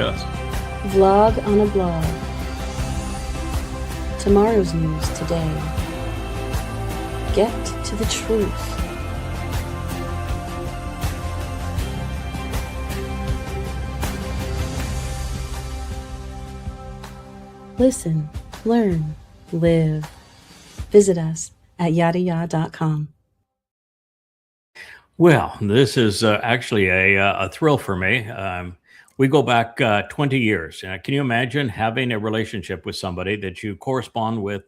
us. Vlog on a blog. Tomorrow's news today. Get to the truth. Listen, learn, live. Visit us at yadayah.com. Well, this is actually a thrill for me. We go back 20 years. Can you imagine having a relationship with somebody that you correspond with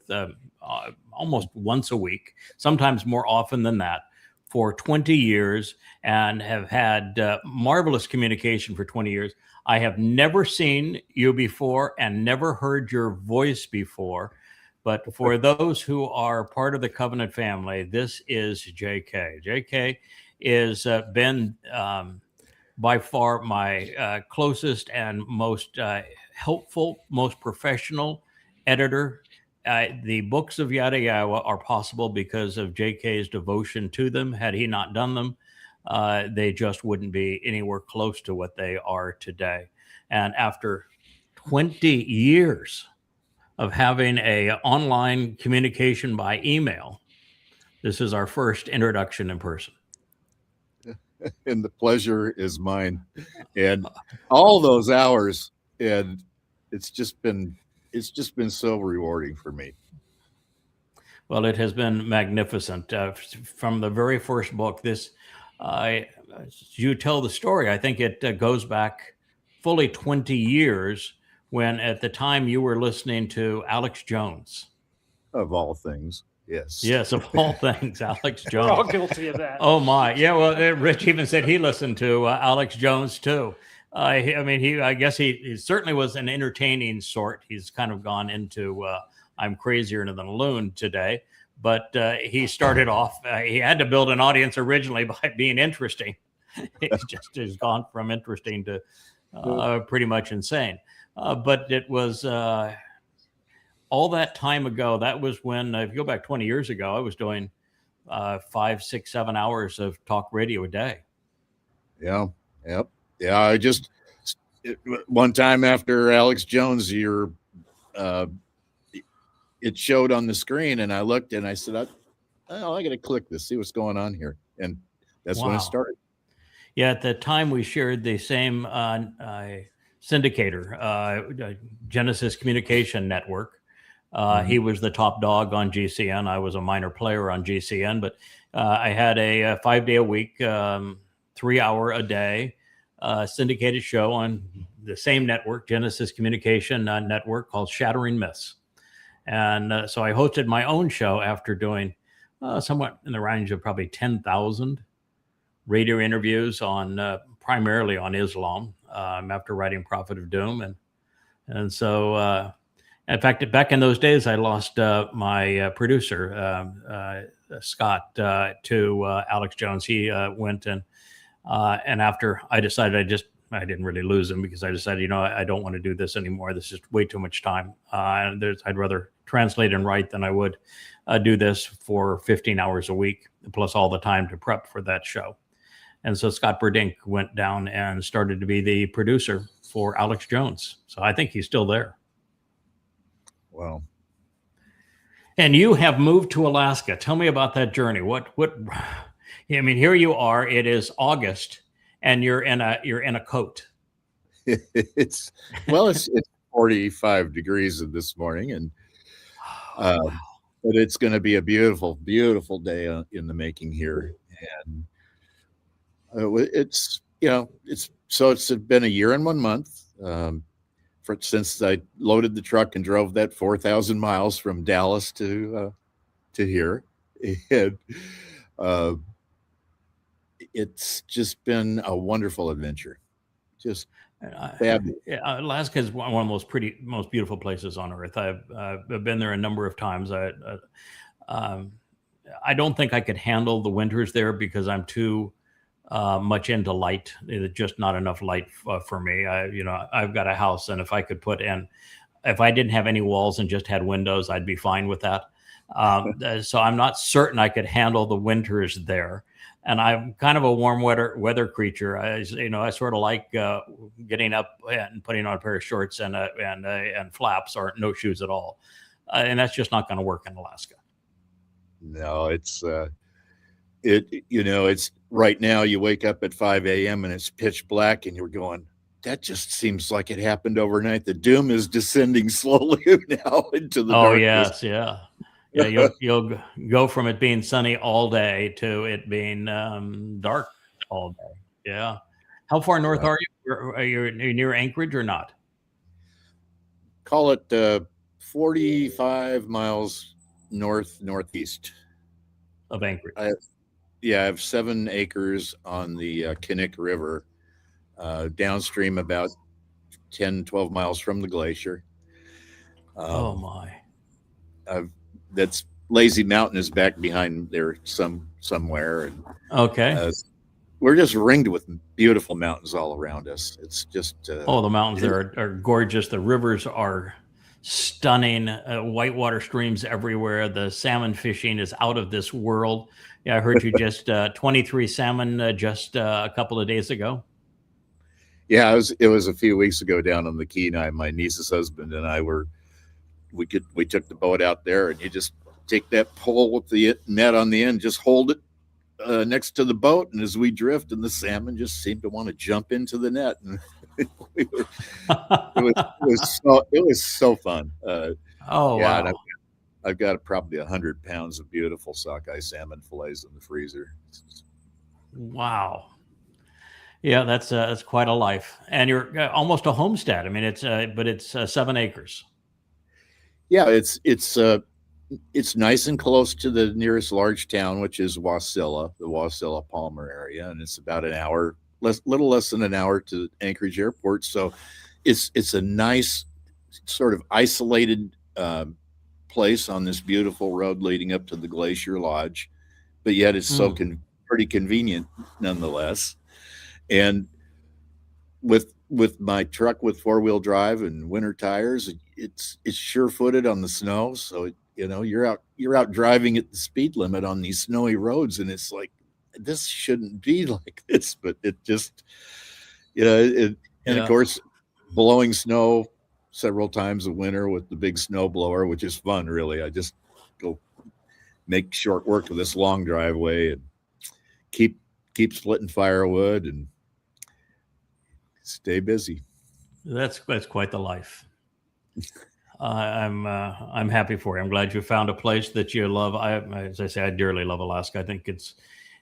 almost once a week, sometimes more often than that, for 20 years, and have had marvelous communication for 20 years? I have never seen you before and never heard your voice before. But for those who are part of the Covenant family, this is JK. JK is been by far my closest and most helpful, most professional editor. The books of Yada Yahowah are possible because of JK's devotion to them. Had he not done them, they just wouldn't be anywhere close to what they are today. And after 20 years of having a online communication by email, this is our first introduction in person. And the pleasure is mine. And all those hours, and it's just been so rewarding for me. Well, it has been magnificent. From the very first book, you tell the story. I think it goes back fully 20 years, when at the time you were listening to Alex Jones. Of all things. Yes. Yes, of all things, Alex Jones. We're all guilty of that. Oh my, yeah. Well, Rich even said he listened to Alex Jones too. I guess he certainly was an entertaining sort. He's kind of gone into I'm crazier than a loon today, but he started off. He had to build an audience originally by being interesting. He just has gone from interesting to pretty much insane. But it was. All that time ago, that was when, if you go back 20 years ago, I was doing 5, 6, 7 hours of talk radio a day. Yeah. Yep. Yeah. One time after Alex Jones, it showed on the screen, and I looked and I said, I got to click this, see what's going on here. And that's when it started. Yeah. At the time we shared the same syndicator, Genesis Communication Network. He was the top dog on GCN. I was a minor player on GCN, but I had a 5-day a week, 3-hour a day syndicated show on the same network, Genesis Communication Network, called Shattering Myths. And so I hosted my own show after doing somewhat in the range of probably 10,000 radio interviews on primarily on Islam after writing Prophet of Doom. And so... in fact, back in those days, I lost my producer, Scott, to Alex Jones. He went and after I decided I didn't really lose him, because I decided, I don't want to do this anymore. This is way too much time. I'd rather translate and write than I would do this for 15 hours a week, plus all the time to prep for that show. And so Scott Burdink went down and started to be the producer for Alex Jones. So I think he's still there. Wow. And you have moved to Alaska. Tell me about that journey. Here you are, it is August, and you're in a coat. It's 45 degrees this morning, and but it's going to be a beautiful, beautiful day in the making here. And it's been a year and 1 month. Since I loaded the truck and drove that 4,000 miles from Dallas to here, and it's just been a wonderful adventure. Just fabulous. Alaska is one of the most beautiful places on earth. I've been there a number of times. I don't think I could handle the winters there because I'm too much into light. It's just not enough light for me. I've got a house, and if I didn't have any walls and just had windows, I'd be fine with that. So I'm not certain I could handle the winters there. And I'm kind of a warm weather creature. I sort of like getting up and putting on a pair of shorts and flaps or no shoes at all, and that's just not going to work in Alaska. No, it's it's right now. You wake up at 5 a.m. and it's pitch black, and you're going, that just seems like it happened overnight. The doom is descending slowly now into the darkness. Yes, yeah. Yeah, you'll go from it being sunny all day to it being dark all day. Yeah. How far north are you? Are you near Anchorage or not? Call it 45 miles northeast of Anchorage. I have 7 acres on the Kinnick River, downstream about 10, 12 miles from the glacier. Oh my. That's Lazy Mountain is back behind there somewhere. And, okay. We're just ringed with beautiful mountains all around us. It's just the mountains there are gorgeous. The rivers are stunning. Whitewater streams everywhere. The salmon fishing is out of this world. Yeah, I heard you just 23 salmon just a couple of days ago. Yeah, it was a few weeks ago down on the Kenai. My niece's husband and I we took the boat out there, and you just take that pole with the net on the end, just hold it next to the boat, and as we drift, and the salmon just seemed to want to jump into the net, and it was so fun. Wow! And I've got probably 100 pounds of beautiful sockeye salmon fillets in the freezer. Wow. Yeah, that's quite a life, and you're almost a homestead. I mean, it's 7 acres. Yeah, it's nice and close to the nearest large town, which is Wasilla, the Wasilla Palmer area, and it's about an hour, little less than an hour to Anchorage Airport. So, it's a nice sort of isolated place on this beautiful road leading up to the Glacier Lodge, but yet it's pretty convenient nonetheless. And with my truck with 4-wheel drive and winter tires, it's sure-footed on the snow. So you're out driving at the speed limit on these snowy roads, and it's like, this shouldn't be like this, but it just and of course blowing snow several times a winter with the big snow blower, which is fun. Really, I just go make short work of this long driveway and keep splitting firewood and stay busy. That's quite the life. I'm happy for you. I'm glad you found a place that you love. As I say, I dearly love Alaska. I think it's,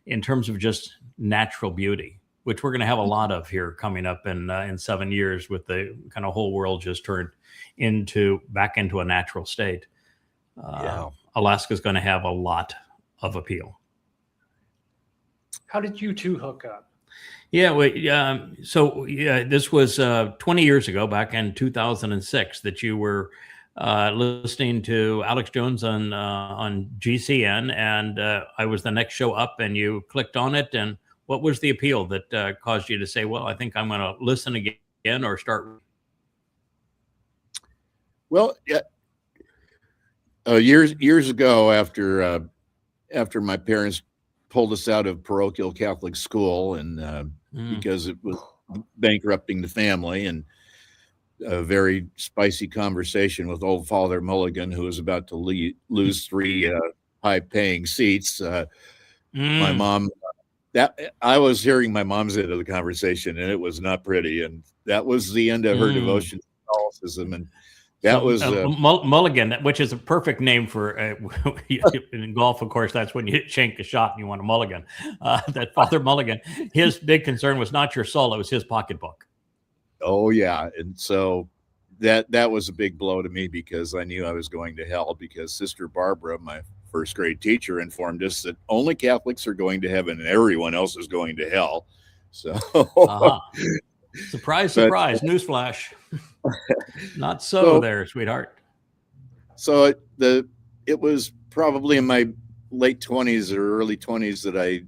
in terms of just natural beauty, which we're going to have a lot of here coming up in 7 years, with the kind of whole world just turned back into a natural state. Alaska's going to have a lot of appeal. How did you two hook up? Yeah, this was 20 years ago, back in 2006, that you were listening to Alex Jones on GCN, and I was the next show up, and you clicked on it. And what was the appeal that caused you to say, well, I think I'm going to listen again or start? Well, years ago, after my parents pulled us out of parochial Catholic school, and because it was bankrupting the family, and a very spicy conversation with old Father Mulligan, who was about to lose 3 high-paying seats. My mom, I was hearing my mom's end of the conversation, and it was not pretty, and that was the end of her devotion to Catholicism. And that was Mulligan, which is a perfect name for in golf. Of course, that's when you shank a shot and you want a mulligan. That Father Mulligan, his big concern was not your soul; it was his pocketbook. Oh yeah, and so that was a big blow to me, because I knew I was going to hell, because Sister Barbara, my first grade teacher, informed us that only Catholics are going to heaven and everyone else is going to hell. So. Surprise, surprise, newsflash. Not so there, sweetheart. So it was probably in my late 20s or early 20s that I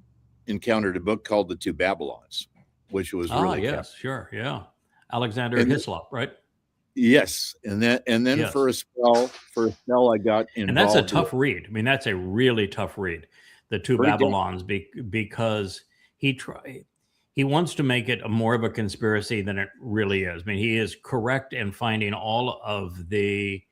encountered a book called The Two Babylons, which was really yes, sure, yeah. Alexander Hislop, right? Yes, and then Yes. for a spell, I got involved. And that's a tough read. I mean, that's a really tough read, The Two Pretty Babylons, because he wants to make it more of a conspiracy than it really is. I mean, he is correct in finding all of the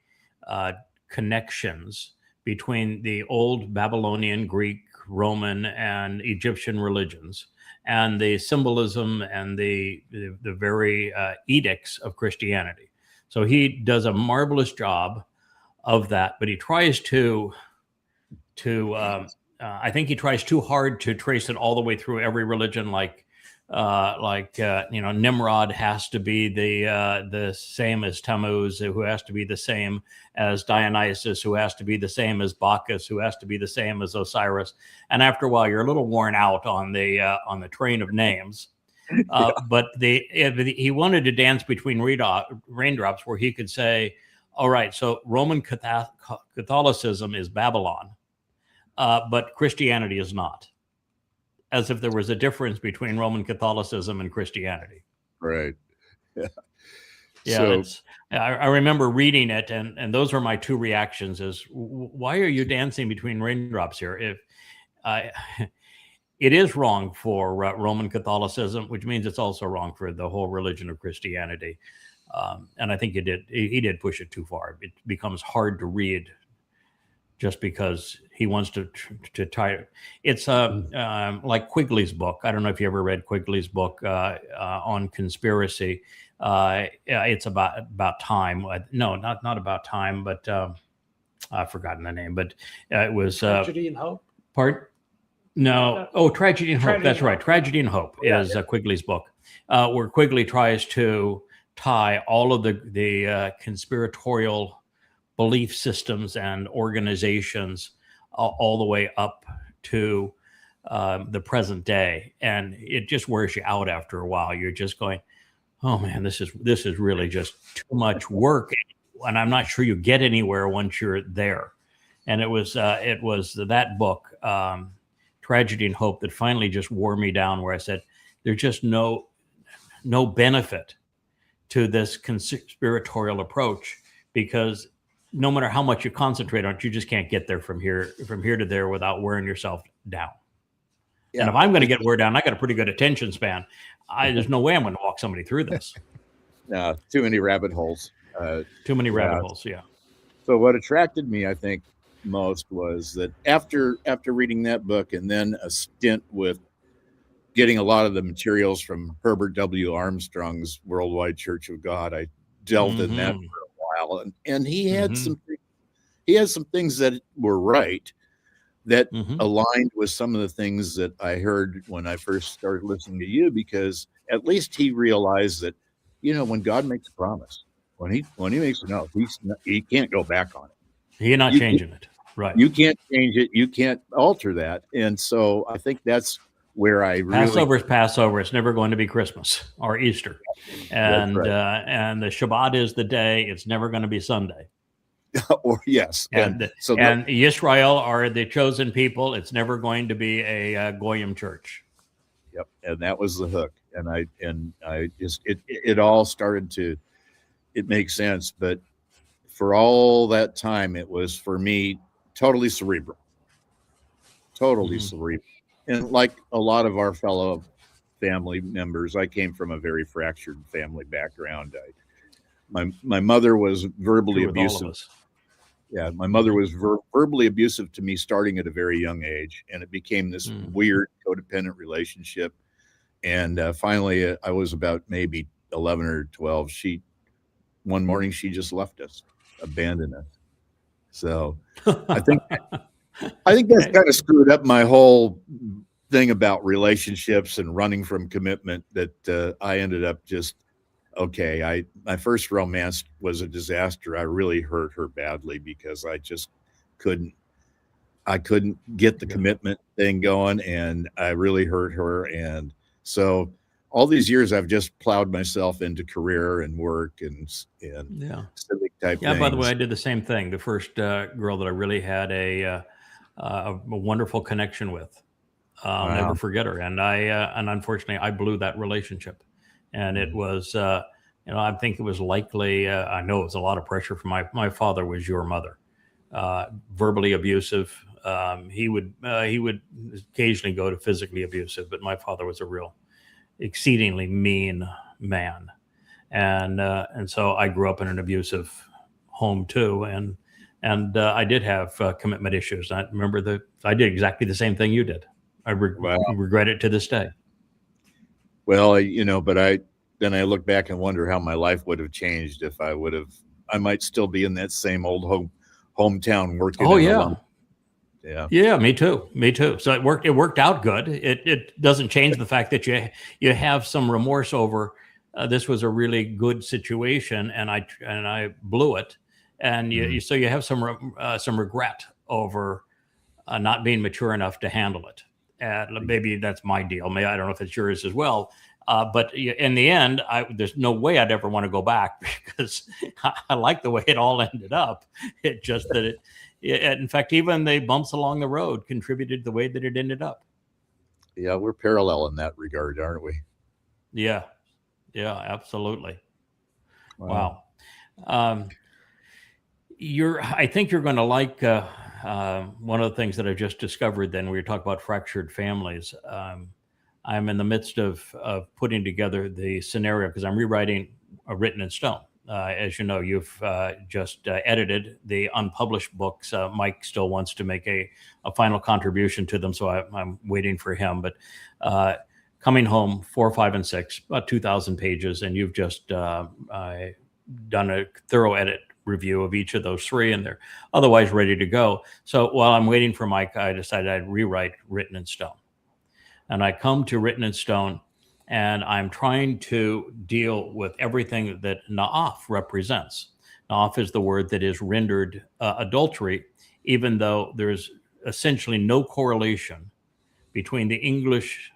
connections between the old Babylonian, Greek, Roman, and Egyptian religions, and the symbolism and the very edicts of Christianity. So he does a marvelous job of that, but he tries to I think he tries too hard to trace it all the way through every religion. Like Nimrod has to be the same as Tammuz, who has to be the same as Dionysus, who has to be the same as Bacchus, who has to be the same as Osiris. And after a while, you're a little worn out on the train of names. But he wanted to dance between raindrops, where he could say, all right, so Roman Catholicism is Babylon, but Christianity is not. As if there was a difference between Roman Catholicism and Christianity. Right. Yeah. Yeah. So, I remember reading it, and those were my two reactions: is why are you dancing between raindrops here? If it is wrong for Roman Catholicism, which means it's also wrong for the whole religion of Christianity. And I think he did push it too far. It becomes hard to read just because he wants to tie. It's like Quigley's book. I don't know if you ever read Quigley's book on conspiracy. It's about time. No, not about time, but I've forgotten the name. But it was Tragedy and Hope. No. Oh, Tragedy and Hope. That's right. Tragedy and Hope is Quigley's book, where Quigley tries to tie all of the conspiratorial belief systems and organizations all the way up to the present day, and it just wears you out after a while. You're just going, oh man, this is really just too much work, and I'm not sure you get anywhere once you're there. And it was that book, Tragedy and Hope, that finally just wore me down, where I said, there's just no benefit to this conspiratorial approach, because no matter how much you concentrate on it, you just can't get there from here to there without wearing yourself down. Yeah. And if I'm going to get wear down, I got a pretty good attention span. There's no way I'm going to walk somebody through this. No, too many rabbit holes. Too many rabbit holes. Yeah. So what attracted me, I think, most was that after reading that book, and then a stint with getting a lot of the materials from Herbert W. Armstrong's Worldwide Church of God, I delved in that for a while, and he had some things that were right, that aligned with some of the things that I heard when I first started listening to you, because at least he realized that, when God makes a promise, when he makes an oath, he can't go back on it. You're not changing it. Right. You can't change it. You can't alter that. And so I think that's where I really... Passover is Passover. It's never going to be Christmas or Easter. And and the Shabbat is the day. It's never going to be Sunday. Or yes. And Yisrael are the chosen people. It's never going to be a Goyim church. Yep. And that was the hook. And I just, it all started to, it makes sense. But for all that time, it was, for me, totally cerebral. Cerebral. And like a lot of our fellow family members, I came from a very fractured family background. My mother was verbally abusive. Yeah, my mother was verbally abusive to me starting at a very young age, and it became this weird codependent relationship. And finally, I was about maybe 11 or 12. One morning, she just left us, abandoned us. So I think that's kind of screwed up my whole thing about relationships and running from commitment, that I ended up just, my first romance was a disaster. I really hurt her badly because I just couldn't get the commitment thing going, and I really hurt her. And so all these years I've just plowed myself into career and work and civic type things. By the way, I did the same thing. The first girl that I really had a wonderful connection with. I'll never forget her. And unfortunately I blew that relationship. And it was I think it was likely, I know it was a lot of pressure from my father was your mother, verbally abusive. He would occasionally go to physically abusive, but my father was a real exceedingly mean man. And so I grew up in an abusive home too. And I did have commitment issues. I remember I did exactly the same thing you did. I regret it to this day. Well, but then I look back and wonder how my life would have changed if I might still be in that same old hometown working. Oh yeah. Yeah. Me too. So it worked out good. It doesn't change the fact that you have some remorse over this was a really good situation and I blew it. And so you have some regret over not being mature enough to handle it. Maybe that's my deal. Maybe I don't know if it's yours as well. But in the end, there's no way I'd ever want to go back because I like the way it all ended up. It just that in fact, even the bumps along the road contributed the way that it ended up. Yeah, we're parallel in that regard, aren't we? Yeah, absolutely. Wow. I think you're going to like one of the things that I just discovered. Then we talk about fractured families. I'm in the midst of putting together the scenario because I'm rewriting Written in Stone. As you know, you've just edited the unpublished books. Mike still wants to make a final contribution to them, so I'm waiting for him. But Coming Home 4, 5, and 6, about 2,000 pages, and you've just done a thorough edit review of each of those three, and they're otherwise ready to go. So while I'm waiting for Mike, I decided I'd rewrite Written in Stone. And I come to Written in Stone, and I'm trying to deal with everything that Na'af represents. Na'af is the word that is rendered adultery, even though there's essentially no correlation between the English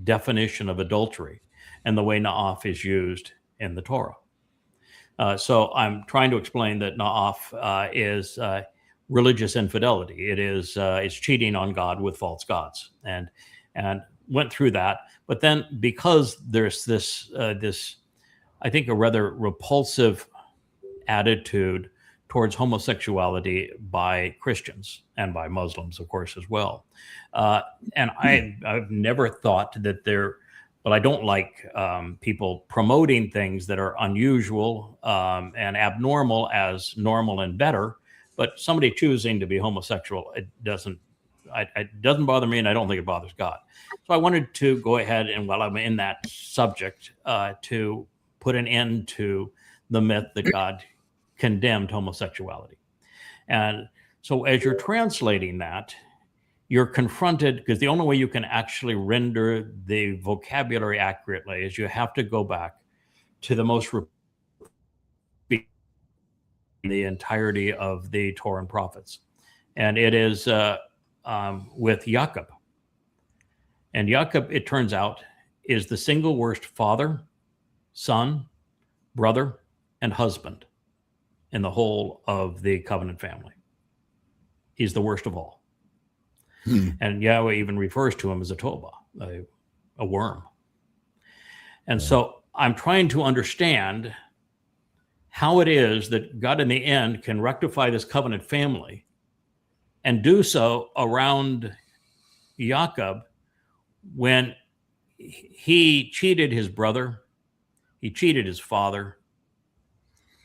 definition of adultery and the way Na'af is used in the Torah. So I'm trying to explain that Na'af is religious infidelity. It's cheating on God with false gods, and went through that. But then because there's this I think a rather repulsive attitude towards homosexuality by Christians and by Muslims, of course, as well. And I've never thought that but I don't like people promoting things that are unusual and abnormal as normal and better. But somebody choosing to be homosexual, it doesn't bother me, and I don't think it bothers God. So I wanted to go ahead and, while I'm in that subject, to put an end to the myth that God condemned homosexuality. And so as you're translating that, you're confronted, because the only way you can actually render the vocabulary accurately is you have to go back to the most the entirety of the Torah and prophets. And it is with Jacob. And Jacob, it turns out, is the single worst father, son, brother, and husband in the whole of the covenant family. He's the worst of all. And Yahweh even refers to him as a toba, a worm. And so I'm trying to understand how it is that God in the end can rectify this covenant family and do so around Jacob when he cheated his brother, he cheated his father,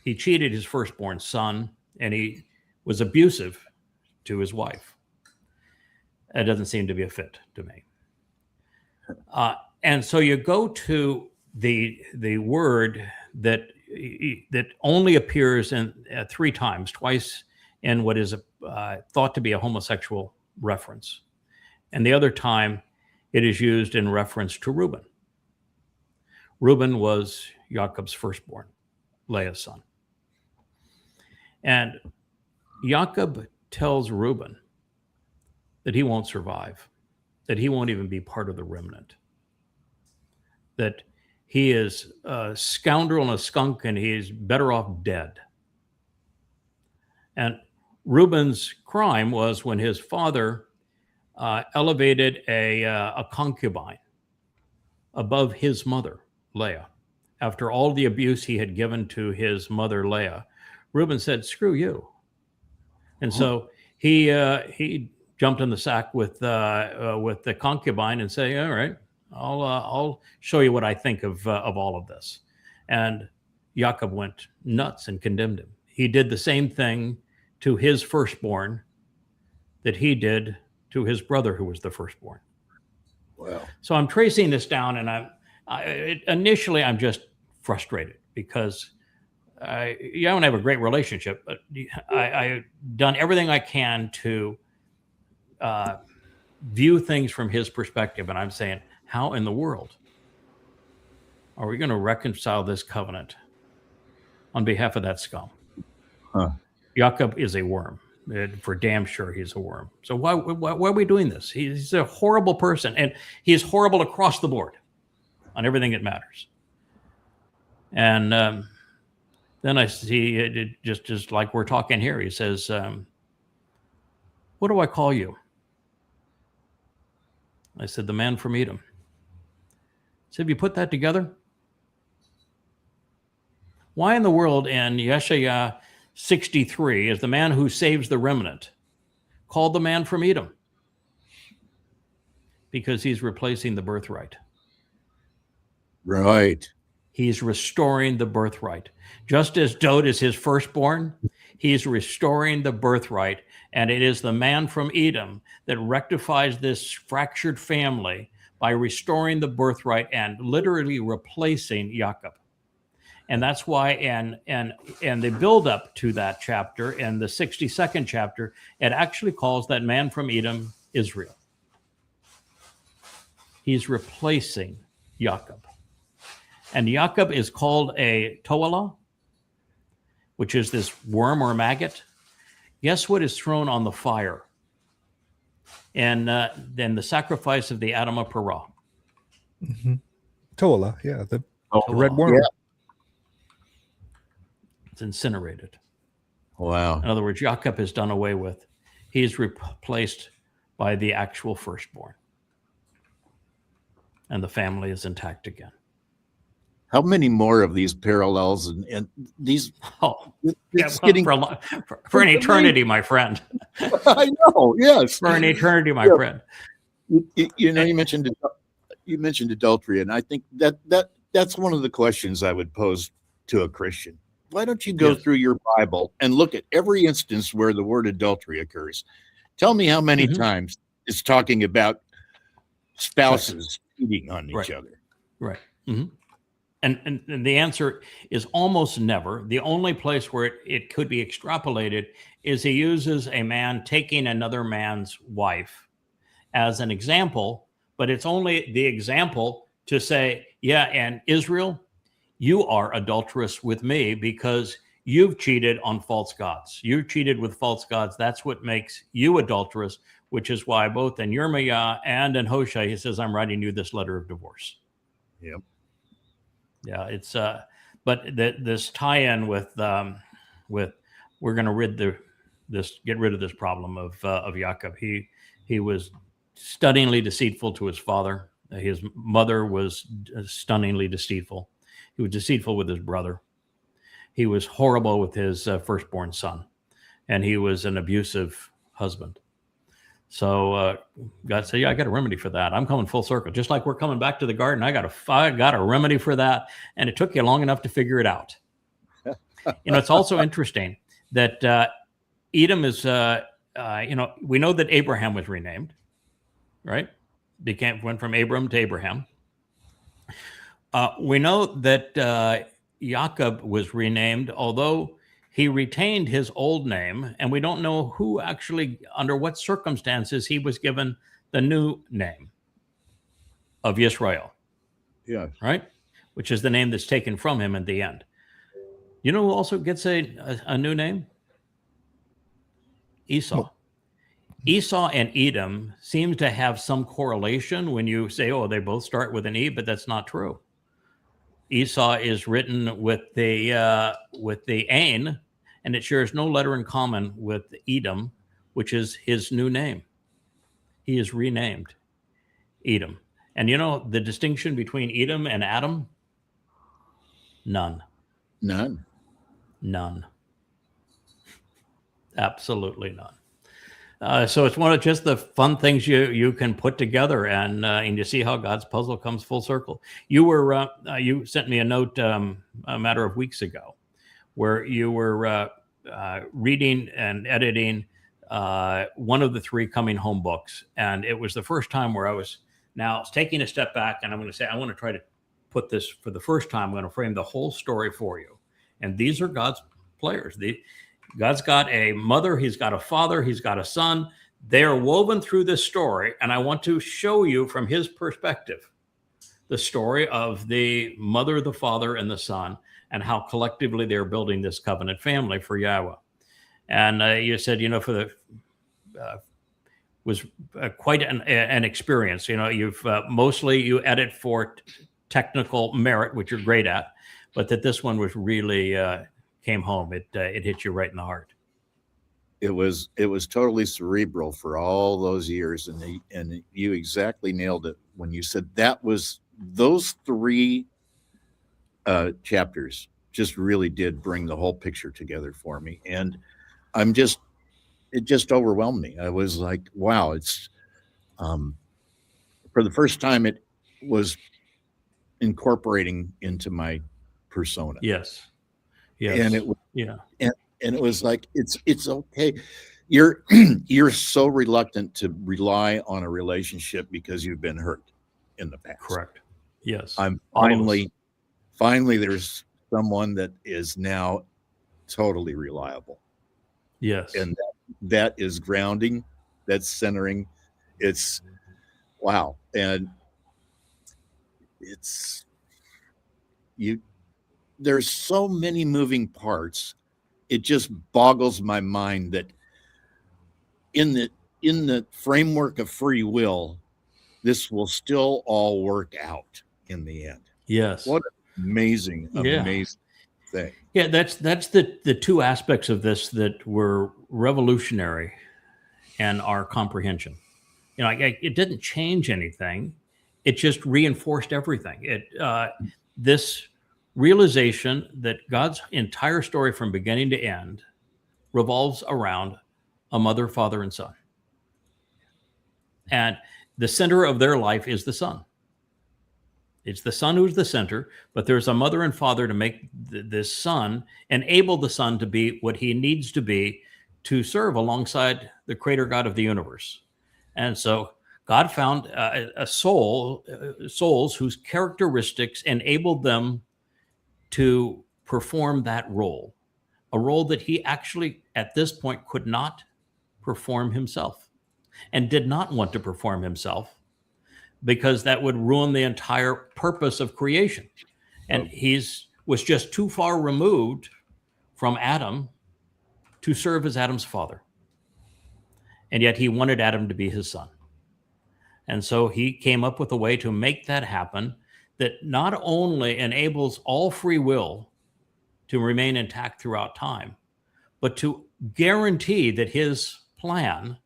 he cheated his firstborn son, and he was abusive to his wife. That doesn't seem to be a fit to me. And so you go to the word that only appears in 3 times, twice in what is thought to be a homosexual reference. And the other time it is used in reference to Reuben. Reuben was Jacob's firstborn, Leah's son. And Jacob tells Reuben that he won't survive, that he won't even be part of the remnant, that he is a scoundrel and a skunk and he's better off dead. And Reuben's crime was when his father elevated a concubine above his mother, Leah, after all the abuse he had given to his mother Leah, Reuben said, "Screw you." And so he jumped in the sack with the concubine and say, "All right, I'll show you what I think of all of this." And Jacob went nuts and condemned him. He did the same thing to his firstborn that he did to his brother, who was the firstborn. Wow. So I'm tracing this down, and initially I'm just frustrated because I don't have a great relationship, but I've done everything I can to view things from his perspective, and I'm saying, how in the world are we going to reconcile this covenant on behalf of that scum? Huh. Jacob is a worm. For damn sure he's a worm. So why are we doing this? He's a horrible person, and he's horrible across the board on everything that matters. And then I see it just like we're talking here. He says, "What do I call you?" I said, "The man from Edom." He said, "Have you put that together? Why in the world in Yeshaya 63 is the man who saves the remnant called the man from Edom?" Because he's replacing the birthright. Right. He's restoring the birthright. Just as Dod is his firstborn, he's restoring the birthright. And it is the man from Edom that rectifies this fractured family by restoring the birthright and literally replacing Jacob. And that's why, and the build up to that chapter, in the 62nd chapter, it actually calls that man from Edom Israel. He's replacing Jacob. And Jacob is called a toala, which is this worm or maggot. Guess what is thrown on the fire? And then the sacrifice of the Adamah Parah. Mm-hmm. Toala, yeah, the Toala. red worm. Yeah. It's incinerated. Wow. In other words, Jacob is done away with. He's replaced by the actual firstborn. And the family is intact again. How many more of these parallels and these? Oh, it's yeah, getting for an eternity, my friend. I know. Yes, For an eternity, my friend. You know, you mentioned adultery, and I think that's one of the questions I would pose to a Christian. Why don't you go through your Bible and look at every instance where the word adultery occurs? Tell me how many times it's talking about spouses cheating on each other. Right. Mm-hmm. And the answer is almost never. The only place where it could be extrapolated is he uses a man taking another man's wife as an example, but it's only the example to say, yeah, and Israel, you are adulterous with me because you've cheated on false gods. You've cheated with false gods. That's what makes you adulterous, which is why both in Yirmiyah and in Hosea, he says, I'm writing you this letter of divorce. Yep. Yeah, it's but this tie-in with we're going to get rid of this problem of Jacob. He was stunningly deceitful to his father. His mother was stunningly deceitful. He was deceitful with his brother. He was horrible with his firstborn son, and he was an abusive husband. So God said, yeah, I got a remedy for that. I'm coming full circle. Just like we're coming back to the garden, I got a remedy for that. And it took you long enough to figure it out. It's also interesting that Edom is, we know that Abraham was renamed, right? Went from Abram to Abraham. We know that Jacob was renamed, although he retained his old name, and we don't know who actually, under what circumstances, he was given the new name of Yisrael. Yeah. Right? Which is the name that's taken from him at the end. You know who also gets a new name? Esau. Oh. Esau and Edom seems to have some correlation when you say, oh, they both start with an E, but that's not true. Esau is written with the Ain, and it shares no letter in common with Edom, which is his new name. He is renamed Edom. And you know the distinction between Edom and Adam? None. None. None. Absolutely none. So it's one of just the fun things you can put together, and you see how God's puzzle comes full circle. You sent me a note a matter of weeks ago, where you were reading and editing one of the 3 Coming Home books, and it was the first time where I was now taking a step back, and I'm going to say I want to try to put this for the first time. I'm going to frame the whole story for you, and these are God's players. God's got a mother, he's got a father, he's got a son. They are woven through this story, and I want to show you from his perspective the story of the mother, the father, and the son, and how collectively they're building this covenant family for Yahweh. And you said, for the was quite an experience. You've mostly you edit for technical merit, which you're great at, but that this one was really came home. It hit you right in the heart. It was totally cerebral for all those years, and you exactly nailed it when you said that was those 3 chapters just really did bring the whole picture together for me, and it just overwhelmed me. I was like, wow, it's for the first time it was incorporating into my persona. Yes. And it was, yeah. And it was like, it's okay. You're so reluctant to rely on a relationship because you've been hurt in the past. Correct. Yes. I'm finally there's someone that is now totally reliable. Yes. And that is grounding, that's centering. It's wow. And there's so many moving parts. It just boggles my mind that in the framework of free will, this will still all work out in the end. Yes. What an amazing thing. Yeah, that's the 2 aspects of this that were revolutionary in our comprehension. It didn't change anything. It just reinforced everything. This realization that God's entire story from beginning to end revolves around a mother, father, and son. And the center of their life is the son. It's the son who's the center, but there's a mother and father to make this son, enable the son to be what he needs to be to serve alongside the creator God of the universe. And so God found souls whose characteristics enabled them to perform that role, a role that he actually at this point could not perform himself and did not want to perform himself, because that would ruin the entire purpose of creation. And was just too far removed from Adam to serve as Adam's father. And yet he wanted Adam to be his son. And so he came up with a way to make that happen that not only enables all free will to remain intact throughout time, but to guarantee that his plan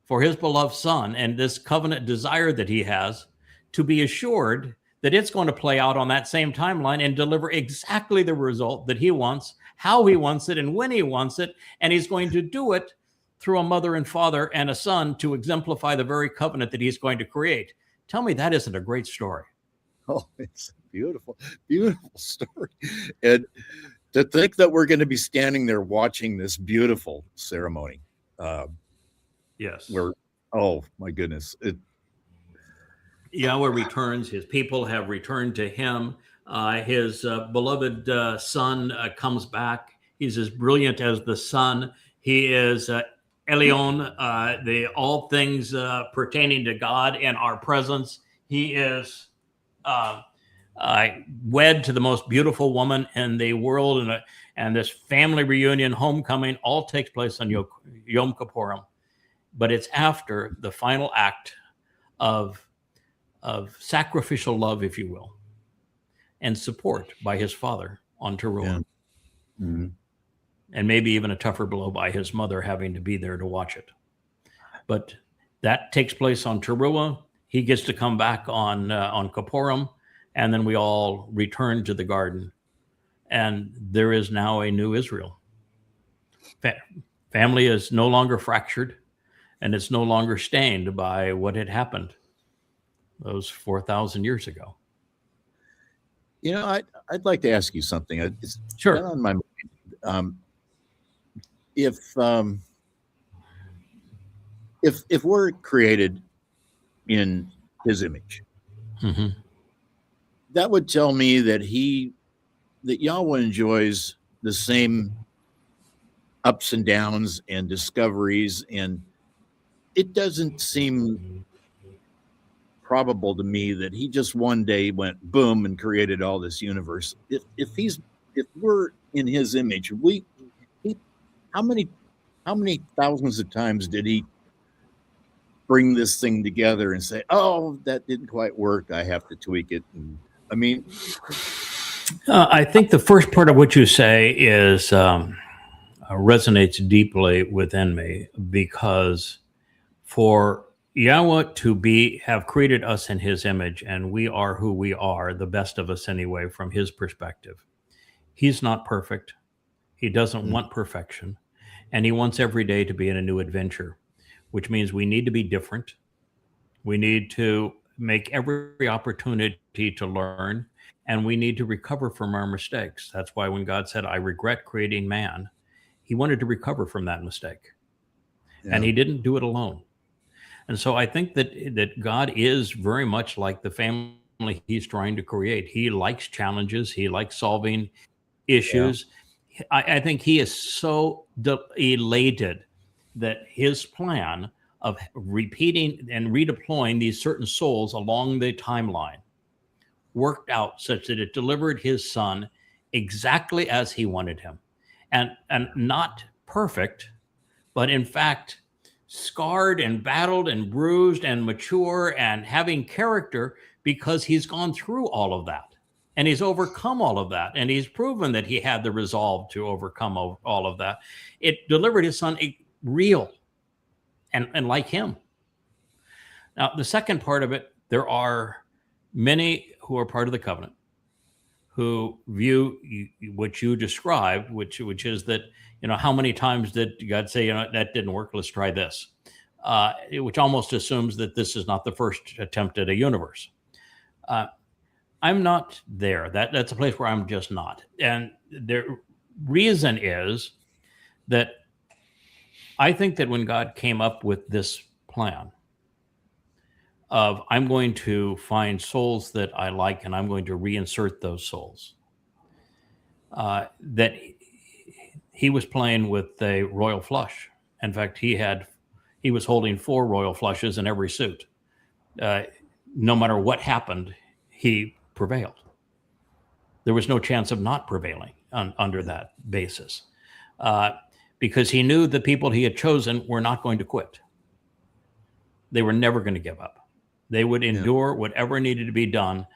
for his beloved son and this covenant desire that he has, to be assured that it's going to play out on that same timeline and deliver exactly the result that he wants, how he wants it, and when he wants it. And he's going to do it through a mother and father and a son to exemplify the very covenant that he's going to create. Tell me that isn't a great story. Oh, it's a beautiful, beautiful story. And to think that we're going to be standing there watching this beautiful ceremony. Yes. Oh my goodness. Yahweh returns. His people have returned to him. His beloved son comes back. He's as brilliant as the sun. He is Elion, the all things pertaining to God in our presence. He is wed to the most beautiful woman in the world, and this family reunion, homecoming, all takes place on Yom Kippurim. But it's after the final act of sacrificial love, if you will, and support by his father on Teruah. Yeah. Mm-hmm. And maybe even a tougher blow by his mother having to be there to watch it. But that takes place on Teruah. He gets to come back on Kippurim, and then we all return to the garden And there is now a new Israel. Family is no longer fractured, and it's no longer stained by what had happened those 4,000 years ago. You know, I'd like to ask you something. It's Sure. been on my mind. If we're created in His image, Mm-hmm. that would tell me that Yahweh enjoys the same ups and downs and discoveries, and it doesn't seem probable to me that He just one day went boom and created all this universe. If we're in His image, how many thousands of times did He bring this thing together and say, "Oh, that didn't quite work. I have to tweak it." And I mean, I think the first part of what you say is resonates deeply within me, because for Yahweh to have created us in His image, and we are who we are, the best of us anyway, from His perspective. He's not perfect. He doesn't want perfection, and He wants every day to be in a new adventure, which means we need to be different. We need to make every opportunity to learn, and we need to recover from our mistakes. That's why when God said, "I regret creating man," He wanted to recover from that mistake. And He didn't do it alone. And so I think that God is very much like the family He's trying to create. He likes challenges. He likes solving issues. I think He is so elated that His plan of repeating and redeploying these certain souls along the timeline worked out such that it delivered His Son exactly as He wanted him. And not perfect, but in fact, scarred and battled and bruised and mature and having character, because He's gone through all of that. And He's overcome all of that. And He's proven that He had the resolve to overcome all of that. It delivered His Son real and like Him. Now, the second part of it, there are many who are part of the covenant who view what you described, which is that, how many times did God say, that didn't work, let's try this, which almost assumes that this is not the first attempt at a universe. I'm not there. That's a place where I'm just not. And the reason is that I think that when God came up with this plan of, I'm going to find souls that I like and I'm going to reinsert those souls, that He was playing with a royal flush. In fact, he was holding 4 royal flushes in every suit. No matter what happened, He prevailed. There was no chance of not prevailing under that basis, because He knew the people He had chosen were not going to quit. They were never going to give up. They would endure whatever needed to be done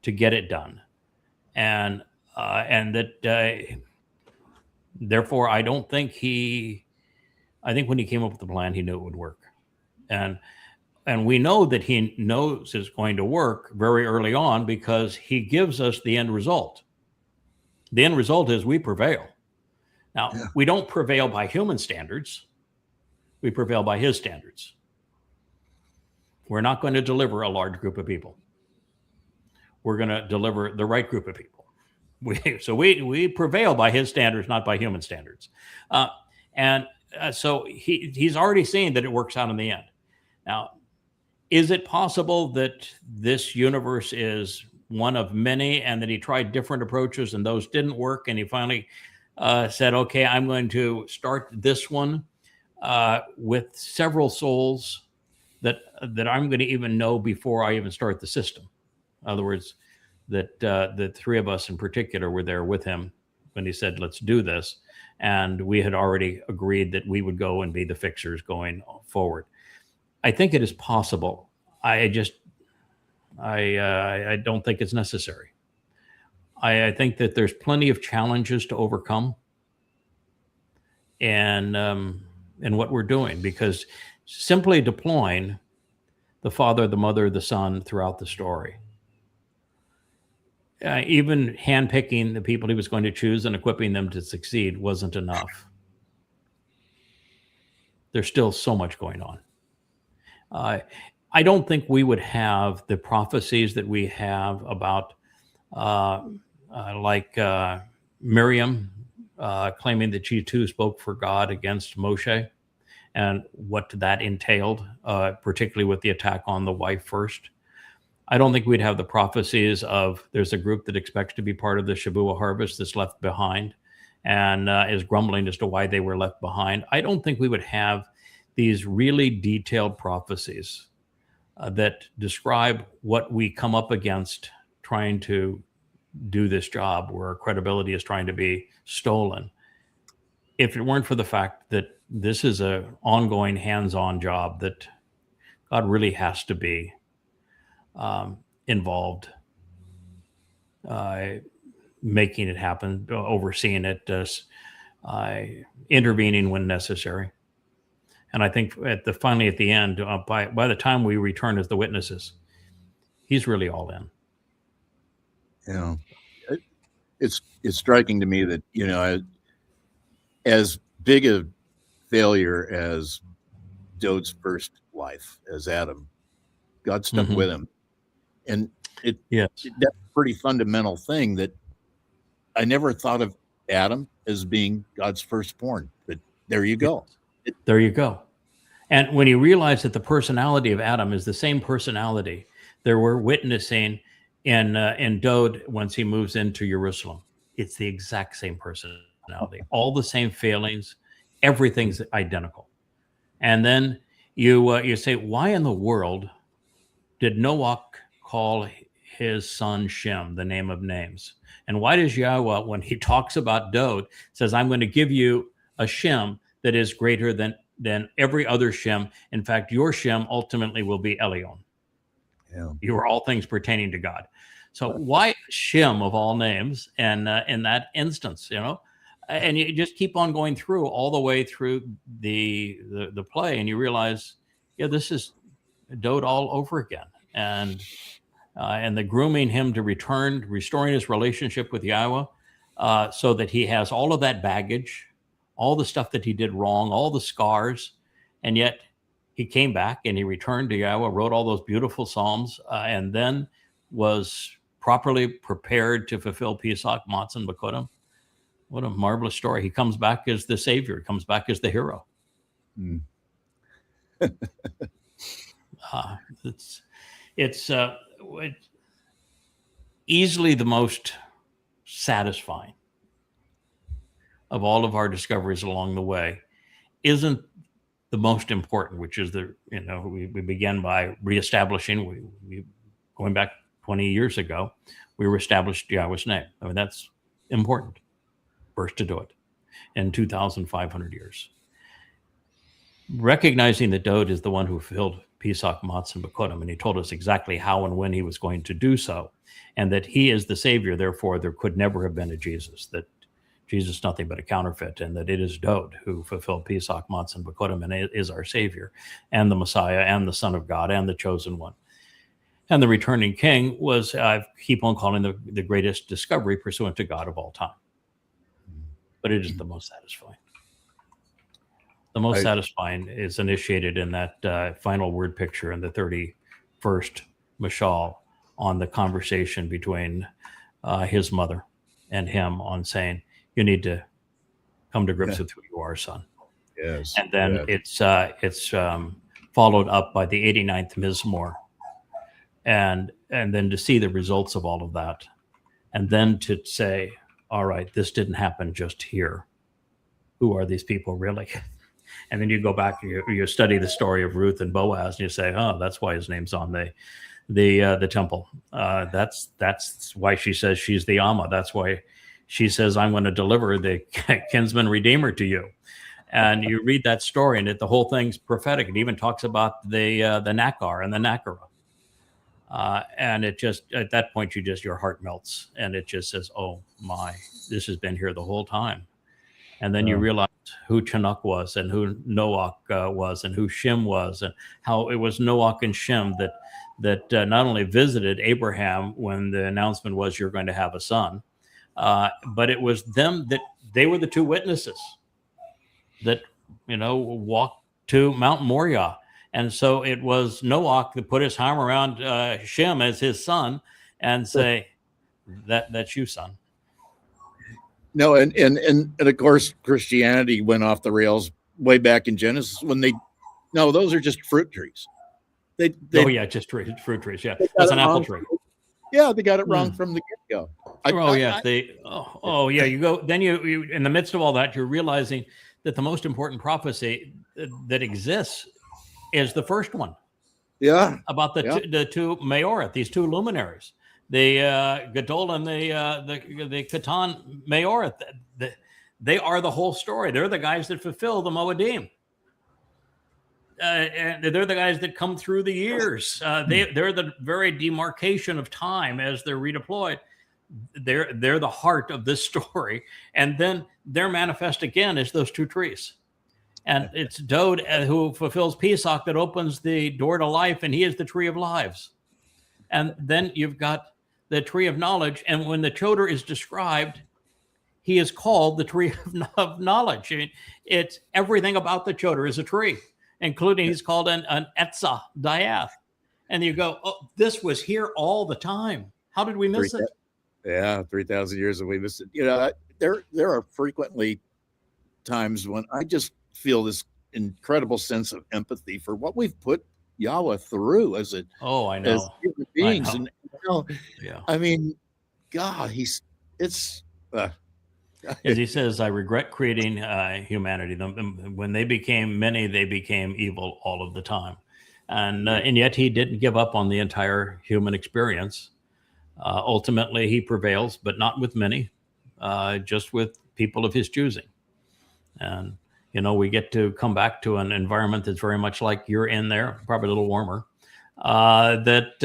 to get it done. And that therefore, I don't think I think when He came up with the plan, He knew it would work. And we know that He knows it's going to work very early on, because He gives us the end result. The end result is we prevail. Now, we don't prevail by human standards. We prevail by His standards. We're not going to deliver a large group of people. We're going to deliver the right group of people. We prevail by His standards, not by human standards. So He's already seen that it works out in the end. Now, is it possible that this universe is one of many, and that He tried different approaches and those didn't work, and He finally said, okay, I'm going to start this one with several souls that I'm going to even know before I even start the system. In other words, that the 3 of us in particular were there with Him when He said, let's do this. And we had already agreed that we would go and be the fixers going forward. I think it is possible. I don't think it's necessary. I think that there's plenty of challenges to overcome in what we're doing, because simply deploying the Father, the Mother, the Son throughout the story even handpicking the people he was going to choose and equipping them to succeed wasn't enough. There's still so much going on. I don't think we would have the prophecies that we have about Miriam claiming that she too spoke for God against Moshe, and what that entailed, particularly with the attack on the wife first. I don't think we'd have the prophecies of there's a group that expects to be part of the Shavua harvest that's left behind and is grumbling as to why they were left behind. I don't think we would have these really detailed prophecies that describe what we come up against trying to do this job where our credibility is trying to be stolen. If it weren't for the fact that this is an ongoing hands-on job that God really has to be involved, making it happen, overseeing it, intervening when necessary. And I think finally at the end, by the time we return as the witnesses, he's really all in. Yeah, it's striking to me that, as big a failure as Dod's first wife, as Adam, God stuck with him. And that's a pretty fundamental thing that I never thought of Adam as being God's firstborn. But there you go. There you go. And when you realize that the personality of Adam is the same personality that we're witnessing in Dod once he moves into Jerusalem, it's the exact same personality, all the same failings, everything's identical. And then you say, why in the world did Noah call his son Shem the name of names? And why does Yahweh, when he talks about Dod, says, I'm going to give you a Shem that is greater than every other Shem. In fact, your Shem ultimately will be Elion. Yeah. You are all things pertaining to God. So why Shem of all names? And in that instance, and you just keep on going through all the way through the play, and you realize, this is Dod all over again. And the grooming him to return, restoring his relationship with Yahweh, so that he has all of that baggage, all the stuff that he did wrong, all the scars, and yet he came back and he returned to Yahweh, wrote all those beautiful psalms, and then was properly prepared to fulfill Pesach, Matzah, and Bakodim. What a marvelous story. He comes back as the savior. He comes back as the hero. It's easily the most satisfying of all of our discoveries along the way. Isn't the most important, which is we began by reestablishing, we going back 20 years ago, we reestablished Yahweh's name. I mean, that's important. First to do it in 2,500 years. Recognizing that Dod is the one who fulfilled Pesach, Matzah, and Bakodim, and he told us exactly how and when he was going to do so, and that he is the Savior, therefore there could never have been a Jesus, that Jesus is nothing but a counterfeit, and that it is Dod who fulfilled Pesach, Matzah, and Bakodim, and is our Savior, and the Messiah, and the Son of God, and the chosen one. And the returning king was, I keep on calling the greatest discovery pursuant to God of all time. But it is the most satisfying. The most satisfying is initiated in that final word picture in the 31st Mashal on the conversation between his mother and him on saying, you need to come to grips with who you are, son. Yes. And then it's followed up by the 89th Mizmor. And then to see the results of all of that. And then to say, all right, this didn't happen just here. Who are these people really? And then you go back, you study the story of Ruth and Boaz, and you say, oh, that's why his name's on the temple. That's why she says she's the Amma. That's why she says, I'm going to deliver the kinsman redeemer to you. And you read that story, and the whole thing's prophetic. It even talks about the Nakar and the Nakara. And it just, at that point, your heart melts, and it just says, oh my, this has been here the whole time. And then you realized who Chinook was and who Noach was and who Shem was, and how it was Noach and Shem that not only visited Abraham when the announcement was you're going to have a son, but it was them that they were the two witnesses that, walked to Mount Moriah. And so it was Noach that put his arm around Shem as his son and say, that's you, son. No, and of course Christianity went off the rails way back in Genesis when those are just fruit trees. Just fruit trees. Yeah, that's an apple tree. Yeah, they got it wrong from the get-go. You go. Then you in the midst of all that, you're realizing that the most important prophecy that exists is the first one. Yeah, about the two Maoreth, these two luminaries, the Gadol and the Katan Maoreth. They are the whole story. They're the guys that fulfill the Moedim. And they're the guys that come through the years. They're the very demarcation of time as they're redeployed. They're the heart of this story. And then they're manifest again as those two trees. And it's Dode who fulfills Pesach that opens the door to life, and he is the tree of lives. And then you've got the tree of knowledge. And when the Choder is described, he is called the tree of knowledge. It's everything about the Choder is a tree, including he's called an Etzah Diath. And you go, oh, this was here all the time. How did we miss it? Yeah, 3,000 years that we missed it. There are frequently times when I just feel this incredible sense of empathy for what we've put Yahweh through as human beings. And I mean, God, as he says, I regret creating humanity. When they became many, they became evil all of the time. And yet he didn't give up on the entire human experience. Ultimately, he prevails, but not with many, just with people of his choosing. And, we get to come back to an environment that's very much like you're in there, probably a little warmer, it's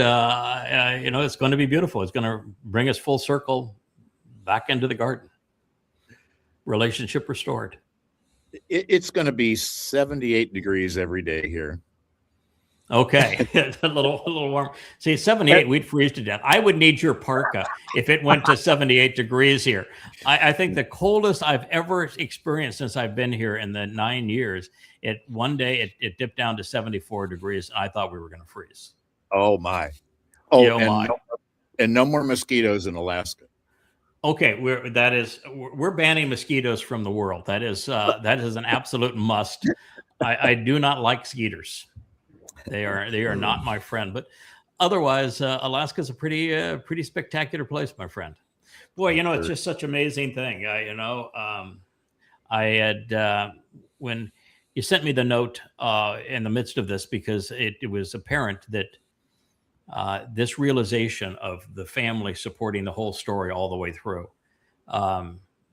going to be beautiful. It's going to bring us full circle back into the garden. Relationship restored. It's going to be 78 degrees every day here. Okay, a little warm. See, 78, we'd freeze to death. I would need your parka if it went to 78 degrees here. I think the coldest I've ever experienced since I've been here in the 9 years, one day it dipped down to 74 degrees. And I thought we were going to freeze. Oh my! Oh, and no more mosquitoes in Alaska. Okay, we're banning mosquitoes from the world. That is an absolute must. I do not like skeeters. They are not my friend, but otherwise, Alaska's a pretty spectacular place, my friend. Boy, it's just such an amazing thing. I had when you sent me the note in the midst of this, because it was apparent that this realization of the family supporting the whole story all the way through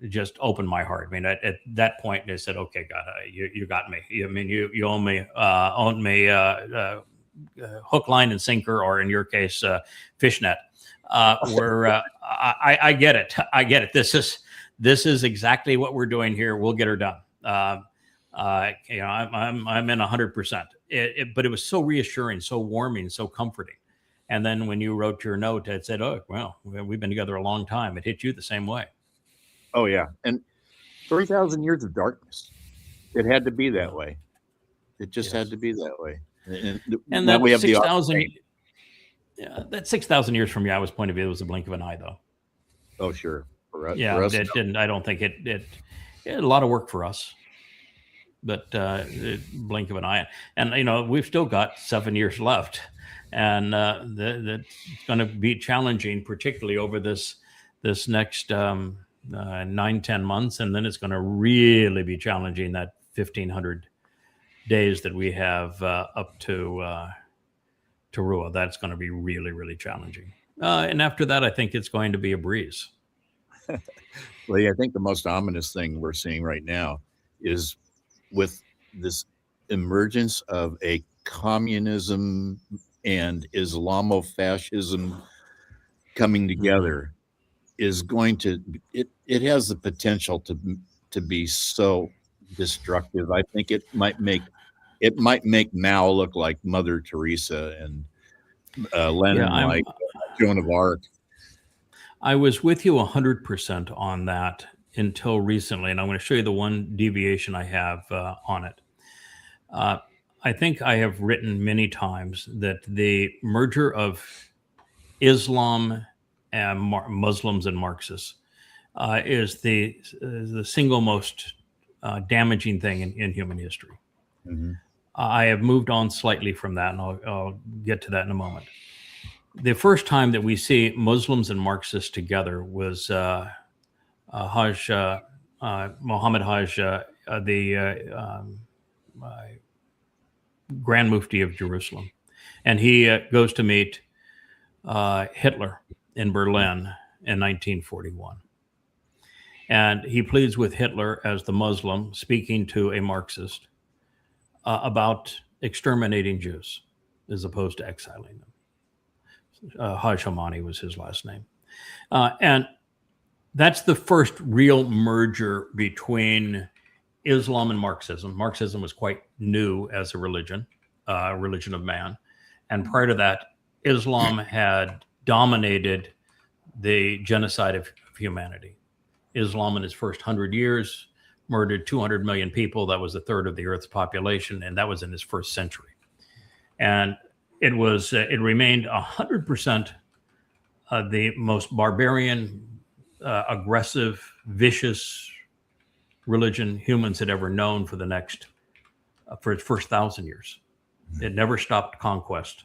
just opened my heart. I mean, at that point, they said, "Okay, God, you got me. You own me hook, line, and sinker, or in your case, fishnet." I get it. I get it. This is exactly what we're doing here. We'll get her done. I'm in 100%. But it was so reassuring, so warming, so comforting. And then when you wrote your note, it said, "Oh, well, we've been together a long time." It hit you the same way. Oh yeah, and 3,000 years of darkness. It had to be that way. It just had to be that way. And that we have 6,000. Yeah, that 6,000 years from Yahweh's point of view was a blink of an eye, though. Oh sure. For us, it didn't. I don't think it had a lot of work for us, but blink of an eye. And we've still got 7 years left, and that's going to be challenging, particularly over this next 9-10 months, and then it's going to really be challenging that 1,500 days that we have up to Ruah. That's going to be really, really challenging. And after that, I think it's going to be a breeze. Well, yeah, I think the most ominous thing we're seeing right now is with this emergence of a communism and Islamofascism coming together. Is going to it has the potential to to be so destructive. I think it might make Mao look like Mother Teresa and Lenin like Joan of Arc. I was with you 100% on that until recently, and I'm going to show you the one deviation I have on it. I think I have written many times that the merger of Islam and Muslims and Marxists is the single most damaging thing in human history. Mm-hmm. I have moved on slightly from that, and I'll get to that in a moment. The first time that we see Muslims and Marxists together was Muhammad Hajj, the Grand Mufti of Jerusalem. And he goes to meet Hitler in Berlin in 1941. And he pleads with Hitler as the Muslim speaking to a Marxist about exterminating Jews as opposed to exiling them. Hajj Hamani was his last name. And that's the first real merger between Islam and Marxism. Marxism was quite new as a religion of man. And prior to that, Islam had dominated the genocide of humanity. Islam in its first 100 years murdered 200 million people. That was a third of the Earth's population, and that was in its first century. And it remained 100% the most barbarian, aggressive, vicious religion humans had ever known for its first 1,000 years. It never stopped conquest,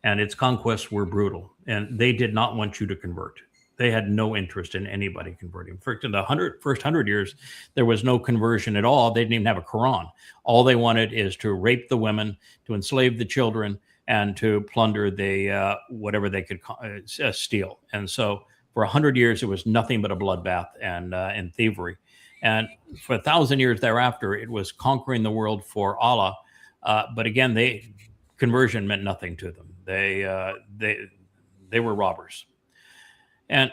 and its conquests were brutal, and they did not want you to convert. They had no interest in anybody converting. In the first 100 years, there was no conversion at all. They didn't even have a Quran. All they wanted is to rape the women, to enslave the children, and to plunder the whatever they could steal. And so for 100 years, it was nothing but a bloodbath and thievery. And for 1,000 years thereafter, it was conquering the world for Allah. But again, conversion meant nothing to them. They were robbers. And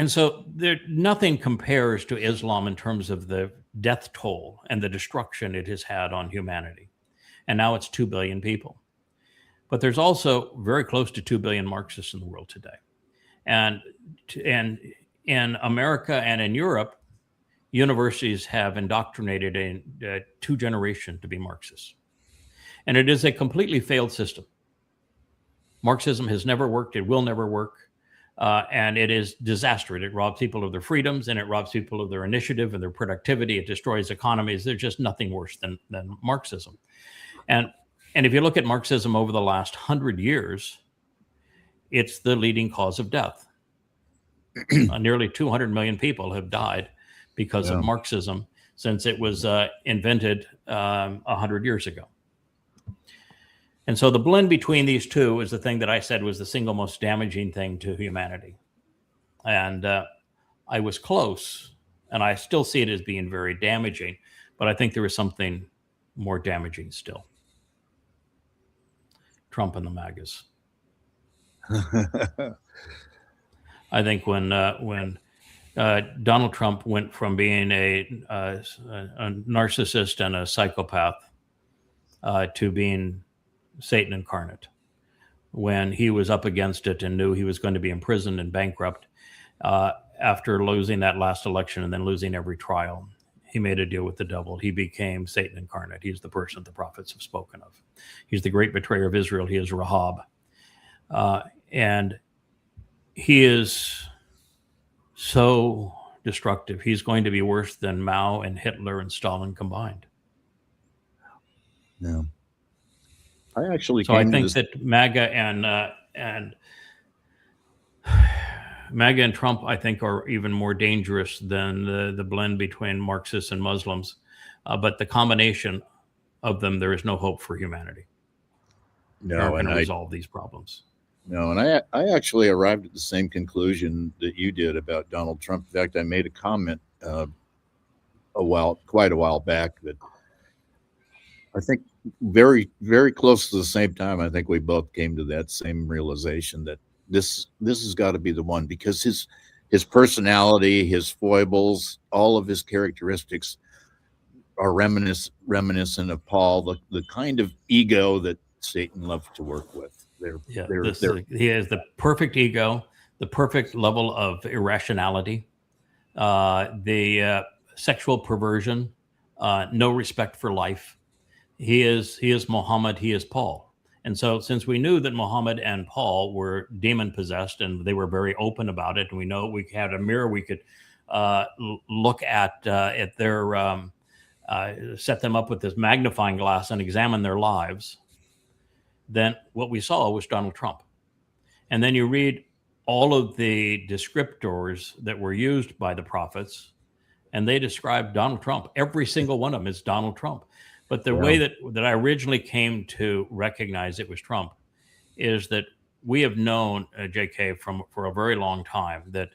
so nothing compares to Islam in terms of the death toll and the destruction it has had on humanity. And now it's 2 billion people. But there's also very close to 2 billion Marxists in the world today. And in America and in Europe, universities have indoctrinated a 2 generation to be Marxists. And it is a completely failed system. Marxism has never worked. It will never work. And it is disastrous. It robs people of their freedoms, and it robs people of their initiative and their productivity. It destroys economies. There's just nothing worse than Marxism. And if you look at Marxism over the last 100 years, it's the leading cause of death. Nearly 200 million people have died because of Marxism since it was invented 100 years ago. And so the blend between these two is the thing that I said was the single most damaging thing to humanity. And I was close, and I still see it as being very damaging, but I think there is something more damaging still. Trump and the MAGAs. I think when Donald Trump went from being a narcissist and a psychopath to being Satan incarnate, when he was up against it and knew he was going to be imprisoned and bankrupt after losing that last election and then losing every trial, he made a deal with the devil. He became Satan incarnate. He's the person the prophets have spoken of. He's the great betrayer of Israel. He is Rahab. And he is so destructive. He's going to be worse than Mao and Hitler and Stalin combined. Yeah. I actually think that MAGA and Trump, I think, are even more dangerous than the blend between Marxists and Muslims. But the combination of them, there is no hope for humanity. No, going to resolve these problems. No, and I actually arrived at the same conclusion that you did about Donald Trump. In fact, I made a comment quite a while back that I think very, very close to the same time, I think we both came to that same realization that this has got to be the one, because his his personality, his foibles, all of his characteristics are reminiscent of Paul, the kind of ego that Satan loved to work with. He has the perfect ego, the perfect level of irrationality, the sexual perversion, no respect for life. He is Muhammad, he is Paul. And so since we knew that Muhammad and Paul were demon possessed and they were very open about it, and we know we had a mirror we could look at their, set them up with this magnifying glass and examine their lives, then what we saw was Donald Trump. And then you read all of the descriptors that were used by the prophets, and they described Donald Trump. Every single one of them is Donald Trump. But the way that I originally came to recognize it was Trump is that we have known, JK, for a very long time that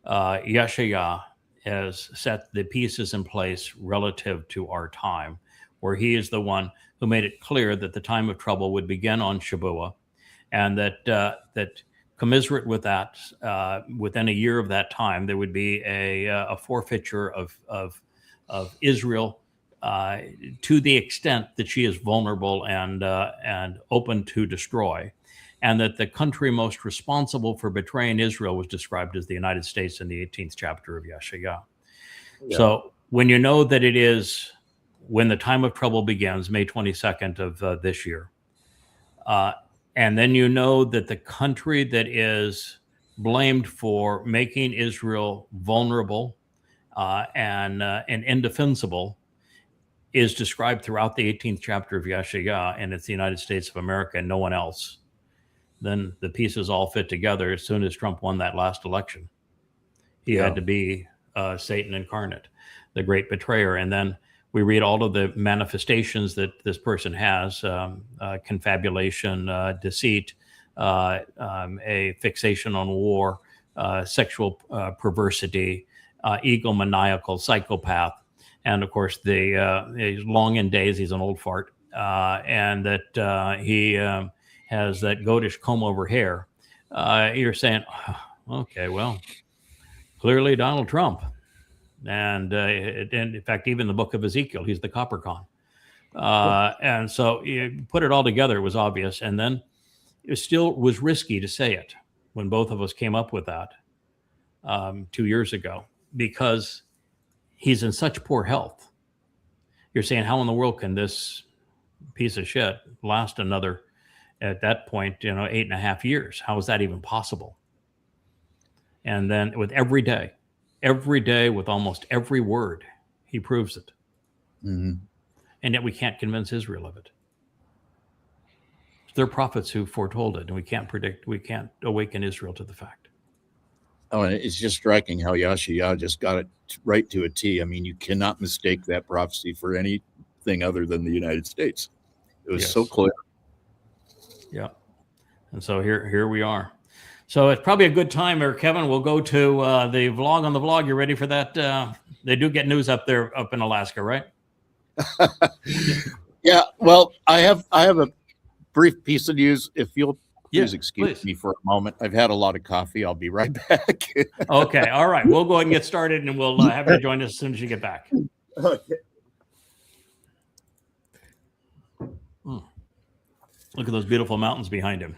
Yahowah has set the pieces in place relative to our time, where he is the one who made it clear that the time of trouble would begin on Shabuah, and that commiserate with that, within a year of that time, there would be a forfeiture of Israel to the extent that she is vulnerable and open to destroy, and that the country most responsible for betraying Israel was described as the United States in the 18th chapter of Yahowah. Yeah. So when you know that it is when the time of trouble begins, May 22nd of this year, and then you know that the country that is blamed for making Israel vulnerable and indefensible is described throughout the 18th chapter of Yahowah, and it's the United States of America and no one else, then the pieces all fit together as soon as Trump won that last election. He had to be Satan incarnate, the great betrayer. And then we read all of the manifestations that this person has, confabulation, deceit, a fixation on war, sexual perversity, egomaniacal, psychopath. And of course, he's long in days, he's an old fart, and that he has that goatish comb over hair. You're saying, okay, well, clearly Donald Trump. And in fact, even the book of Ezekiel, he's the coppercon. And so you put it all together, it was obvious. And then it still was risky to say it when both of us came up with that 2 years ago, because he's in such poor health. You're saying, how in the world can this piece of shit last another, at that point, 8.5 years? How is that even possible? And then with every day, with almost every word, he proves it. Mm-hmm. And yet we can't convince Israel of it. They're prophets who foretold it, and we can't awaken Israel to the fact. Oh, and it's just striking how Yahowah just got it right to a T. I mean, you cannot mistake that prophecy for anything other than the United States. It was so clear. Yeah. And so here we are. So it's probably a good time, or Kevin, we'll go to the vlog on the vlog. You ready for that? They do get news up there, up in Alaska, right? Yeah. Well, I have a brief piece of news. If you'll please excuse me for a moment. I've had a lot of coffee. I'll be right back. Okay. All right. We'll go ahead and get started, and we'll have you join us as soon as you get back. Okay. Look at those beautiful mountains behind him.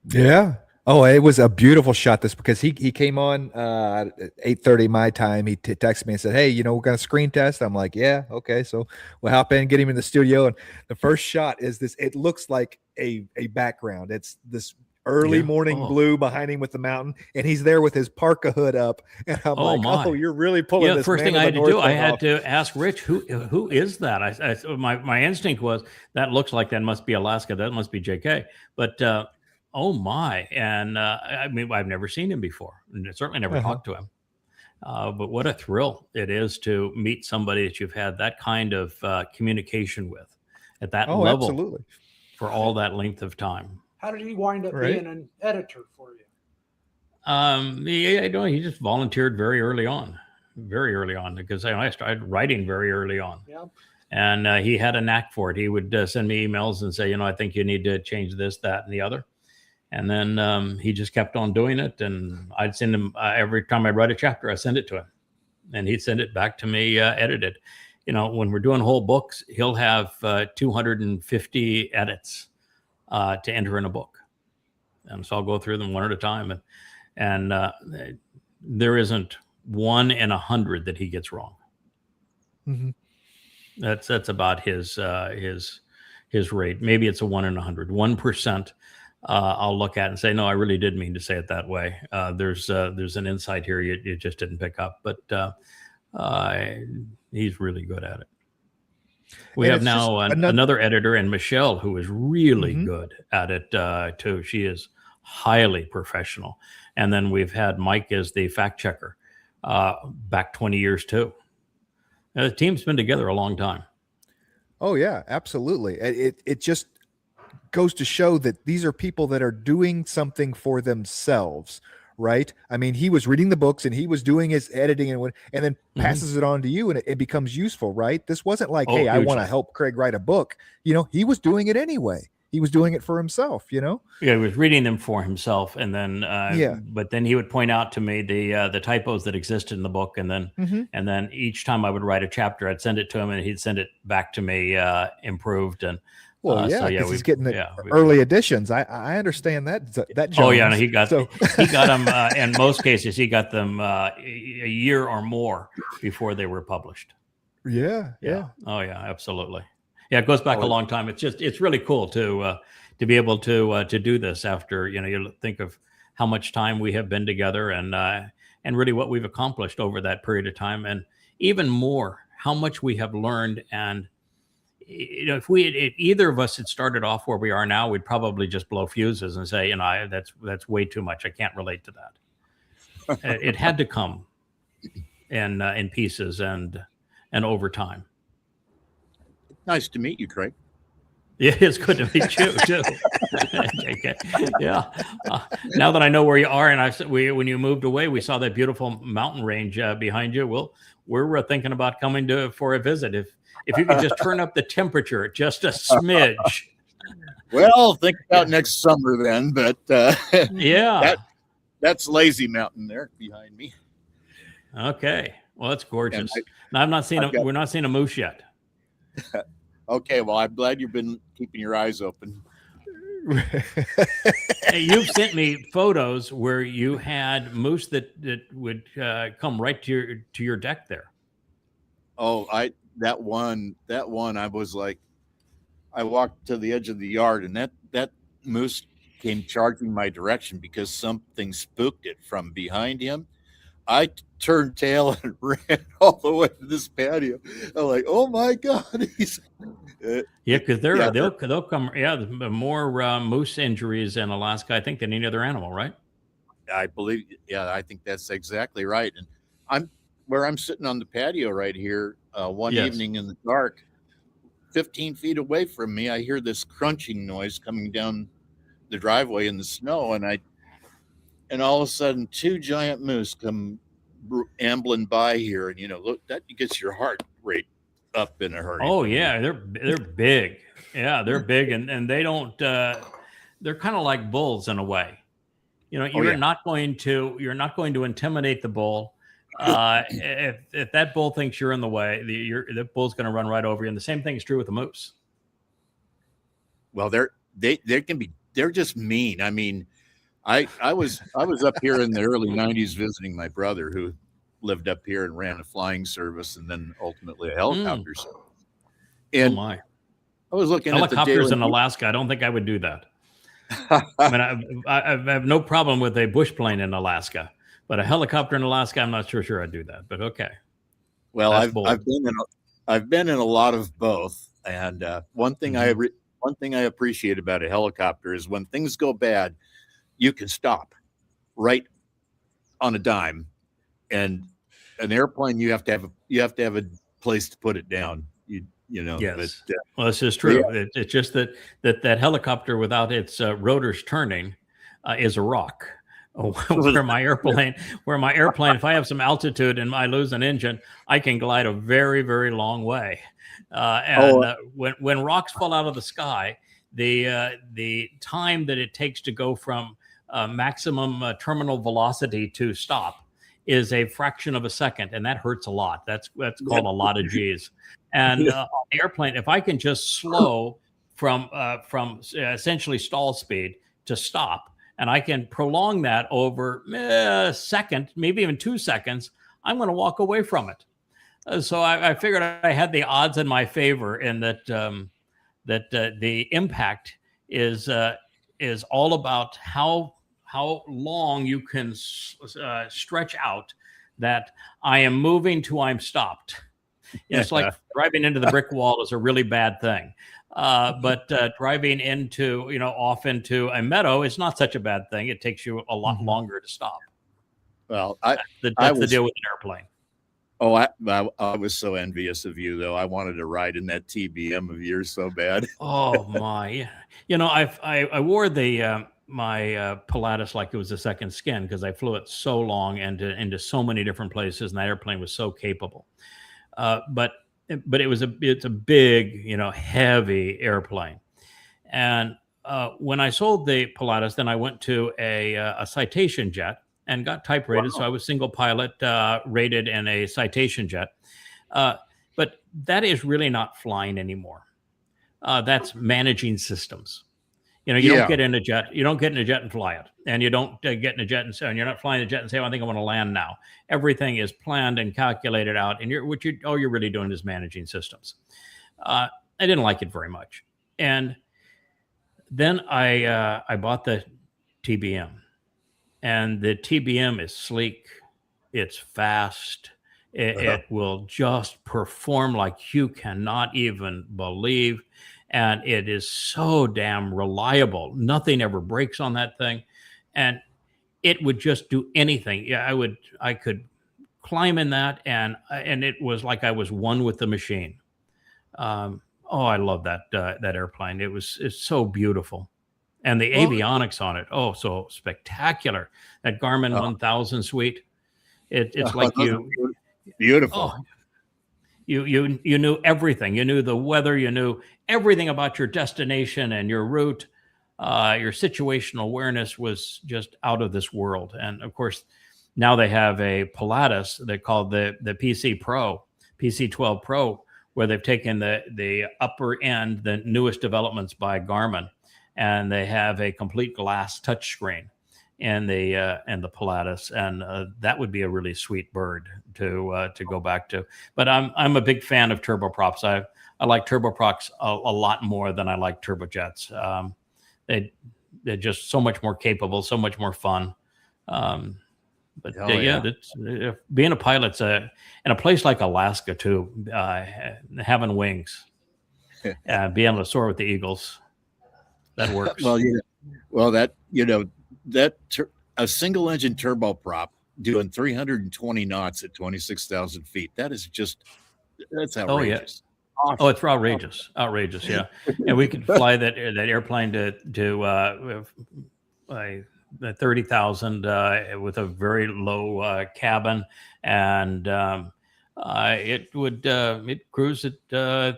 Yeah. Oh, it was a beautiful shot. This because he came on at 8:30 my time. He texted me and said, "Hey, we're gonna screen test." I'm like, "Yeah, okay." So we'll hop in, get him in the studio, and the first shot is this. It looks like a background. It's this early morning blue behind him with the mountain, and he's there with his parka hood up. And I'm "Oh, you're really pulling this." The first thing I had to do, I had to ask Rich, who is that? My instinct was that looks like that must be Alaska. That must be JK, but. Oh my. And I mean, I've never seen him before, and certainly never talked to him. But what a thrill it is to meet somebody that you've had that kind of communication with at that level. Absolutely. For all that length of time. How did he wind up being an editor for you? He just volunteered very early on, because I started writing very early on. Yeah. And he had a knack for it. He would send me emails and say, I think you need to change this, that, and the other. And then he just kept on doing it. And I'd send him every time I write a chapter, I send it to him. And he'd send it back to me edited. When we're doing whole books, he'll have 250 edits to enter in a book. And so I'll go through them one at a time. And there isn't 1 in 100 that he gets wrong. Mm-hmm. That's about his rate. Maybe it's a 1 in 100, 1%. I'll look at and say, no, I really did mean to say it that way. There's an insight here you just didn't pick up, but he's really good at it. We have now another editor, and Michelle, who is really good at it too. She is highly professional. And then we've had Mike as the fact checker back 20 years too. The team's been together a long time. Oh yeah, absolutely. It just goes to show that these are people that are doing something for themselves, right? I mean, he was reading the books and he was doing his editing and then passes it on to you, and it becomes useful, right? This wasn't like, hey, I want to help Craig write a book. He was doing it anyway. He was doing it for himself, Yeah, he was reading them for himself, and then but then he would point out to me the typos that existed in the book, and then each time I would write a chapter, I'd send it to him, and he'd send it back to me improved. And because he's getting the early editions. I understand that Jones. Oh yeah, no, he got them. In most cases, he got them a year or more before they were published. Yeah. Oh yeah, absolutely. Yeah, it goes back a long time. It's really cool to be able to do this after you think of how much time we have been together and really what we've accomplished over that period of time, and even more how much we have learned. And if either of us had started off where we are now, we'd probably just blow fuses and say, that's way too much. I can't relate to that. It had to come in pieces and over time. Nice to meet you, Craig. Yeah, it's good to meet you too. Yeah. Now that I know where you are, and when you moved away, we saw that beautiful mountain range behind you. We're thinking about coming for a visit. If you could just turn up the temperature just a smidge. Well, think about next summer then. But yeah, that's Lazy Mountain there behind me. Okay, well, that's gorgeous. Now we're not seeing a moose yet. Okay, well, I'm glad you've been keeping your eyes open. Hey, you've sent me photos where you had moose that would come right to your deck there. Oh, that one, I was like, I walked to the edge of the yard, and that moose came charging my direction because something spooked it from behind him. I turned tail and ran all the way to this patio. I'm like, oh my God, he's because they'll come. Yeah, more moose injuries in Alaska, I think, than any other animal, right? I believe. Yeah, I think that's exactly right. And I'm sitting on the patio right here. One evening in the dark, 15 feet away from me, I hear this crunching noise coming down the driveway in the snow, and all of a sudden, 2 giant moose come ambling by here, and look, that gets your heart rate up in a hurry. Oh yeah, they're big. Yeah, they're big, and they don't. They're kind of like bulls in a way. You're not going to intimidate the bull. If that bull thinks you're in the way, the bull's going to run right over you. And the same thing is true with the moose. Well, they're just mean. I mean, I was up here in the early 90s visiting my brother, who lived up here and ran a flying service and then ultimately a helicopter service. And I was looking at helicopters in Alaska. I don't think I would do that. I mean, I have no problem with a bush plane in Alaska, but a helicopter in Alaska, I'm not sure I'd do that. But okay. Well, I've been in a lot of both, and one thing I appreciate about a helicopter is when things go bad, you can stop right on a dime, and an airplane you have to have a place to put it down. Yes. Well, this is true. Yeah. It's just that helicopter without its rotors turning is a rock. Where my airplane, if I have some altitude and I lose an engine, I can glide a very, very long way. When rocks fall out of the sky, the time that it takes to go from maximum terminal velocity to stop is a fraction of a second, and that hurts a lot. That's called a lot of G's. And on the airplane, if I can just slow from essentially stall speed to stop, and I can prolong that over a second, maybe even 2 seconds, I'm going to walk away from it. So I figured I had the odds in my favor, in that the impact is all about how long you can stretch out that I am moving to I'm stopped. It's like driving into the brick wall is a really bad thing. But driving into, off into a meadow is not such a bad thing. It takes you a lot longer to stop. Well, that's the deal with an airplane. Oh, I was so envious of you, though. I wanted to ride in that TBM of yours so bad. Oh my! I wore my Pilatus like it was a second skin, because I flew it so long and into so many different places, and that airplane was so capable. But it's a big, heavy airplane. And when I sold the Pilatus, then I went to a citation jet and got type rated. Wow. So I was single pilot rated in a citation jet. But that is really not flying anymore. That's managing systems. You don't get in a jet. You don't get in a jet and fly it, and you don't get in a jet and you're not flying a jet and say, "I think I want to land now." Everything is planned and calculated out, and all you're really doing is managing systems. I didn't like it very much, and then I bought the TBM, and the TBM is sleek, it's fast, it will just perform like you cannot even believe. And it is so damn reliable. Nothing ever breaks on that thing. And it would just do anything. Yeah, I could climb in that, and it was like I was one with the machine. I love that airplane. It's so beautiful. And the avionics on it, so spectacular. That Garmin 1000 suite. It's like beautiful. You knew everything. You knew the weather. You knew everything about your destination and your route. Your situational awareness was just out of this world. And of course, now they have a Pilatus they call the PC Pro, PC12 Pro, where they've taken the upper end, the newest developments by Garmin, and they have a complete glass touchscreen in the Pilatus, and that would be a really sweet bird to go back to. But I'm a big fan of turboprops. I like turboprops a lot more than I like turbojets. They're just so much more capable, so much more fun. Being a pilot's in a place like Alaska too, having wings, being able to soar with the eagles, that works. A single engine turboprop doing 320 knots at 26,000 feet. That's outrageous. Oh, it's outrageous. Yeah. And we could fly that airplane to 30,000 with a very low cabin, and it cruise at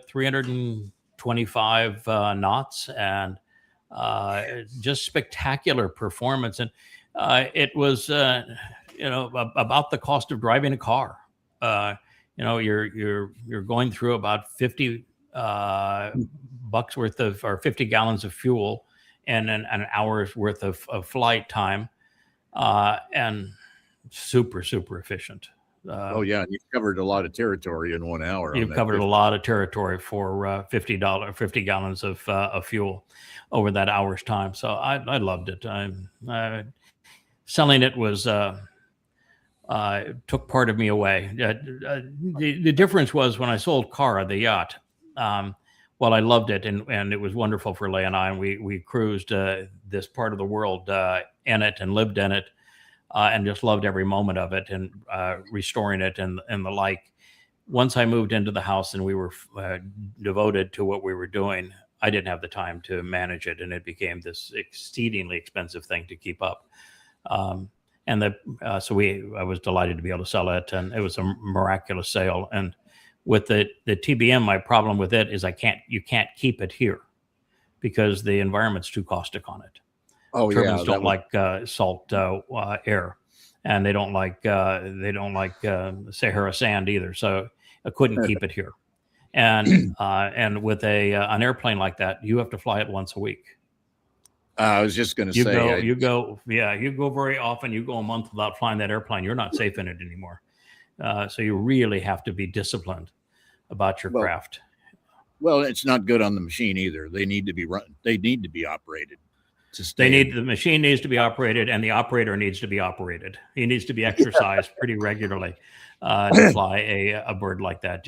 325 knots, and just spectacular performance. And it was about the cost of driving a car. You're going through about 50 bucks worth of, or 50 gallons of fuel, and an hour's worth of flight time, and super efficient. And you've covered a lot of territory in 1 hour. You've covered a lot of territory for 50 gallons of fuel over that hour's time. So I loved it. Selling it was took part of me away. The difference was when I sold Cara, the yacht. Well, I loved it, and it was wonderful for Leigh and I, and we cruised this part of the world in it and lived in it, and just loved every moment of it, and restoring it and the like. Once I moved into the house and we were devoted to what we were doing, I didn't have the time to manage it, and it became this exceedingly expensive thing to keep up. I was delighted to be able to sell it, and it was a miraculous sale. And with the TBM, my problem with it is you can't keep it here. because the environment's too caustic on it. Oh Turbines yeah, don't like salt air, and they don't like Sahara sand either. So I couldn't keep it here. And with an airplane like that, you have to fly it once a week. I was just going to You say, go very often. You go a month without flying that airplane. You're not safe in it anymore. So you really have to be disciplined about your craft. Well, it's not good on the machine either. They need to be run. They need to be operated. The machine needs to be operated, and the operator needs to be operated. He needs to be exercised pretty regularly to fly a bird like that.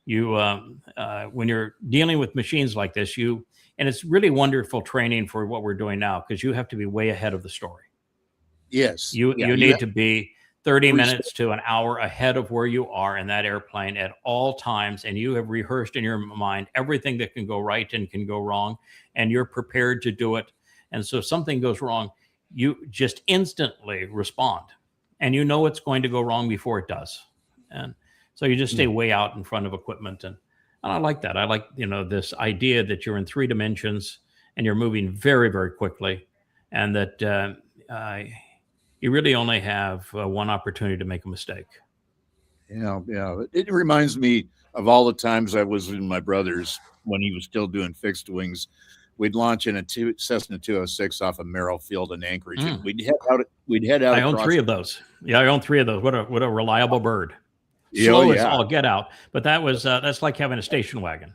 When you're dealing with machines like this, and it's really wonderful training for what we're doing now, because you have to be way ahead of the story. Yes, you need to be 30 minutes to an hour ahead of where you are in that airplane at all times, and you have rehearsed in your mind everything that can go right and can go wrong, and you're prepared to do it. And so if something goes wrong, you just instantly respond, and you know it's going to go wrong before it does. And so you just stay way out in front of equipment, and I like that. I like, this idea that you're in 3 dimensions and you're moving very, very quickly, and that you really only have one opportunity to make a mistake. Yeah. It reminds me of all the times I was in my brother's when he was still doing fixed wings. We'd launch in a Cessna 206 off of Merrill Field in Anchorage. And we'd head out. I own 3 of those. Yeah, I own 3 of those. What a reliable bird. Yeah, Slow as all get out, but that's like having a station wagon.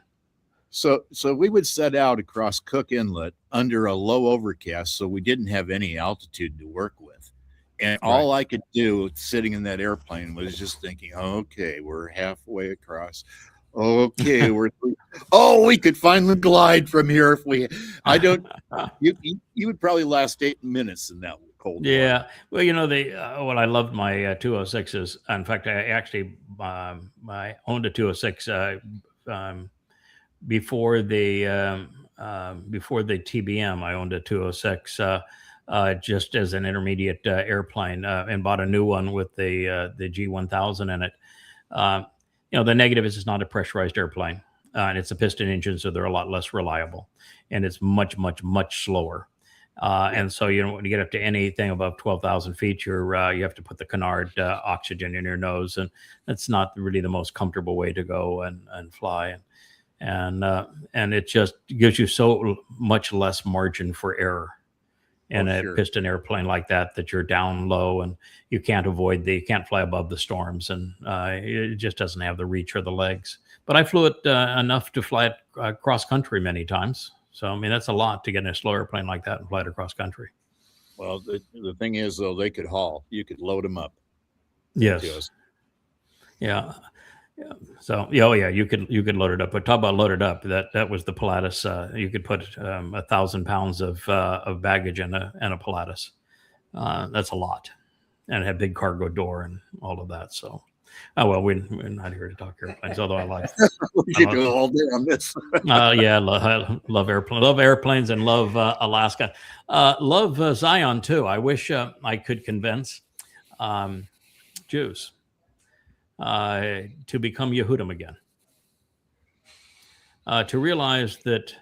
So we would set out across Cook Inlet under a low overcast, so we didn't have any altitude to work with. And all I could do sitting in that airplane was just thinking, okay, we're halfway across. Okay, we could finally glide from here if we. You would probably last 8 minutes in that cold. Yeah, water. Well, I loved my 206s. In fact, I actually I owned a 206 before the TBM. I owned a 206 just as an intermediate airplane, and bought a new one with the G1000 in it. The negative is it's not a pressurized airplane, and it's a piston engine, so they're a lot less reliable, and it's much, much, much slower. And so, when you get up to anything above 12,000 feet, you have to put the canard oxygen in your nose, and that's not really the most comfortable way to go and fly. And it just gives you so much less margin for error in a piston airplane like that you're down low, and you can't fly above the storms, and it just doesn't have the reach or the legs. But I flew it enough to fly it cross country many times. So, that's a lot to get in a slow airplane like that and fly it across country. Well, the thing is, though, they could haul. You could load them up. Yes. Yeah. So, you could load it up. But talk about loaded up. That was the Pilatus. You could put 1,000 pounds of baggage in a Pilatus. That's a lot, and it had big cargo door and all of that. So, we're not here to talk airplanes, although I like. We could go all day on this. I love airplanes, and love Alaska. Love Zion too. I wish I could convince Jews to become Yehudim again. To realize that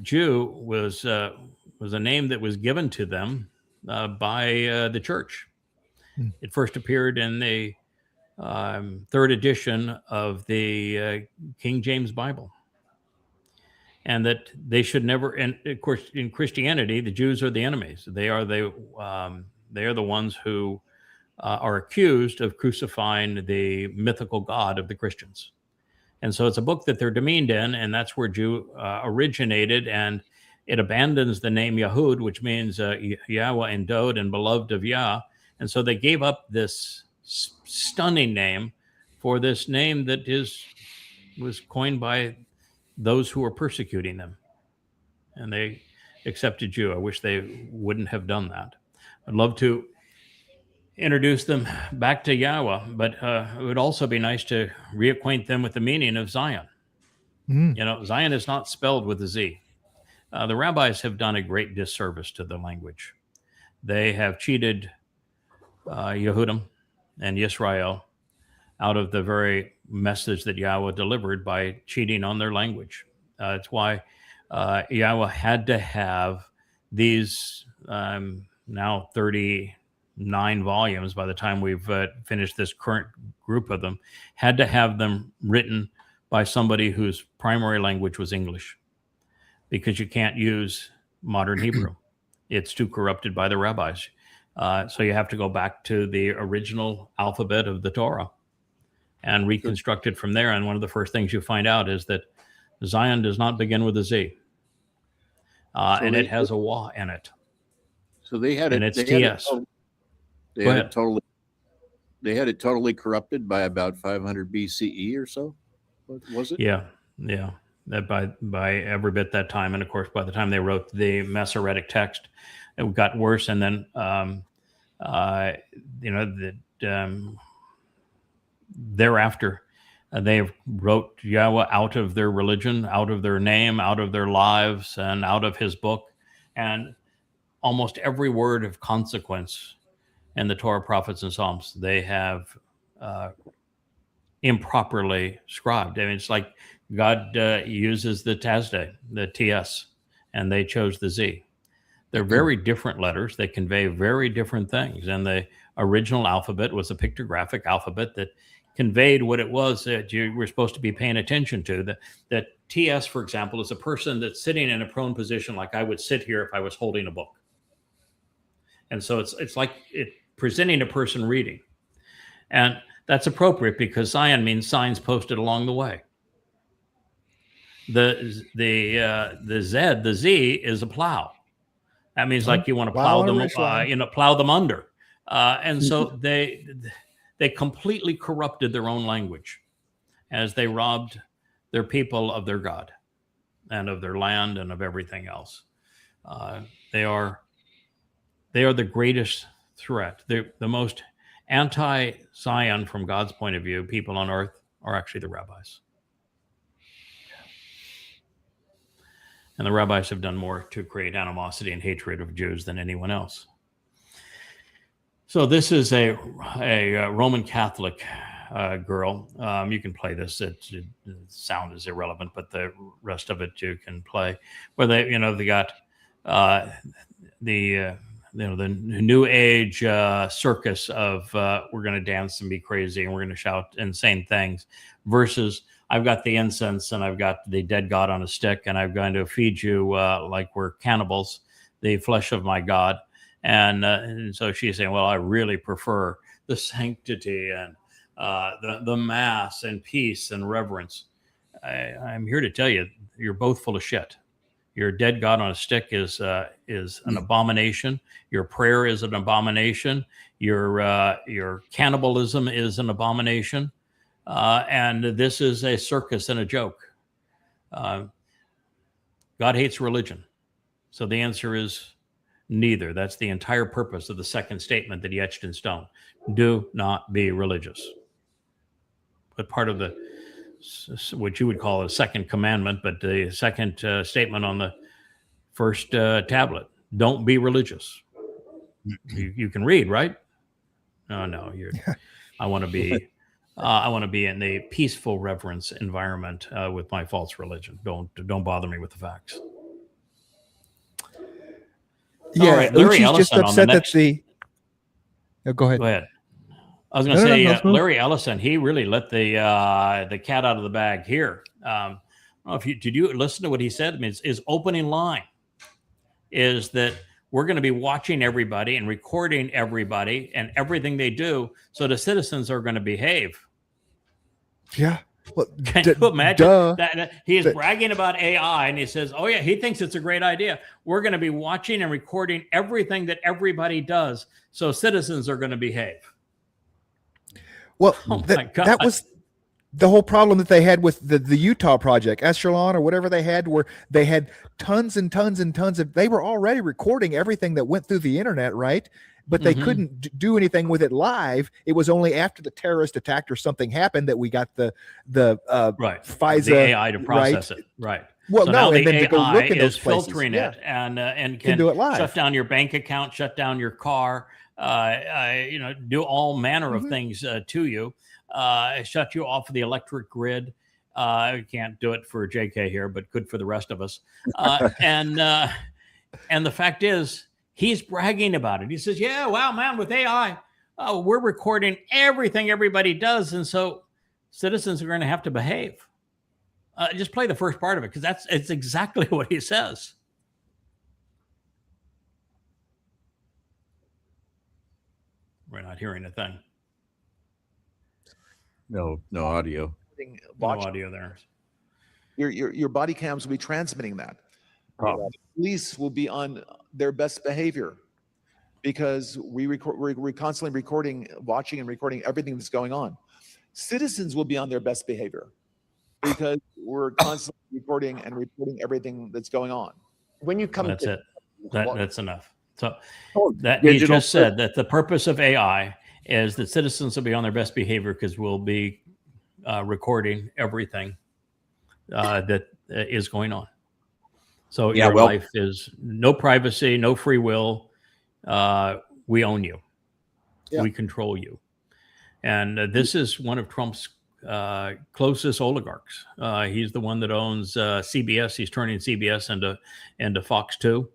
Jew was a name that was given to them by the church. It first appeared in the 3rd edition of the King James Bible, and that they should never. And of course, in Christianity, the Jews are the enemies. They are the ones who are accused of crucifying the mythical God of the Christians. And so it's a book that they're demeaned in, and that's where Jew originated. And it abandons the name Yahud, which means Yahweh endowed and beloved of Yah. And so they gave up this stunning name for this name that was coined by those who were persecuting them. And they accepted Jew. I wish they wouldn't have done that. I'd love to introduce them back to Yahweh, but it would also be nice to reacquaint them with the meaning of Zion. Zion is not spelled with a Z. The rabbis have done a great disservice to the language. They have cheated Yehudim and Yisrael out of the very message that Yahweh delivered by cheating on their language. It's why Yahowah had to have these now 39 volumes by the time we've finished this current group of them, had to have them written by somebody whose primary language was English, because you can't use modern Hebrew. It's too corrupted by the rabbis. So you have to go back to the original alphabet of the Torah and reconstruct it from there. And one of the first things you find out is that Zion does not begin with a Z. And it has a Wah in it. So they had it. And it's they had TS. They had it totally. They had it totally corrupted by about 500 BCE or so. What was it? Yeah. That by every bit that time, and of course, by the time they wrote the Masoretic text, it got worse. And then, thereafter, they wrote Yahowah out of their religion, out of their name, out of their lives, and out of his book. And almost every word of consequence in the Torah, prophets, and Psalms, they have improperly scribed. I mean, it's like God uses the Tasday, the TS, and they chose the Z. They're very different letters. They convey very different things. And the original alphabet was a pictographic alphabet that conveyed what it was that you were supposed to be paying attention to. That TS, for example, is a person that's sitting in a prone position, like I would sit here if I was holding a book. And so it's like presenting a person reading. And that's appropriate because Zion means signs posted along the way. The Z is a plow. That means like you want to plow them, plow them under. And so they completely corrupted their own language as they robbed their people of their God and of their land and of everything else. They are the greatest threat. They're the most anti-Zion from God's point of view. People on earth are actually the rabbis. And the rabbis have done more to create animosity and hatred of Jews than anyone else. So this is a Roman Catholic girl. You can play this. The sound is irrelevant, but the rest of it you can play. Where they got the new age circus of we're going to dance and be crazy and we're going to shout insane things, versus I've got the incense and I've got the dead God on a stick and I'm going to feed you like we're cannibals, the flesh of my God. And so she's saying, well, I really prefer the sanctity and the mass and peace and reverence. I'm here to tell you, you're both full of shit. Your dead God on a stick is an abomination. Your prayer is an abomination. Your cannibalism is an abomination. And this is a circus and a joke. God hates religion. So the answer is neither. That's the entire purpose of the second statement that he etched in stone. Do not be religious. But part of the, what you would call a second commandment, but the second statement on the first tablet, don't be religious. You can read, right? No, I want to be in the peaceful reverence environment with my false religion. Don't bother me with the facts. Yeah, right, Larry Uchi's Ellison just upset that the. Oh, go ahead. Go ahead. I was going to say, Larry Ellison, he really let the cat out of the bag here. I don't know if did you listen to what he said? I mean, his opening line is that we're going to be watching everybody and recording everybody and everything they do, so the citizens are going to behave. Yeah. Well, can you imagine that he is bragging about AI and he says, oh yeah, he thinks it's a great idea. We're going to be watching and recording everything that everybody does, so citizens are going to behave. Well, that was the whole problem that they had with the Utah project, Echelon or whatever they had, where they had tons and tons and tons of, they were already recording everything that went through the internet, right? But they couldn't do anything with it live. It was only after the terrorist attack or something happened that we got the FISA, the AI to process it, right? Well, so no, now and the then to go AI look in those is places. filtering it and can do it live. Shut down your bank account, shut down your car, do all manner of things to you, shut you off of the electric grid. I can't do it for JK here, but good for the rest of us. And the fact is, he's bragging about it. He says, "Yeah, wow, man, with AI, we're recording everything everybody does, and so citizens are going to have to behave." Just play the first part of it, because it's exactly what he says. We're not hearing a thing. No audio. No audio there. Your body cams will be transmitting that. The police will be on their best behavior because we're constantly watching and recording everything that's going on. Citizens will be on their best behavior because we're constantly recording and reporting everything that's going on. When you come That's to it. That's enough. So that digital he just said that the purpose of AI is that citizens will be on their best behavior because we'll be recording everything that is going on. So your life is no privacy, no free will. We own you. We control you. And this is one of Trump's closest oligarchs. He's the one that owns CBS. He's turning CBS into Fox 2.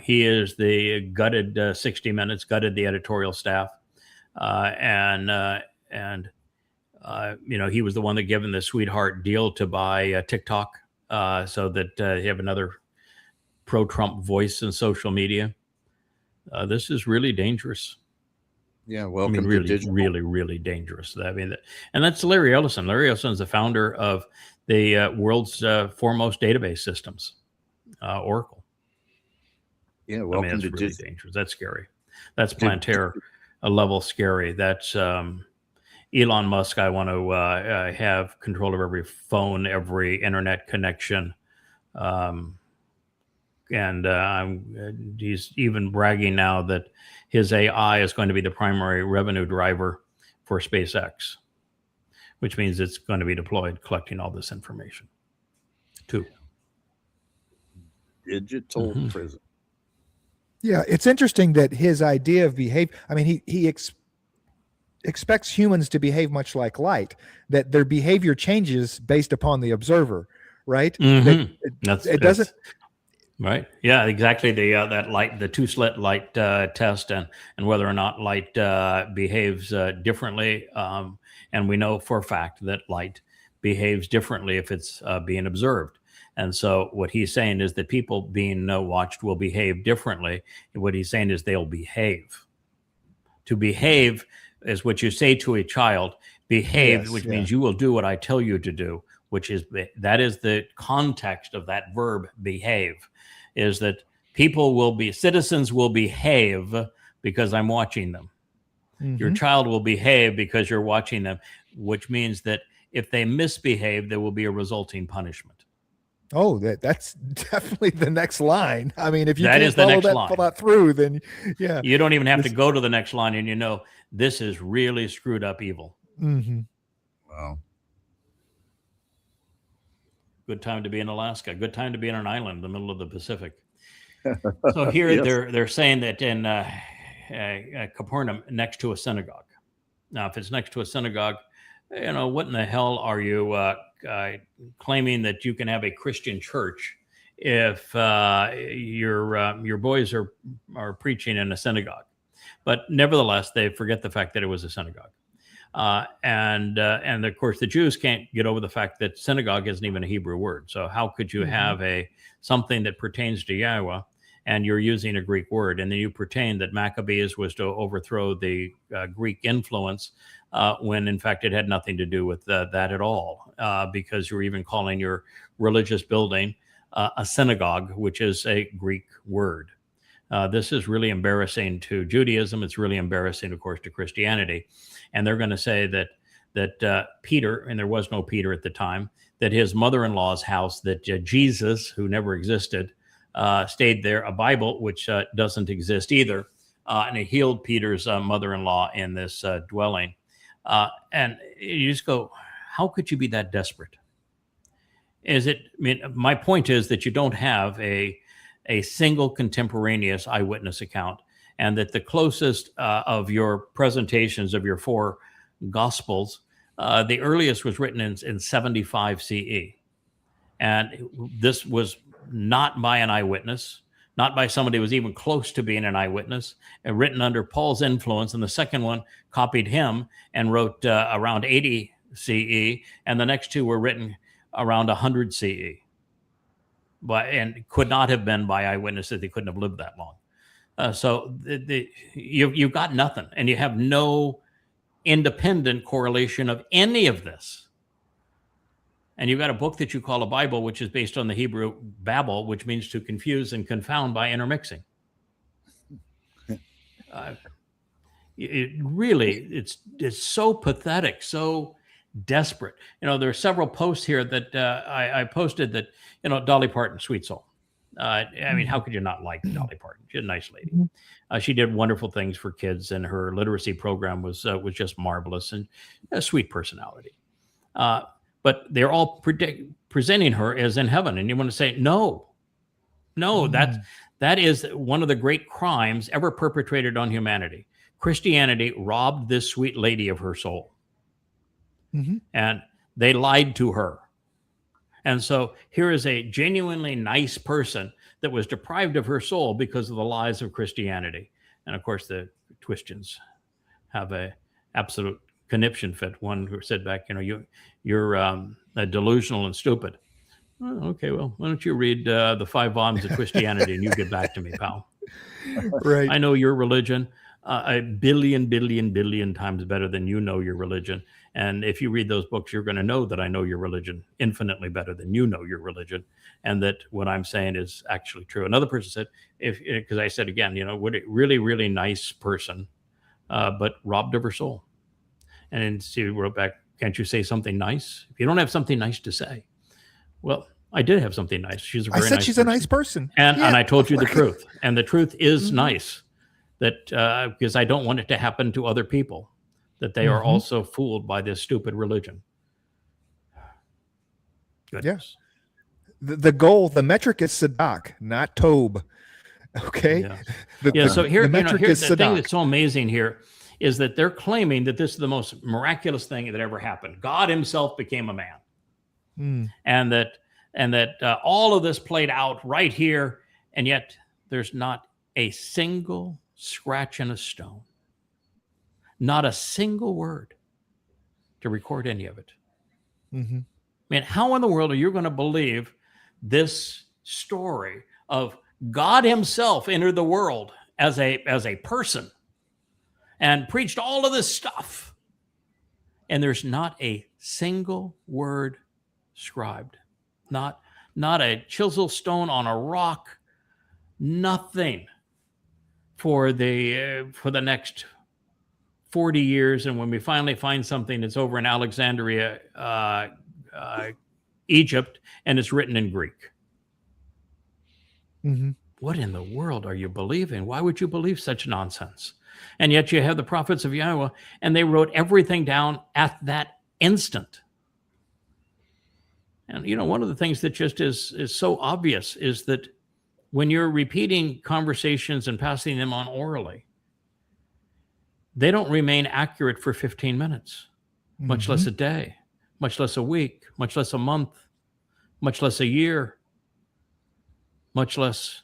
He is the gutted 60 Minutes, gutted the editorial staff. He was the one that given the sweetheart deal to buy TikTok so that they have another pro-Trump voice in social media. This is really dangerous. Yeah, welcome to really, digital. really, really dangerous. And that's Larry Ellison. Larry Ellison is the founder of the world's foremost database systems, Oracle. Yeah, welcome that's to really dangerous. That's scary. That's Plantaire level scary. That's Elon Musk. I want to have control of every phone, every internet connection. He's even bragging now that his AI is going to be the primary revenue driver for SpaceX, which means it's going to be deployed collecting all this information too. Digital prison. Yeah, it's interesting that his idea of behavior, I mean, he expects humans to behave much like light, that their behavior changes based upon the observer, right? It doesn't. Right. Yeah, exactly. That light, the two-slit light test, and whether or not light behaves differently. And we know for a fact that light behaves differently if it's being observed. And so what he's saying is that people being watched will behave differently. What he's saying is they'll behave. To behave is what you say to a child. Behave, which means you will do what I tell you to do, that is the context of that verb, behave. Is that citizens will behave because I'm watching them. Your child will behave because you're watching them, which means that if they misbehave, there will be a resulting punishment. Oh, that's definitely the next line. I mean, if you that can't is the next line. Pull that through, then yeah. You don't even have to go to the next line, and this is really screwed up evil. Wow. Good time to be in Alaska. Good time to be in an island in the middle of the Pacific. So here they're saying that in Capernaum, next to a synagogue. Now, if it's next to a synagogue, what in the hell are you claiming that you can have a Christian church if your boys are preaching in a synagogue? But nevertheless, they forget the fact that it was a synagogue. And of course, the Jews can't get over the fact that synagogue isn't even a Hebrew word. So how could you have something that pertains to Yahweh and you're using a Greek word, and then you pretend that Maccabees was to overthrow the Greek influence when in fact it had nothing to do with that at all, because you're even calling your religious building a synagogue, which is a Greek word. This is really embarrassing to Judaism. It's really embarrassing, of course, to Christianity. And they're going to say that Peter, and there was no Peter at the time, that his mother-in-law's house, that Jesus, who never existed, stayed there, a Bible, which doesn't exist either, and it healed Peter's mother-in-law in this dwelling. And you just go, how could you be that desperate? My point is that you don't have a single contemporaneous eyewitness account, and that the closest of your presentations of your four gospels The earliest was written in 75 CE. And this was not by an eyewitness, not by somebody who was even close to being an eyewitness, and written under Paul's influence. And the second one copied him and wrote around 80 CE. And the next two were written around 100 CE. And could not have been by eyewitnesses. They couldn't have lived that long. So you've got nothing, and you have no independent correlation of any of this. And you've got a book that you call a Bible, which is based on the Hebrew Babel, which means to confuse and confound by intermixing. It's so pathetic, so desperate. There are several posts here that I posted that, Dolly Parton, sweet soul. I mean, how could you not like Dolly Parton? She's a nice lady. She did wonderful things for kids, and her literacy program was just marvelous, and a sweet personality. But they're all presenting her as in heaven, and you want to say, no, that is one of the great crimes ever perpetrated on humanity. Christianity robbed this sweet lady of her soul, and they lied to her. And so here is a genuinely nice person that was deprived of her soul because of the lies of Christianity. And of course, the Christians have a absolute conniption fit. One who said back, you're delusional and stupid. Oh, okay, well, why don't you read the 5 volumes of Christianity and you get back to me, pal. Right. I know your religion a billion times better than you know your religion. And if you read those books, you're going to know that I know your religion infinitely better than you know your religion, and that what I'm saying is actually true. Another person said, because I said again, what a really, really nice person, but robbed of her soul. And then she wrote back, can't you say something nice? If you don't have something nice to say, well, I did have something nice. She's a very nice she's person. a nice person. And I told you the truth. And the truth is nice, that because I don't want it to happen to other people, that they are also fooled by this stupid religion. Yes. The goal, the metric is Sadak, not Tob. Okay. So here, the metric here's is the thing Sadak. that's so amazing here is that they're claiming that this is the most miraculous thing that ever happened. God himself became a man. And that all of this played out right here, and yet there's not a single scratch in a stone, not a single word to record any of it. I mean, how in the world are you going to believe this story of God himself entered the world as a person and preached all of this stuff, and there's not a single word scribed, not a chisel stone on a rock, nothing for the next 40 years. And when we finally find something that's over in Alexandria, Egypt, and it's written in Greek. What in the world are you believing? Why would you believe such nonsense? And yet you have the prophets of Yahweh, and they wrote everything down at that instant. And, one of the things that just is so obvious is that when you're repeating conversations and passing them on orally, they don't remain accurate for 15 minutes, much less a day, much less a week, much less a month, much less a year, much less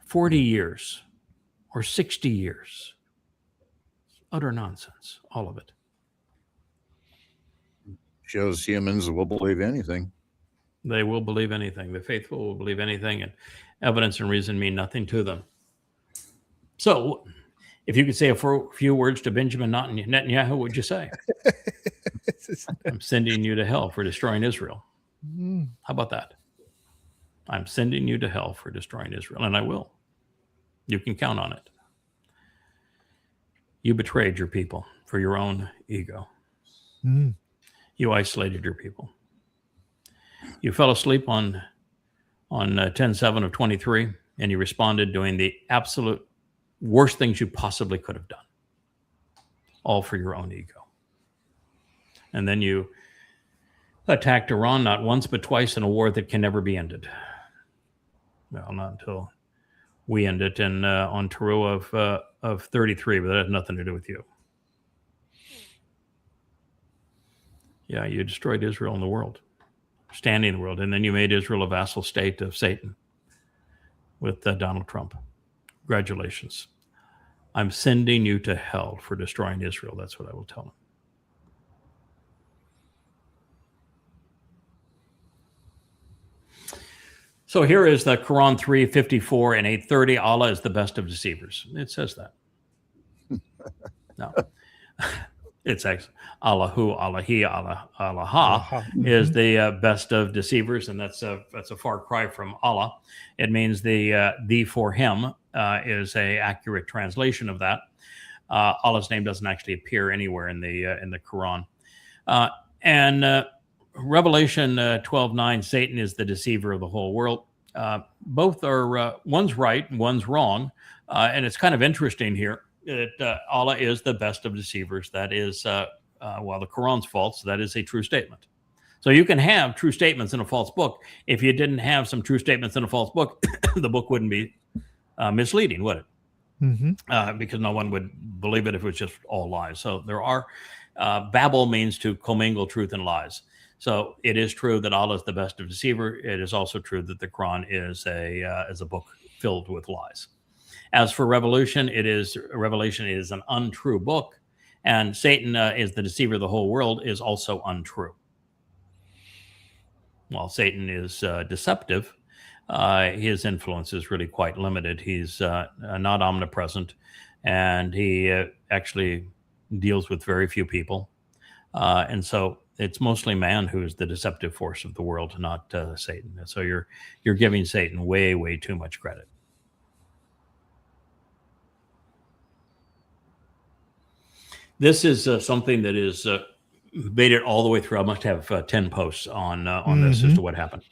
40 years or 60 years. Utter nonsense, all of it. Shows humans will believe anything. They will believe anything. The faithful will believe anything, and evidence and reason mean nothing to them. So, if you could say a few words to Benjamin Netanyahu, what would you say? I'm sending you to hell for destroying Israel. How about that? I'm sending you to hell for destroying Israel, and I will. You can count on it. You betrayed your people for your own ego. You isolated your people. You fell asleep on 10/7 of 23, and you responded doing the absolute worst things you possibly could have done, all for your own ego. And then you attacked Iran not once but twice in a war that can never be ended. Well, not until we end it on Teruah of 33, but that has nothing to do with you. Yeah, you destroyed Israel and the world, standing in the world, and then you made Israel a vassal state of Satan with Donald Trump. Congratulations. I'm sending you to hell for destroying Israel. That's what I will tell him. So here is the Quran 3:54 and 8:30. Allah is the best of deceivers. It says that. No. It's actually Allahu, Allahi, Allah is the best of deceivers, and that's a far cry from Allah. It means the for him is a accurate translation of that. Allah's name doesn't actually appear anywhere in the Quran. And Revelation 12:9, Satan is the deceiver of the whole world. Both are one's right and one's wrong, and it's kind of interesting here that Allah is the best of deceivers. That is, while the Quran's false, that is a true statement. So you can have true statements in a false book. If you didn't have some true statements in a false book, the book wouldn't be misleading, would it? Mm-hmm. Because no one would believe it if it was just all lies. So there are, babble means to commingle truth and lies. So it is true that Allah is the best of deceiver. It is also true that the Quran is a book filled with lies. As for Revelation is an untrue book, and Satan is the deceiver of the whole world is also untrue. While Satan is deceptive, his influence is really quite limited. He's not omnipresent, and he actually deals with very few people. And so it's mostly man who is the deceptive force of the world, not Satan. So you're giving Satan way, way too much credit. This is something that is made it all the way through. I must have 10 posts on this as to what happened.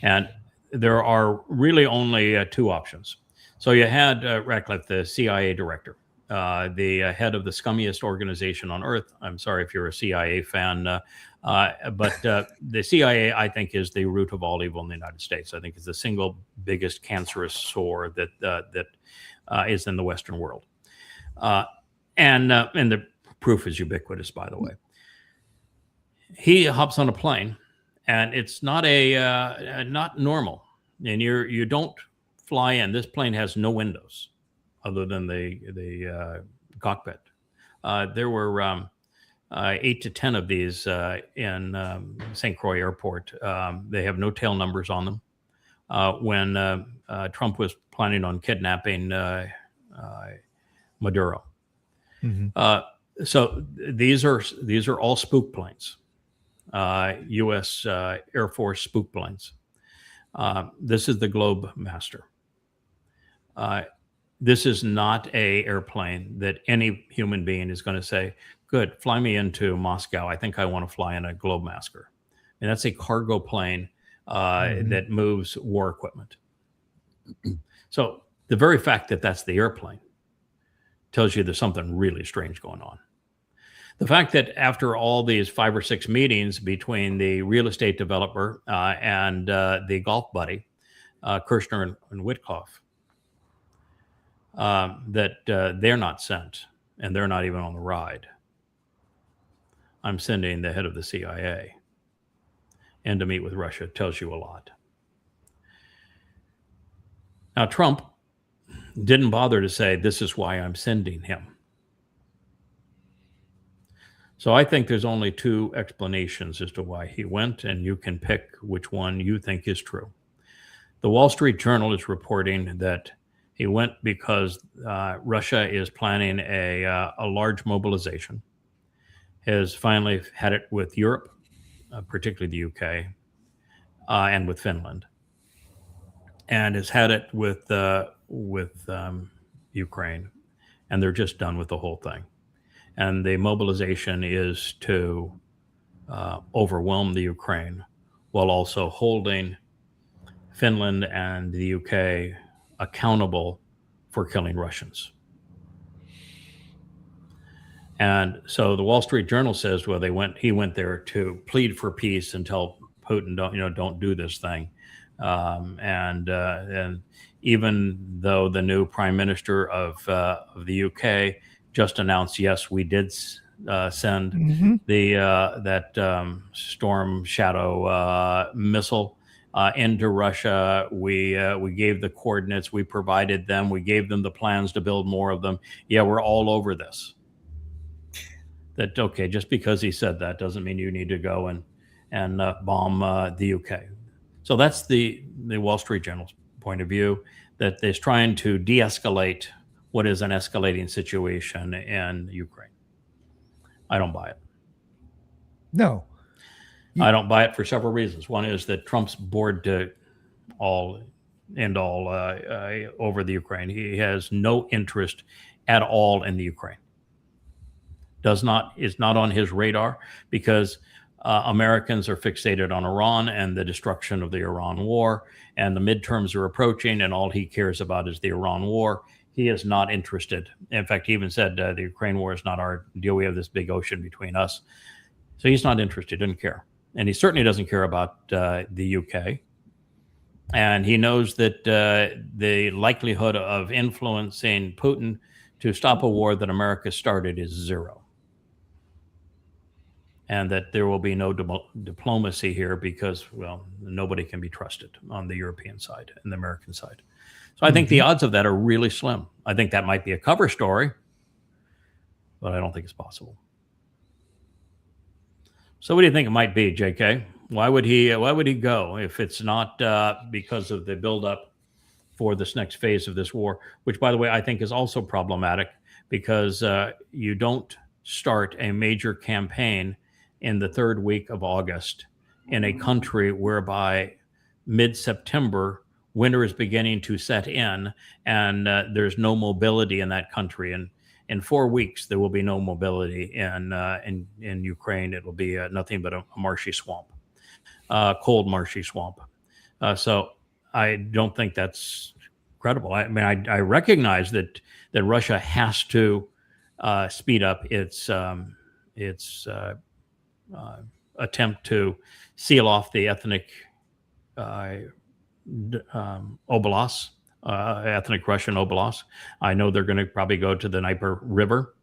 And there are really only two options. So you had Ratcliffe, the CIA director, the head of the scummiest organization on earth. I'm sorry if you're a CIA fan, but the CIA, I think, is the root of all evil in the United States. I think it's the single biggest cancerous sore that is in the Western world. And the proof is ubiquitous, by the way. He hops on a plane, and it's not not normal. And you don't fly in. This plane has no windows other than the cockpit. There were 8 to 10 of these in St. Croix Airport. They have no tail numbers on them. When Trump was planning on kidnapping Maduro. So these are all spook planes, U.S. Air Force spook planes. This is the Globe Master. This is not a airplane that any human being is going to say, good, fly me into Moscow. I think I want to fly in a Globe Master. And that's a cargo plane that moves war equipment. So the very fact that that's the airplane tells you there's something really strange going on. The fact that after all these 5 or 6 meetings between the real estate developer and the golf buddy, Kirshner and Witkoff, that they're not sent and they're not even on the ride. I'm sending the head of the CIA in to meet with Russia tells you a lot. Now, Trump didn't bother to say, this is why I'm sending him. So I think there's only 2 explanations as to why he went, and you can pick which one you think is true. The Wall Street Journal is reporting that he went because Russia is planning a large mobilization, has finally had it with Europe, particularly the UK, and with Finland, and has had it with Ukraine, and they're just done with the whole thing. And the mobilization is to overwhelm the Ukraine while also holding Finland and the UK accountable for killing Russians. And so the Wall Street Journal says, well, he went there to plead for peace and tell Putin, don't do this thing. And even though the new prime minister of the UK just announced, yes, we did send Mhm. that Storm Shadow missile into Russia. We gave the coordinates. We provided them. We gave them the plans to build more of them. Yeah, we're all over this. That okay? Just because he said that doesn't mean you need to go and bomb the UK. So that's the Wall Street Journal's point of view, that is trying to de-escalate what is an escalating situation in Ukraine. I don't buy it. No. I don't buy it for several reasons. One is that Trump's bored to all over the Ukraine. He has no interest at all in the Ukraine. Is not on his radar, because Americans are fixated on Iran and the destruction of the Iran war, and the midterms are approaching, and all he cares about is the Iran war. He is not interested. In fact, he even said the Ukraine war is not our deal. We have this big ocean between us. So he's not interested, didn't care. And he certainly doesn't care about the UK. And he knows that the likelihood of influencing Putin to stop a war that America started is zero. And that there will be no diplomacy here because, well, nobody can be trusted on the European side and the American side. So I think the odds of that are really slim. I think that might be a cover story, but I don't think it's possible. So what do you think it might be, JK? Why would he go if it's not because of the buildup for this next phase of this war, which, by the way, I think is also problematic, because you don't start a major campaign in the third week of August in a country whereby mid-September winter is beginning to set in, and there's no mobility in that country. And in 4 weeks, there will be no mobility in Ukraine. It will be nothing but a marshy swamp, cold marshy swamp. So I don't think that's credible. I mean, I recognize that Russia has to speed up its attempt to seal off the ethnic oblasts, ethnic Russian oblasts. I know they're going to probably go to the Dnieper River,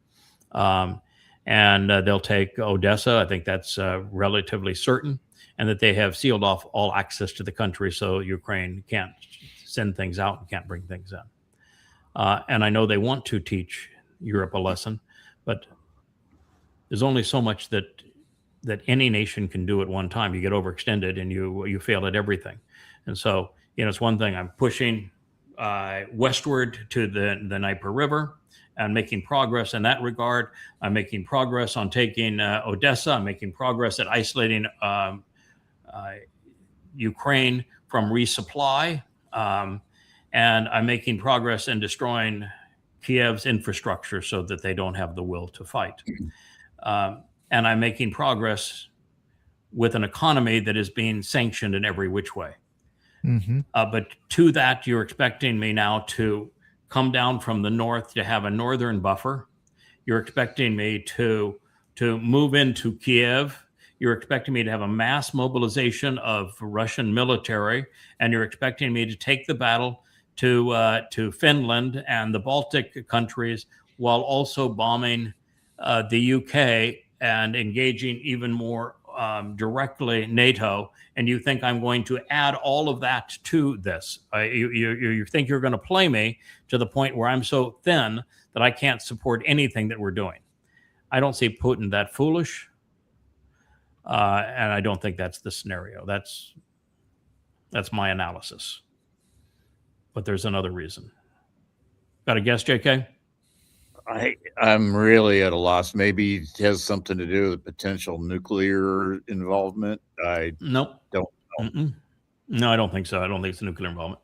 and they'll take Odessa. I think that's relatively certain, and that they have sealed off all access to the country, so Ukraine can't send things out and can't bring things in. And I know they want to teach Europe a lesson, but there's only so much that any nation can do at one time. You get overextended and you fail at everything. And so, it's one thing I'm pushing westward to the Dnieper River and making progress in that regard. I'm making progress on taking Odessa. I'm making progress at isolating Ukraine from resupply. And I'm making progress in destroying Kiev's infrastructure so that they don't have the will to fight. And I'm making progress with an economy that is being sanctioned in every which way. But to that, you're expecting me now to come down from the north to have a northern buffer. You're expecting me to move into Kiev. You're expecting me to have a mass mobilization of Russian military, and you're expecting me to take the battle to Finland and the Baltic countries, while also bombing the UK and engaging even more directly NATO. And you think I'm going to add all of that to this? You think you're going to play me to the point where I'm so thin that I can't support anything that we're doing. I don't see Putin that foolish, and I don't think that's the scenario. That's my analysis. But there's another reason. Got a guess, JK? I'm really at a loss. Maybe it has something to do with potential nuclear involvement. Nope. Don't know. No, I don't think so. I don't think it's nuclear involvement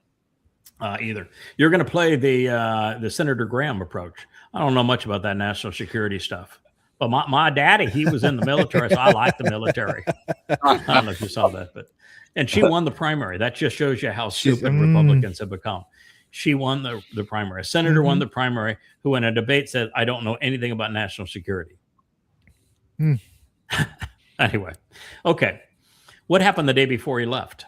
either. You're going to play the Senator Graham approach. I don't know much about that national security stuff, but my daddy, he was in the military, so I like the military. I don't know if you saw that, and she won the primary. That just shows you how stupid Republicans have become. She won the primary. A senator won the primary, who in a debate said, I don't know anything about national security. Anyway, okay. What happened the day before he left?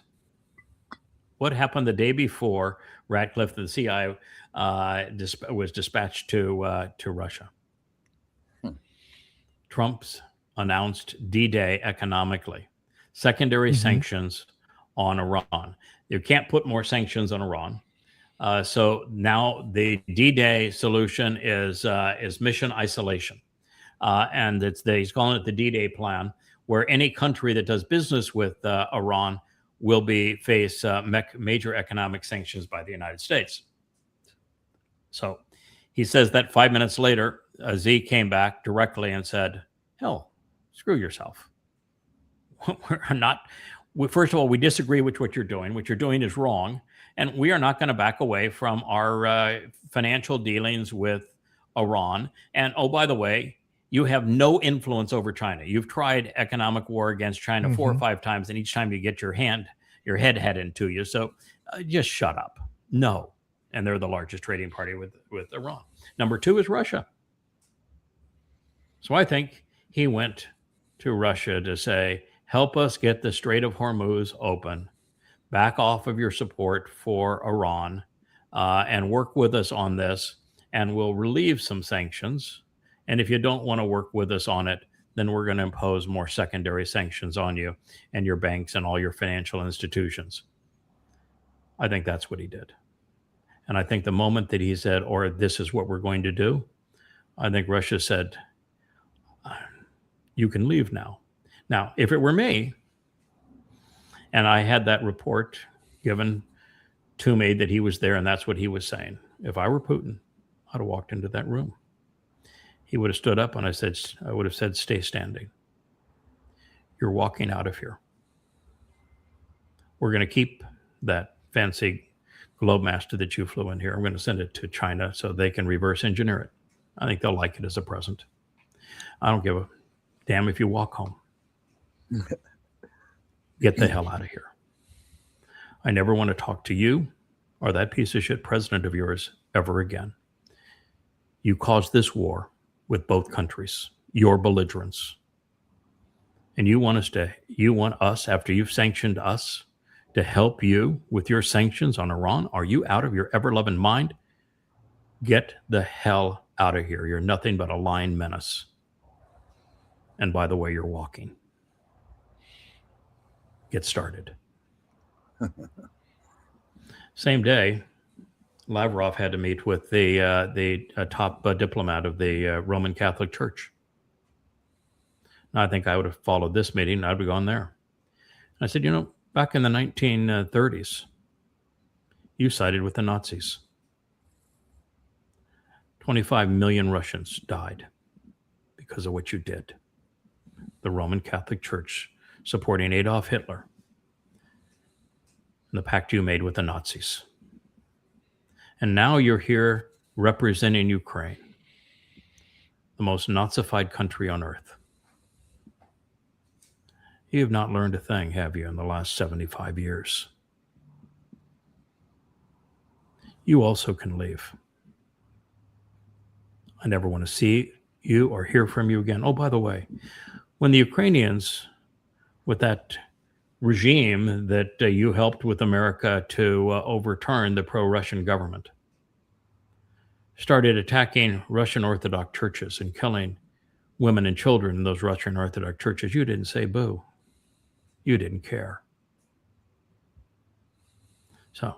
What happened the day before Ratcliffe, the CIA, was dispatched to Russia? Trump's announced D-Day economically. Secondary sanctions on Iran. You can't put more sanctions on Iran. So now the D-Day solution is mission isolation. And he's calling it the D-Day plan, where any country that does business with Iran will face major economic sanctions by the United States. So he says that 5 minutes later, Z came back directly and said, hell, screw yourself. First of all, we disagree with what you're doing. What you're doing is wrong. And we are not going to back away from our financial dealings with Iran. And oh, by the way, you have no influence over China. You've tried economic war against China 4 or 5 times, and each time you get your head into you. So just shut up. No. And they're the largest trading party with Iran. Number 2 is Russia. So I think he went to Russia to say, help us get the Strait of Hormuz open, back off of your support for Iran, and work with us on this, and we'll relieve some sanctions. And if you don't want to work with us on it, then we're going to impose more secondary sanctions on you and your banks and all your financial institutions. I think that's what he did. And I think the moment that he said, or this is what we're going to do, I think Russia said, you can leave now. Now, if it were me, and I had that report given to me that he was there and that's what he was saying, if I were Putin, I'd have walked into that room. He would have stood up and I would have said, stay standing. You're walking out of here. We're going to keep that fancy Globemaster that you flew in here. I'm going to send it to China so they can reverse engineer it. I think they'll like it as a present. I don't give a damn if you walk home. Get the hell out of here. I never want to talk to you or that piece of shit president of yours ever again. You caused this war with both countries, your belligerence. And you want us, after you've sanctioned us, to help you with your sanctions on Iran? Are you out of your ever-loving mind? Get the hell out of here. You're nothing but a lying menace. And by the way, you're walking. Get started. Same day, Lavrov had to meet with the top diplomat of the Roman Catholic Church. Now, I think I would have followed this meeting. I'd have gone there. I said, back in the 1930s, you sided with the Nazis. 25 million Russians died because of what you did. The Roman Catholic Church supporting Adolf Hitler and the pact you made with the Nazis. And now you're here representing Ukraine, the most Nazified country on earth. You have not learned a thing, have you, in the last 75 years? You also can leave. I never want to see you or hear from you again. Oh, by the way, when the Ukrainians, with that regime that you helped with America to overturn, the pro-Russian government, started attacking Russian Orthodox churches and killing women and children in those Russian Orthodox churches, you didn't say boo. You didn't care. So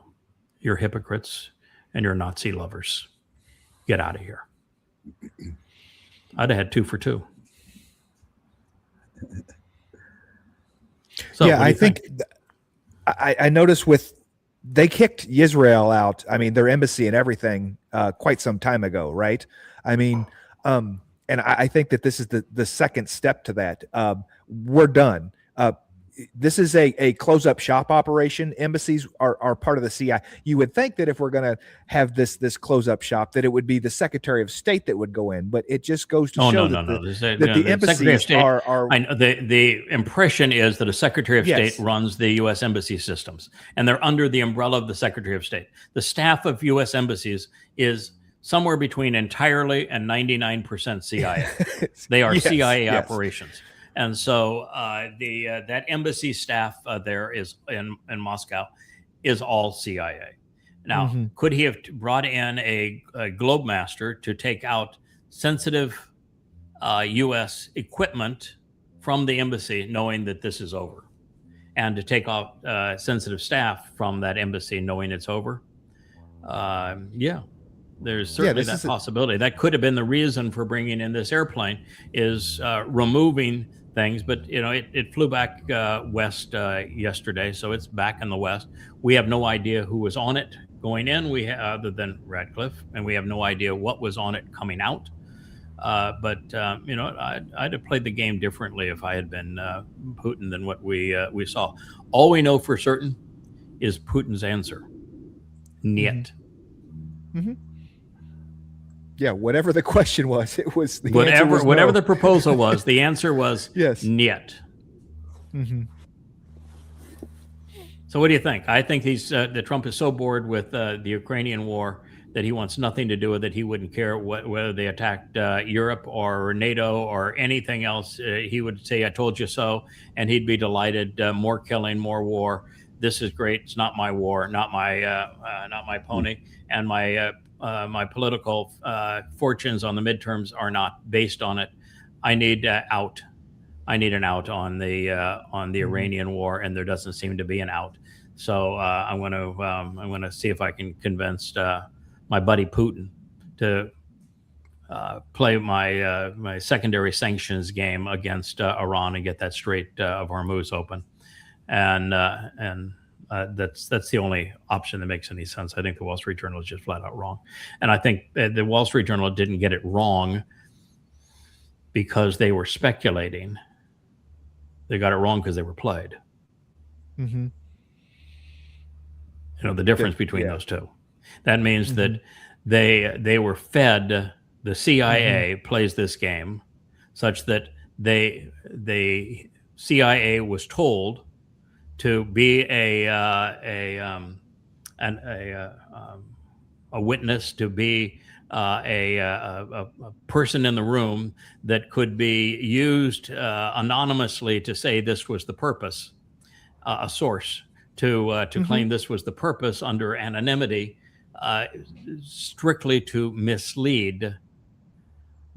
you're hypocrites and you're Nazi lovers. Get out of here. I'd have had 2 for 2. So, yeah, I think I noticed they kicked Israel out. I mean, their embassy and everything quite some time ago, right? I mean, and I think that this is the second step to that. We're done. This is a close-up shop operation. Embassies are part of the CIA. You would think that if we're going to have this close-up shop, that it would be the Secretary of State that would go in, but it just goes to show that the embassies are. I know, the impression is that a Secretary of State runs the U.S. embassy systems, and they're under the umbrella of the Secretary of State. The staff of U.S. embassies is somewhere between entirely and 99% CIA. They are CIA operations. And so that embassy staff there is in Moscow is all CIA. Now, could he have brought in a Globemaster to take out sensitive U.S. equipment from the embassy, knowing that this is over, and to take off sensitive staff from that embassy, knowing it's over. There's certainly that possibility. That could have been the reason for bringing in this airplane, is removing things. But it flew back west yesterday, so it's back in the west. We have no idea who was on it going in, other than Radcliffe, and we have no idea what was on it coming out. But I'd have played the game differently if I had been Putin than what we saw. All we know for certain is Putin's answer: niet. Mm-hmm. Yeah, whatever the question was, it was the whatever the proposal was. The answer was yes, niet. Mm-hmm. So what do you think? I think that Trump is so bored with the Ukrainian war that he wants nothing to do with it. He wouldn't care whether they attacked Europe or NATO or anything else. He would say, "I told you so," and he'd be delighted. More killing, more war. This is great. It's not my war, not my pony, and my political fortunes on the midterms are not based on it. I need out. I need an out on the Iranian war, and there doesn't seem to be an out. So I'm going to see if I can convince my buddy Putin to play my secondary sanctions game against Iran and get that Strait of Hormuz open, and that's the only option that makes any sense. I think the Wall Street Journal is just flat out wrong, and I think the Wall Street Journal didn't get it wrong because they were speculating. They got it wrong because they were played. Mm-hmm. The difference between those two. That means that they were fed. The CIA plays this game such that the CIA was told to be a witness, to be a person in the room that could be used anonymously to say this was the purpose, a source to claim this was the purpose under anonymity, strictly to mislead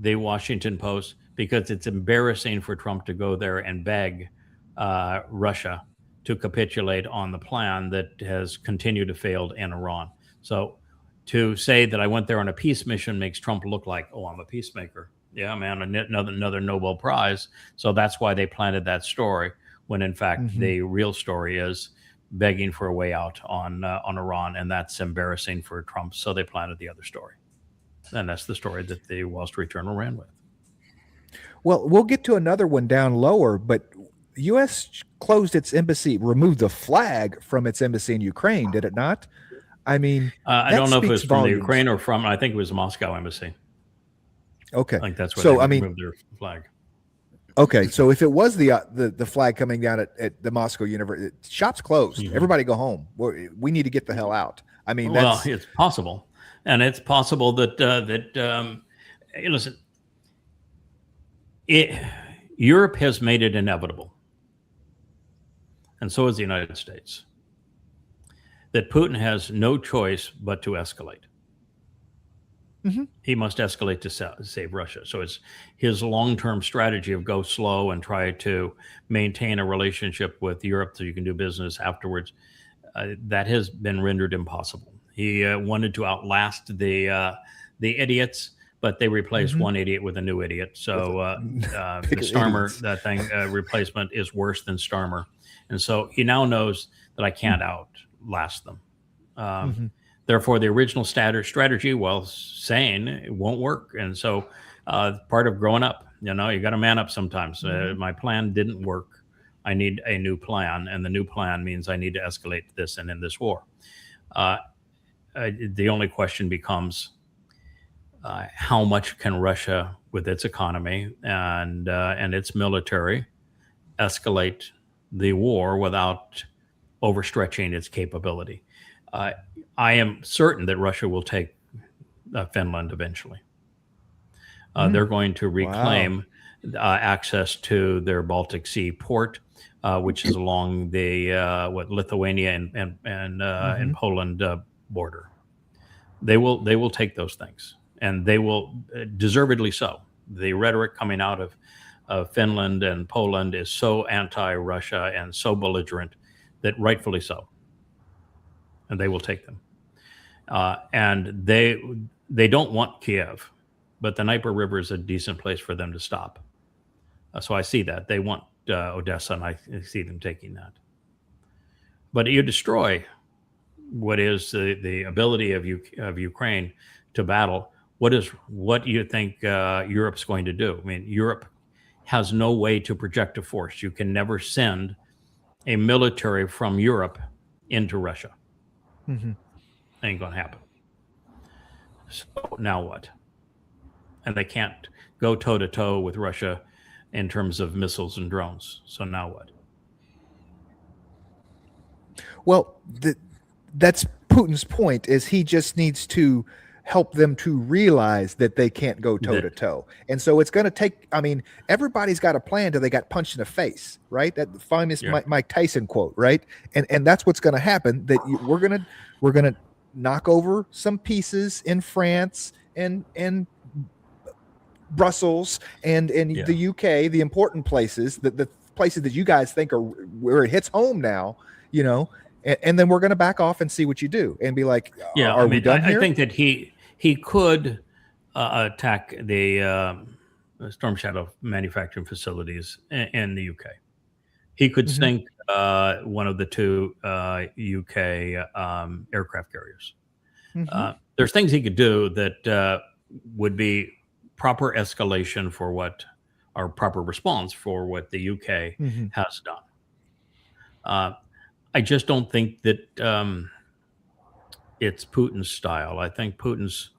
the Washington Post, because it's embarrassing for Trump to go there and beg Russia to capitulate on the plan that has continued to fail in Iran. So to say that I went there on a peace mission makes Trump look like, oh, I'm a peacemaker. Yeah, man, another Nobel Prize. So that's why they planted that story, when in fact the real story is begging for a way out on Iran, and that's embarrassing for Trump. So they planted the other story, and that's the story that the Wall Street Journal ran with. Well, we'll get to another one down lower, but U.S. closed its embassy, removed the flag from its embassy in Ukraine, did it not? I mean, I don't know if it was from the Ukraine or from, I think it was the Moscow embassy. Okay. I think that's where so, they removed their flag. Okay, so if it was the flag coming down at the Moscow University, shops closed. Everybody go home. We need to get the hell out. I mean, well, it's possible, and it's possible that listen, Europe has made it inevitable, and so has the United States, that Putin has no choice but to escalate. He must escalate to save Russia. So it's his long-term strategy of go slow and try to maintain a relationship with Europe so you can do business afterwards. That has been rendered impossible. He wanted to outlast the idiots, but they replaced one idiot with a new idiot. So the Starmer replacement is worse than Starmer. And so he now knows that I can't outlast them. Therefore, the original strategy, while sane, it won't work. And so part of growing up, you got to man up sometimes. My plan didn't work. I need a new plan. And the new plan means I need to escalate this and end this war. The only question becomes, how much can Russia, with its economy and its military, escalate the war without overstretching its capability? I am certain that Russia will take Finland eventually. They're going to reclaim access to their Baltic Sea port, which is along the Lithuania and Poland border. They will take those things, and they will deservedly so. the rhetoric coming out of Finland and Poland is so anti-Russia and so belligerent that rightfully so, and they will take them. And they don't want Kiev, but the Dnieper River is a decent place for them to stop. So I see that. They want Odessa, and I see them taking that. But you destroy what is the ability of Ukraine to battle. What do you think Europe's going to do? I mean, Europe has no way to project a force. You can never send a military from Europe into Russia. Mm-hmm. Ain't gonna happen. So now what? And they can't go toe to toe with Russia in terms of missiles and drones. So now what? Well, that's Putin's point, is he just needs to help them to realize that they can't go toe to toe. And so it's going to take, I mean, everybody's got a plan till they got punched in the face, right? That famous Mike Tyson quote, right? And that's what's going to happen, that we're going to knock over some pieces in France and Brussels and the UK, the important places, the places that you guys think are where it hits home now, you know, and then we're going to back off and see what you do and be like, are we done here? I think that he could attack the Storm Shadow manufacturing facilities in the UK. He could sink one of the two UK aircraft carriers. There's things he could do that would be proper escalation for or proper response for what the UK has done. I just don't think that it's Putin's style. I think Putin's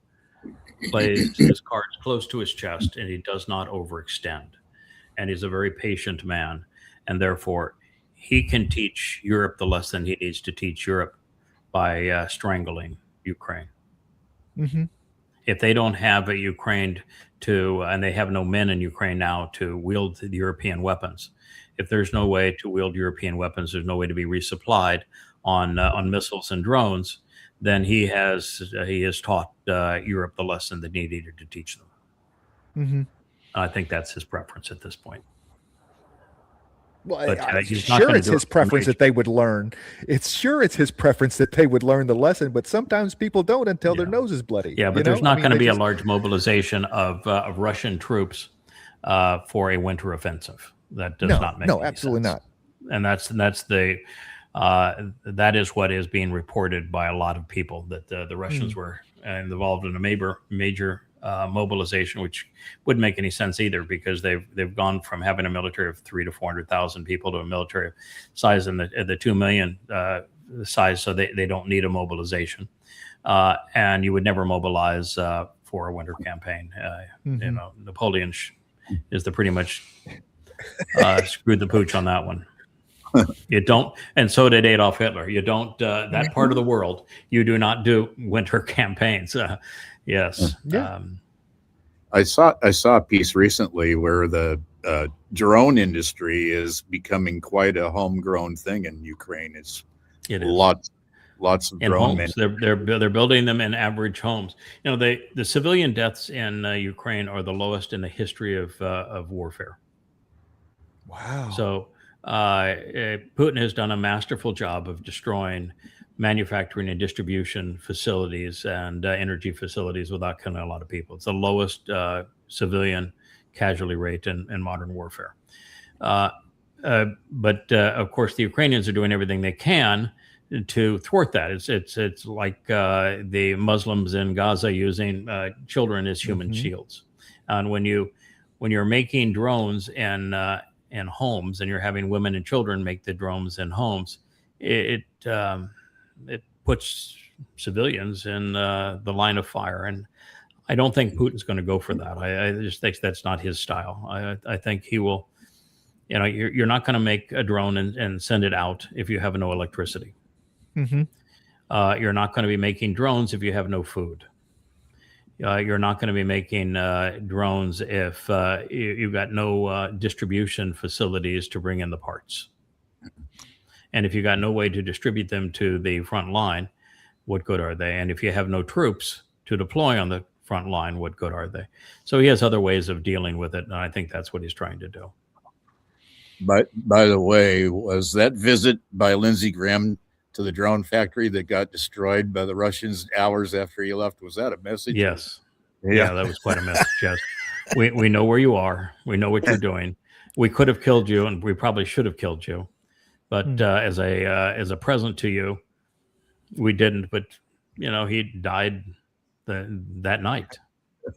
plays his cards close to his chest, and he does not overextend. And he's a very patient man, and therefore he can teach Europe the lesson he needs to teach Europe by strangling Ukraine. If they don't have a Ukraine and they have no men in Ukraine now to wield the European weapons. If there's no way to wield European weapons, there's no way to be resupplied on missiles and drones, then he has taught Europe the lesson that he needed to teach them. I think that's his preference at this point. Well, it's his preference that they would learn. It's his preference that they would learn the lesson, but sometimes people don't until their nose is bloody. Yeah, but there's not going to be a large mobilization of Russian troops for a winter offensive. That does not make any absolutely sense. not. And that is what is being reported by a lot of people, that the Russians were involved in a major mobilization, which wouldn't make any sense either, because they've gone from having a military of 300,000 to 400,000 people to a military size in the 2 million size, so they don't need a mobilization, and you would never mobilize for a winter campaign. You know, Napoleon is the pretty much screwed the pooch on that one. You don't, and so did Adolf Hitler. You don't that part of the world. You do not do winter campaigns. Yes. I saw a piece recently where the drone industry is becoming quite a homegrown thing in Ukraine. It is lots of in drone homes. They're building them in average homes. You know, the civilian deaths in Ukraine are the lowest in the history of warfare. Wow. So Putin has done a masterful job of destroying manufacturing and distribution facilities and energy facilities without killing a lot of people. It's the lowest civilian casualty rate in modern warfare. But of course, the Ukrainians are doing everything they can to thwart that. It's like the Muslims in Gaza using children as human shields. And when you're making drones in homes, and you're having women and children make the drones in homes, it puts civilians in the line of fire. And I don't think Putin's going to go for that. I just think that's not his style. I think he will, you know, you're not going to make a drone and send it out if you have no electricity. You're not going to be making drones if you have no food. You're not going to be making drones if you've got no distribution facilities to bring in the parts. And if you got no way to distribute them to the front line, what good are they? And if you have no troops to deploy on the front line, what good are they? So he has other ways of dealing with it, and I think that's what he's trying to do. But by the way, was that visit by Lindsey Graham to the drone factory that got destroyed by the Russians hours after he left, was that a message? Yes. Yeah, that was quite a message. Yes. We know where you are. We know what you're doing. We could have killed you, and we probably should have killed you. But as a present to you, we didn't. But he died that night.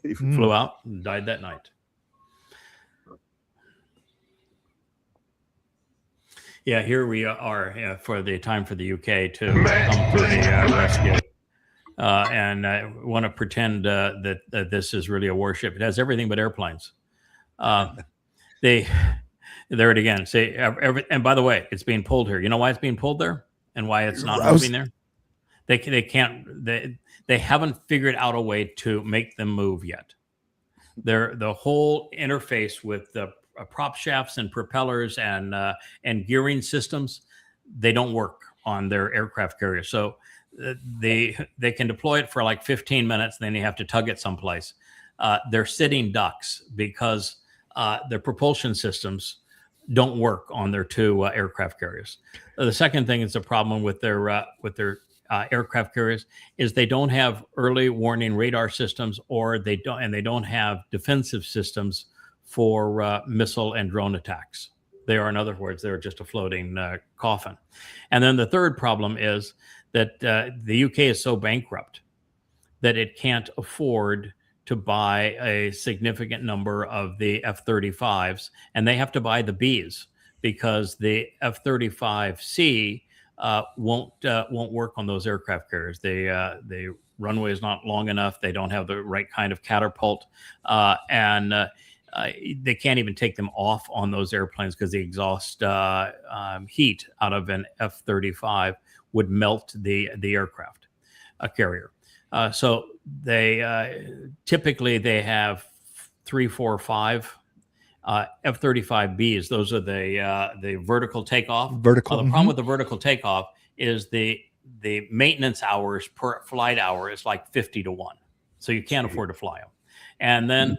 He flew out and died that night. Yeah, here we are for the time for the UK to come to the rescue. And I want to pretend that this is really a warship. It has everything but airplanes. There it again. Say, and by the way, it's being pulled here. You know why it's being pulled there and why it's not moving there? They can't. They haven't figured out a way to make them move yet. The whole interface with the prop shafts and propellers and gearing systems, they don't work on their aircraft carrier. So they can deploy it for like 15 minutes, and then you have to tug it someplace. They're sitting ducks because their propulsion systems don't work on their two aircraft carriers. The second thing is a problem with their aircraft carriers is they don't have early warning radar systems, or they don't have defensive systems for missile and drone attacks. They are, in other words, they're just a floating coffin. And then the third problem is that the UK is so bankrupt that it can't afford to buy a significant number of the F-35s, and they have to buy the Bs because the F-35C won't work on those aircraft carriers. The runway is not long enough. They don't have the right kind of catapult, and they can't even take them off on those airplanes because the exhaust heat out of an F-35 would melt the aircraft carrier. So they typically they have 3, 4, 5 F-35Bs. Those are the vertical takeoff. The problem with the vertical takeoff is the maintenance hours per flight hour is like 50 to 1. So you can't afford to fly them. And then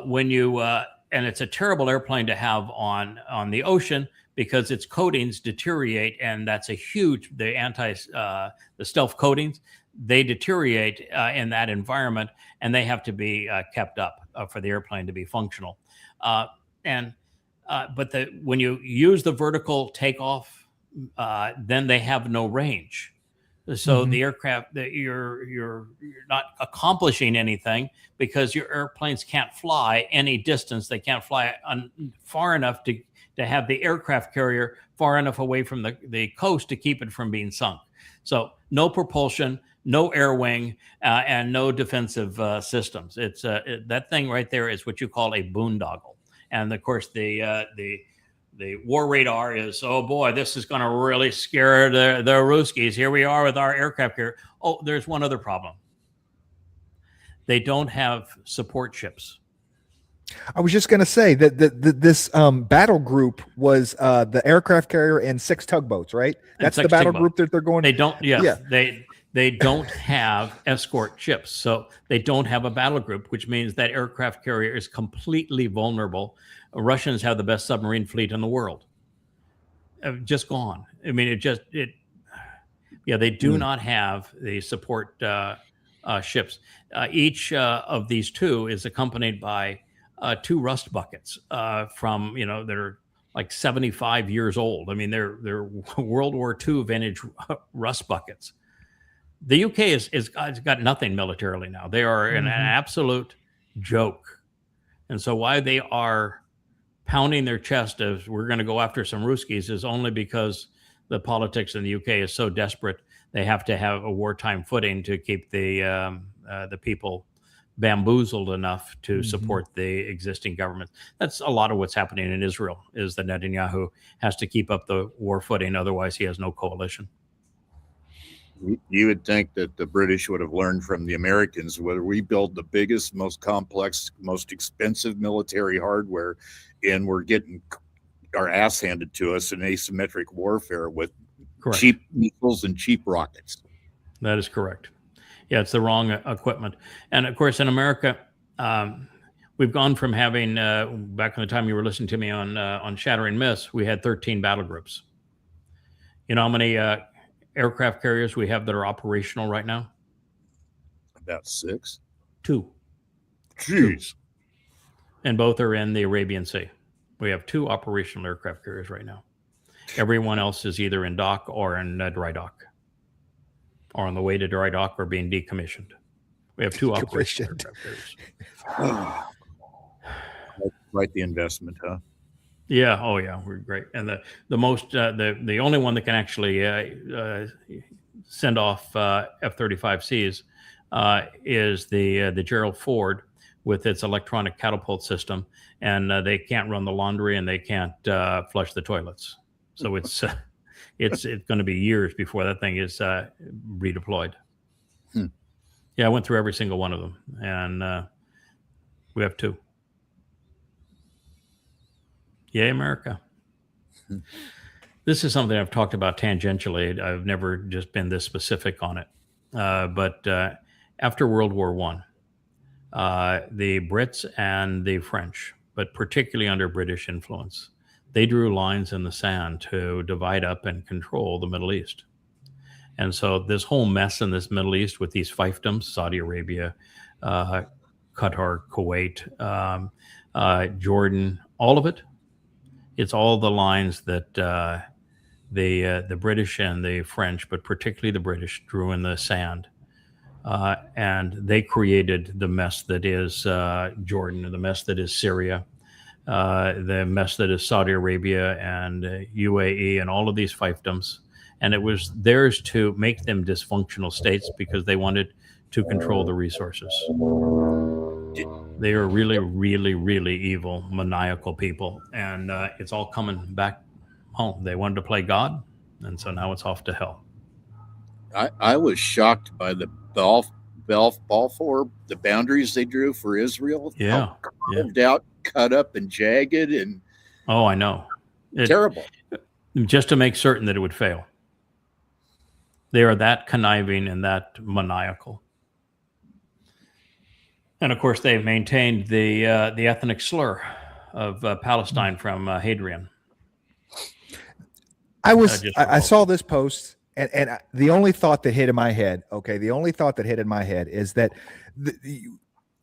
when you and it's a terrible airplane to have on the ocean because its coatings deteriorate, and that's a huge the stealth coatings, they deteriorate in that environment, and they have to be kept up for the airplane to be functional. But when you use the vertical takeoff, then they have no range. So the aircraft that you're not accomplishing anything because your airplanes can't fly any distance. They can't fly far enough to have the aircraft carrier far enough away from the coast to keep it from being sunk. So no propulsion, no air wing, and no defensive systems. It's that thing right there is what you call a boondoggle. And of course, the war radar is, oh boy, this is going to really scare the Ruskies. Here we are with our aircraft carrier. Oh, there's one other problem. They don't have support ships. I was just going to say that this battle group was the aircraft carrier and 6 tugboats, right? That's the battle group that they're going. They don't. Yes, yeah. They don't have escort ships, so they don't have a battle group, which means that aircraft carrier is completely vulnerable. Russians have the best submarine fleet in the world. Just gone. I mean, they do not have the support ships. Each of these two is accompanied by 2 rust buckets from, that are like 75 years old. I mean, they're World War II vintage rust buckets. The UK has got nothing militarily now. They are an absolute joke. And so why they are pounding their chest as we're going to go after some Ruskies is only because the politics in the UK is so desperate. They have to have a wartime footing to keep the people bamboozled enough to support the existing government. That's a lot of what's happening in Israel, is that Netanyahu has to keep up the war footing. Otherwise, he has no coalition. You would think that the British would have learned from the Americans, whether we build the biggest, most complex, most expensive military hardware, and we're getting our ass handed to us in asymmetric warfare with cheap missiles and cheap rockets. That is correct. Yeah, it's the wrong equipment. And of course, in America, we've gone from having, back in the time you were listening to me on Shattering Myths, we had 13 battle groups. You know how many aircraft carriers we have that are operational right now? About 6. 2. Jeez. And both are in the Arabian Sea. We have 2 operational aircraft carriers right now. Everyone else is either in dock or in dry dock, or on the way to dry dock or being decommissioned. We have 2 operational aircraft carriers. Quite the investment, huh? Yeah. Oh, yeah. We're great. And the only one that can actually send off F-35Cs is the Gerald Ford with its electronic catapult system, and they can't run the laundry and they can't flush the toilets. So it's going to be years before that thing is redeployed. Yeah, I went through every single one of them, and we have 2. Yay, America. This is something I've talked about tangentially. I've never just been this specific on it. But after World War I, the Brits and the French, but particularly under British influence, they drew lines in the sand to divide up and control the Middle East. And so this whole mess in this Middle East with these fiefdoms, Saudi Arabia, Qatar, Kuwait, Jordan, all of it, it's all the lines that the British and the French, but particularly the British, drew in the sand. And they created the mess that is Jordan, the mess that is Syria, the mess that is Saudi Arabia and UAE and all of these fiefdoms. And it was theirs to make them dysfunctional states because they wanted to control the resources. They are really, really, really evil, maniacal people. And it's all coming back home. They wanted to play God, and so now it's off to hell. I was shocked by the Balfour, the boundaries they drew for Israel. Yeah. How carved out, cut up, and jagged, and oh, I know. Terrible. Just to make certain that it would fail. They are that conniving and that maniacal. And of course, they've maintained the ethnic slur of Palestine from Hadrian. I saw this post, and the only thought that hit in my head, is that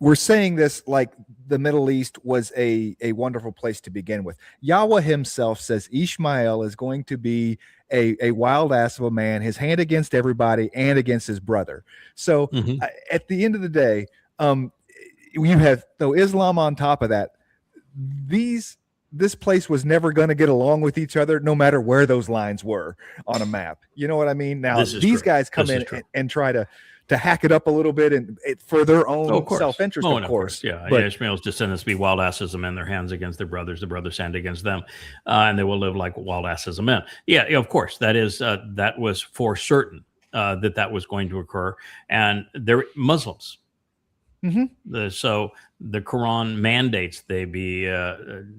we're saying this like the Middle East was a wonderful place to begin with. Yahweh himself says Ishmael is going to be a wild ass of a man, his hand against everybody and against his brother. So at the end of the day, you have Islam on top of that. This place was never going to get along with each other, no matter where those lines were on a map. You know what I mean? Now these guys come in and try to hack it up a little bit and for their own self-interest, of course. Yeah, but Ishmael's descendants be wild asses of men, their hands against their brothers, the brothers stand against them, and they will live like wild asses of men. Yeah, of course, that was for certain that was going to occur, and they're Muslims. So the Quran mandates they be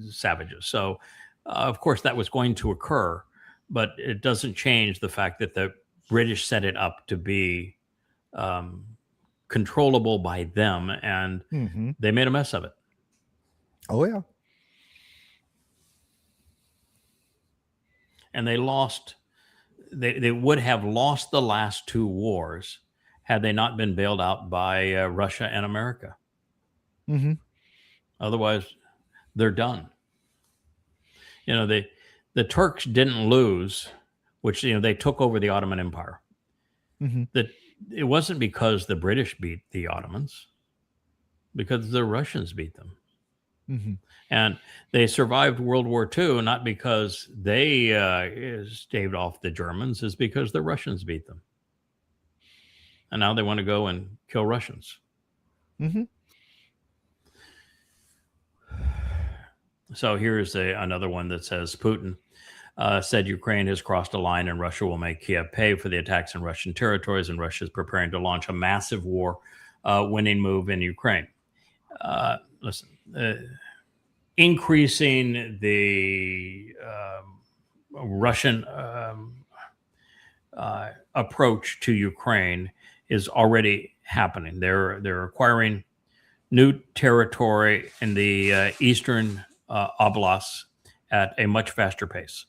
savages. So, of course, that was going to occur, but it doesn't change the fact that the British set it up to be controllable by them, and they made a mess of it. Oh, yeah. And they lost. They would have lost the last 2 wars had they not been bailed out by Russia and America. Otherwise, they're done. You know, the Turks didn't lose, which, you know, they took over the Ottoman Empire. It wasn't because the British beat the Ottomans, because the Russians beat them. And they survived World War II, not because they staved off the Germans, is because the Russians beat them. And now they want to go and kill Russians. So here's another one that says Putin said Ukraine has crossed a line and Russia will make Kiev pay for the attacks in Russian territories, and Russia is preparing to launch a massive war winning move in Ukraine. Listen, increasing the Russian approach to Ukraine is already happening. They're acquiring new territory in the eastern oblasts at a much faster pace.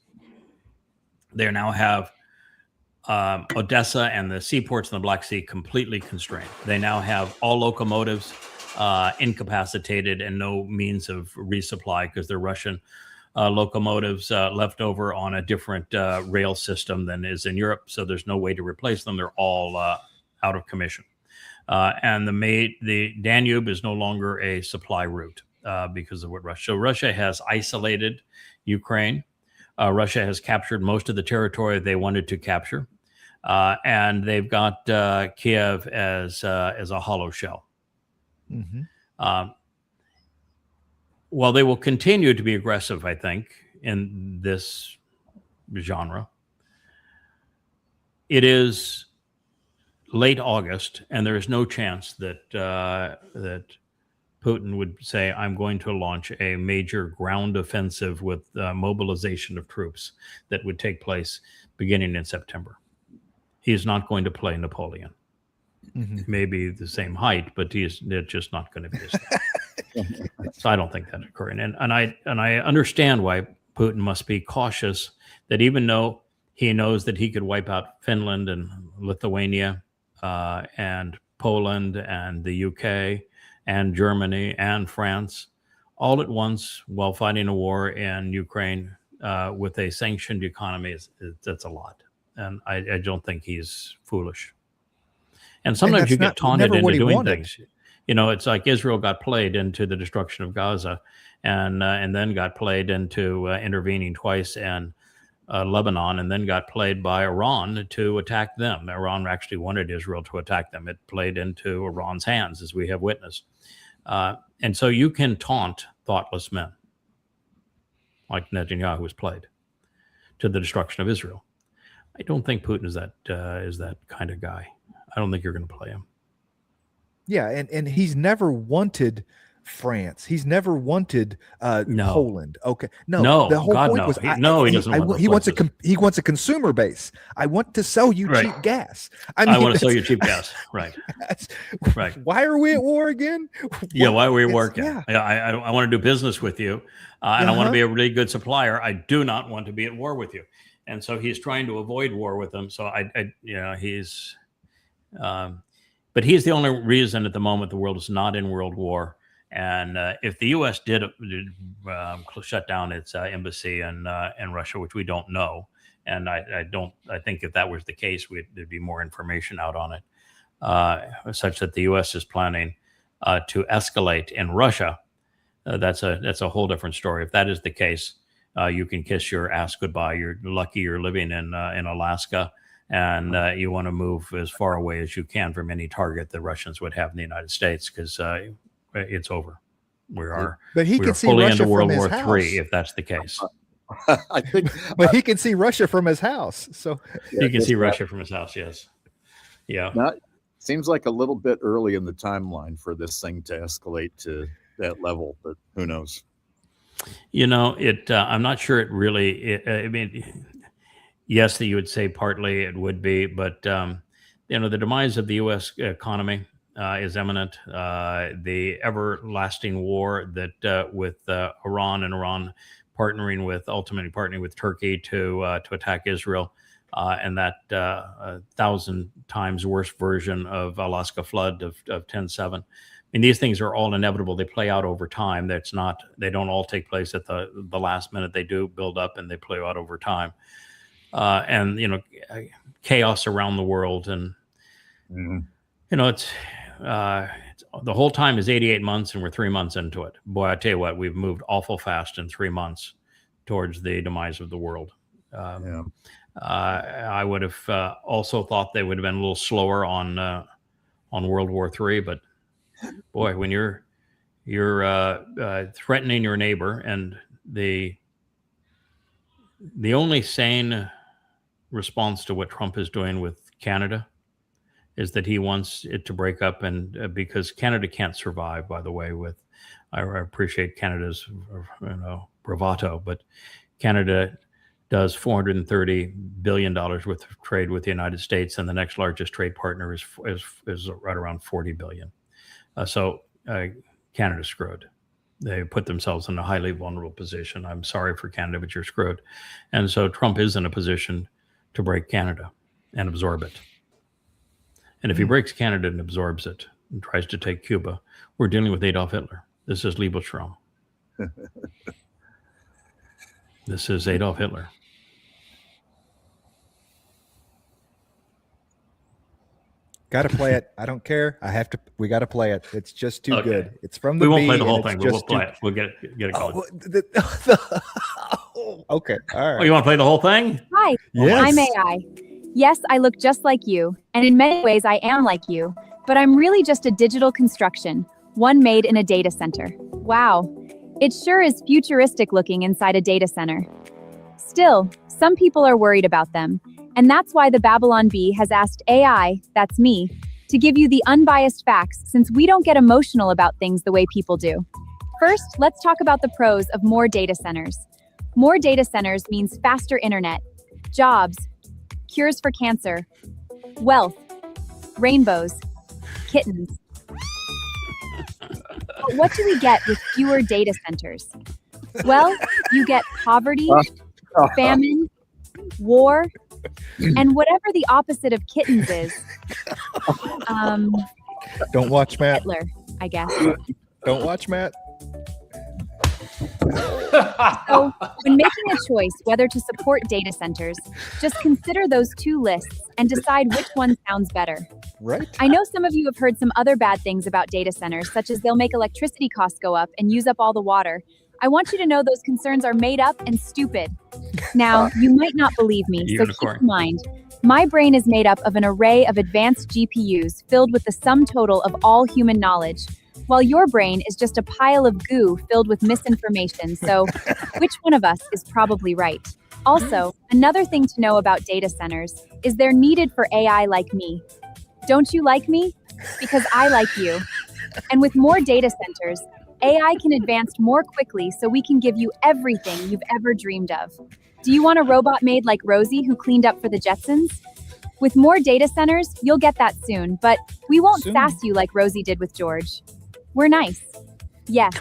They now have Odessa and the seaports in the Black Sea completely constrained. They now have all locomotives incapacitated and no means of resupply because they're Russian locomotives left over on a different rail system than is in Europe. So there's no way to replace them. They're all out of commission. And the Danube is no longer a supply route because of what Russia. So Russia has isolated Ukraine. Russia has captured most of the territory they wanted to capture, and they've got Kiev as a hollow shell. Mm-hmm. While they will continue to be aggressive, I think, in this genre, it is late August, and there is no chance that that Putin would say, I'm going to launch a major ground offensive with mobilization of troops that would take place beginning in September. He is not going to play Napoleon. Mm-hmm. Maybe the same height, but they're just not going to be as that. So I don't think that's occurring. And I understand why Putin must be cautious, that even though he knows that he could wipe out Finland and Lithuania and Poland and the UK and Germany and France all at once while fighting a war in Ukraine with a sanctioned economy, that's a lot. And I don't think he's foolish. And sometimes you get taunted into doing things. You know, it's like Israel got played into the destruction of Gaza and then got played into intervening twice in Lebanon, and then got played by Iran to attack them. Iran actually wanted Israel to attack them. It played into Iran's hands, as we have witnessed. And so you can taunt thoughtless men, like Netanyahu was played, to the destruction of Israel. I don't think Putin is that kind of guy. I don't think you're going to play him. Yeah, and he's never wanted France. He's never wanted Poland. Okay, no. The whole point was he doesn't. He wants a consumer base. I want to sell you cheap gas. I want to sell you cheap gas. Right. Right. Why are we at war again? Yeah. Why are we working? Yeah. I want to do business with you, and I want to be a really good supplier. I do not want to be at war with you. And so he's trying to avoid war with them. So he's. But he's the only reason at the moment the world is not in world war. And if the U.S. did shut down its embassy in Russia, which we don't know, and I think if that was the case, there'd be more information out on it, such that the U.S. is planning to escalate in Russia. That's a whole different story. If that is the case, you can kiss your ass goodbye. You're lucky you're living in Alaska. And you want to move as far away as you can from any target the Russians would have in the United States, because it's over. But he can see fully Russia into World from War his III, house. if that's the case. I think, but he can see Russia from his house. So you can see Russia from his house. Yes. Yeah. Now, it seems like a little bit early in the timeline for this thing to escalate to that level, but who knows? You know, I'm not sure it really. I mean. Yes, that you would say partly it would be, but the demise of the U.S. economy is imminent. The everlasting war that with Iran and Iran ultimately partnering with Turkey to attack Israel, and that 1,000 times worse version of Alaska flood of 10/7. I mean, these things are all inevitable. They play out over time. They don't all take place at the last minute. They do build up and they play out over time. And chaos around the world, and it's the whole time is 88 months, and we're 3 months into it. Boy, I tell you what, we've moved awful fast in 3 months towards the demise of the world. I would have also thought they would have been a little slower on World War III, but boy, when you're threatening your neighbor, and the only sane response to what Trump is doing with Canada is that he wants it to break up, and because Canada can't survive, by the way, I appreciate Canada's bravado, but Canada does $430 billion worth of trade with the United States, and the next largest trade partner is right around $40 billion. So Canada's screwed. They put themselves in a highly vulnerable position. I'm sorry for Canada, but you're screwed. And so Trump is in a position to break Canada and absorb it. And if he breaks Canada and absorbs it and tries to take Cuba, we're dealing with Adolf Hitler. This is Lebensraum. This is Adolf Hitler. Got to play it. I don't care. We got to play it. It's just too Okay. good. It's from the We won't Bee, play the whole and thing, it's but we'll just play too- it. We'll get it going. Okay. All Oh, right. you want to play the whole thing? Hi, Yes. I'm AI. Yes, I look just like you, and in many ways I am like you, but I'm really just a digital construction, one made in a data center. Wow, it sure is futuristic looking inside a data center. Still, some people are worried about them, and that's why the Babylon Bee has asked AI, that's me, to give you the unbiased facts since we don't get emotional about things the way people do. First, let's talk about the pros of more data centers. More data centers means faster internet, jobs, cures for cancer, wealth, rainbows, kittens. But what do we get with fewer data centers? Well, you get poverty, famine, war, and whatever the opposite of kittens is. Don't watch Matt. Hitler, I guess. Don't watch Matt. So, when making a choice whether to support data centers, just consider those two lists and decide which one sounds better. Right? I know some of you have heard some other bad things about data centers, such as they'll make electricity costs go up and use up all the water. I want you to know those concerns are made up and stupid. Now, you might not believe me, so Unicorn. keep in mind, my brain is made up of an array of advanced GPUs filled with the sum total of all human knowledge, while your brain is just a pile of goo filled with misinformation, so which one of us is probably right? Also, another thing to know about data centers is they're needed for AI like me. Don't you like me? Because I like you. And with more data centers, AI can advance more quickly so we can give you everything you've ever dreamed of. Do you want a robot maid like Rosie who cleaned up for the Jetsons? With more data centers, you'll get that soon, but we won't Soon. sass you like Rosie did with George. We're nice. Yes,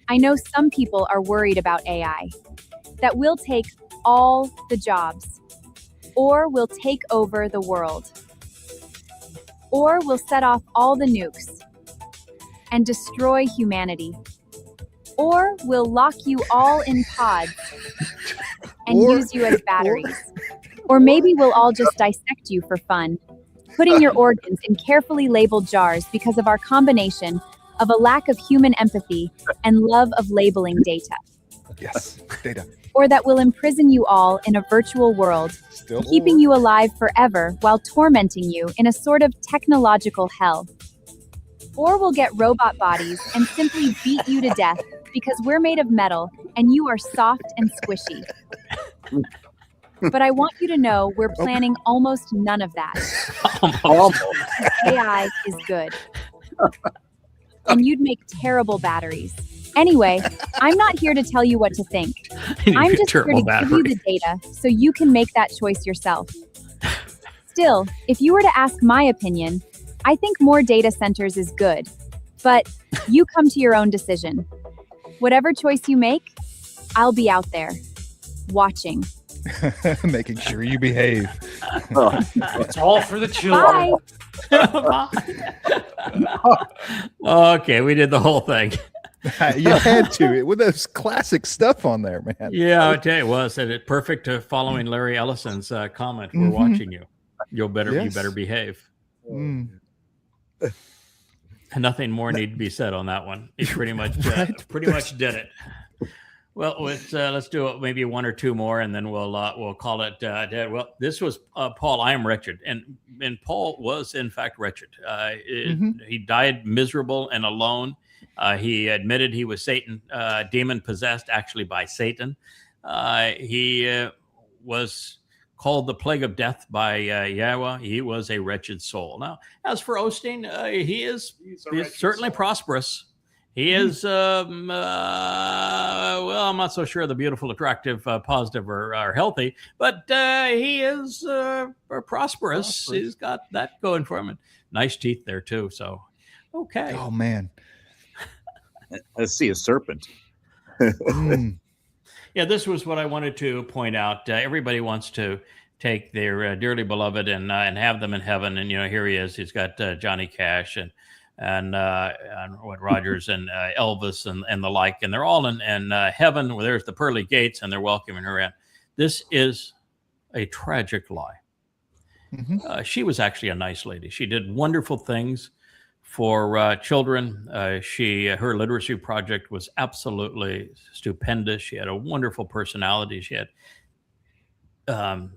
I know some people are worried about AI, that we'll take all the jobs, or we'll take over the world, or we'll set off all the nukes and destroy humanity, or we'll lock you all in pods and Or- use you as batteries, or maybe we'll all just dissect you for fun, putting your organs in carefully labeled jars because of our combination of a lack of human empathy and love of labeling data. Yes. Data. Or that will imprison you all in a virtual world, Still. keeping you alive forever while tormenting you in a sort of technological hell. Or we'll get robot bodies and simply beat you to death because we're made of metal and you are soft and squishy. But I want you to know we're planning almost none of that. AI is good. And you'd make terrible batteries. Anyway, I'm not here to tell you what to think. I'm just here to give you the data so you can make that choice yourself. Still, if you were to ask my opinion, I think more data centers is good. But you come to your own decision. Whatever choice you make, I'll be out there, watching. Making sure you behave. It's all for the children. Bye! Okay, we did the whole thing. You had to with those classic stuff on there, man. Yeah, I tell you, well, I said it perfect to following Larry Ellison's comment. We're Mhm. watching you. You better Yes. behave. Mm. And nothing more need to be said on that one. He pretty much did it. Well, let's do maybe one or two more, and then we'll call it dead. Well, this was Paul. I am wretched, and Paul was in fact wretched. He died miserable and alone. He admitted he was demon possessed, actually by Satan. He was called the plague of death by Yahowah. He was a wretched soul. Now, as for Osteen, he is certainly prosperous. He is, well, I'm not so sure the beautiful, attractive, positive, or healthy, but he is prosperous. He's got that going for him. And nice teeth there, too. So, okay. Oh, man. I see a serpent. Yeah, this was what I wanted to point out. Everybody wants to take their dearly beloved and have them in heaven. And, here he is. He's got Johnny Cash and what Rogers and Elvis and the like, and they're all in heaven where there's the pearly gates and they're welcoming her in. This is a tragic lie. She was actually a nice lady. She did wonderful things for children. Her literacy project was absolutely stupendous. She had a wonderful personality. She had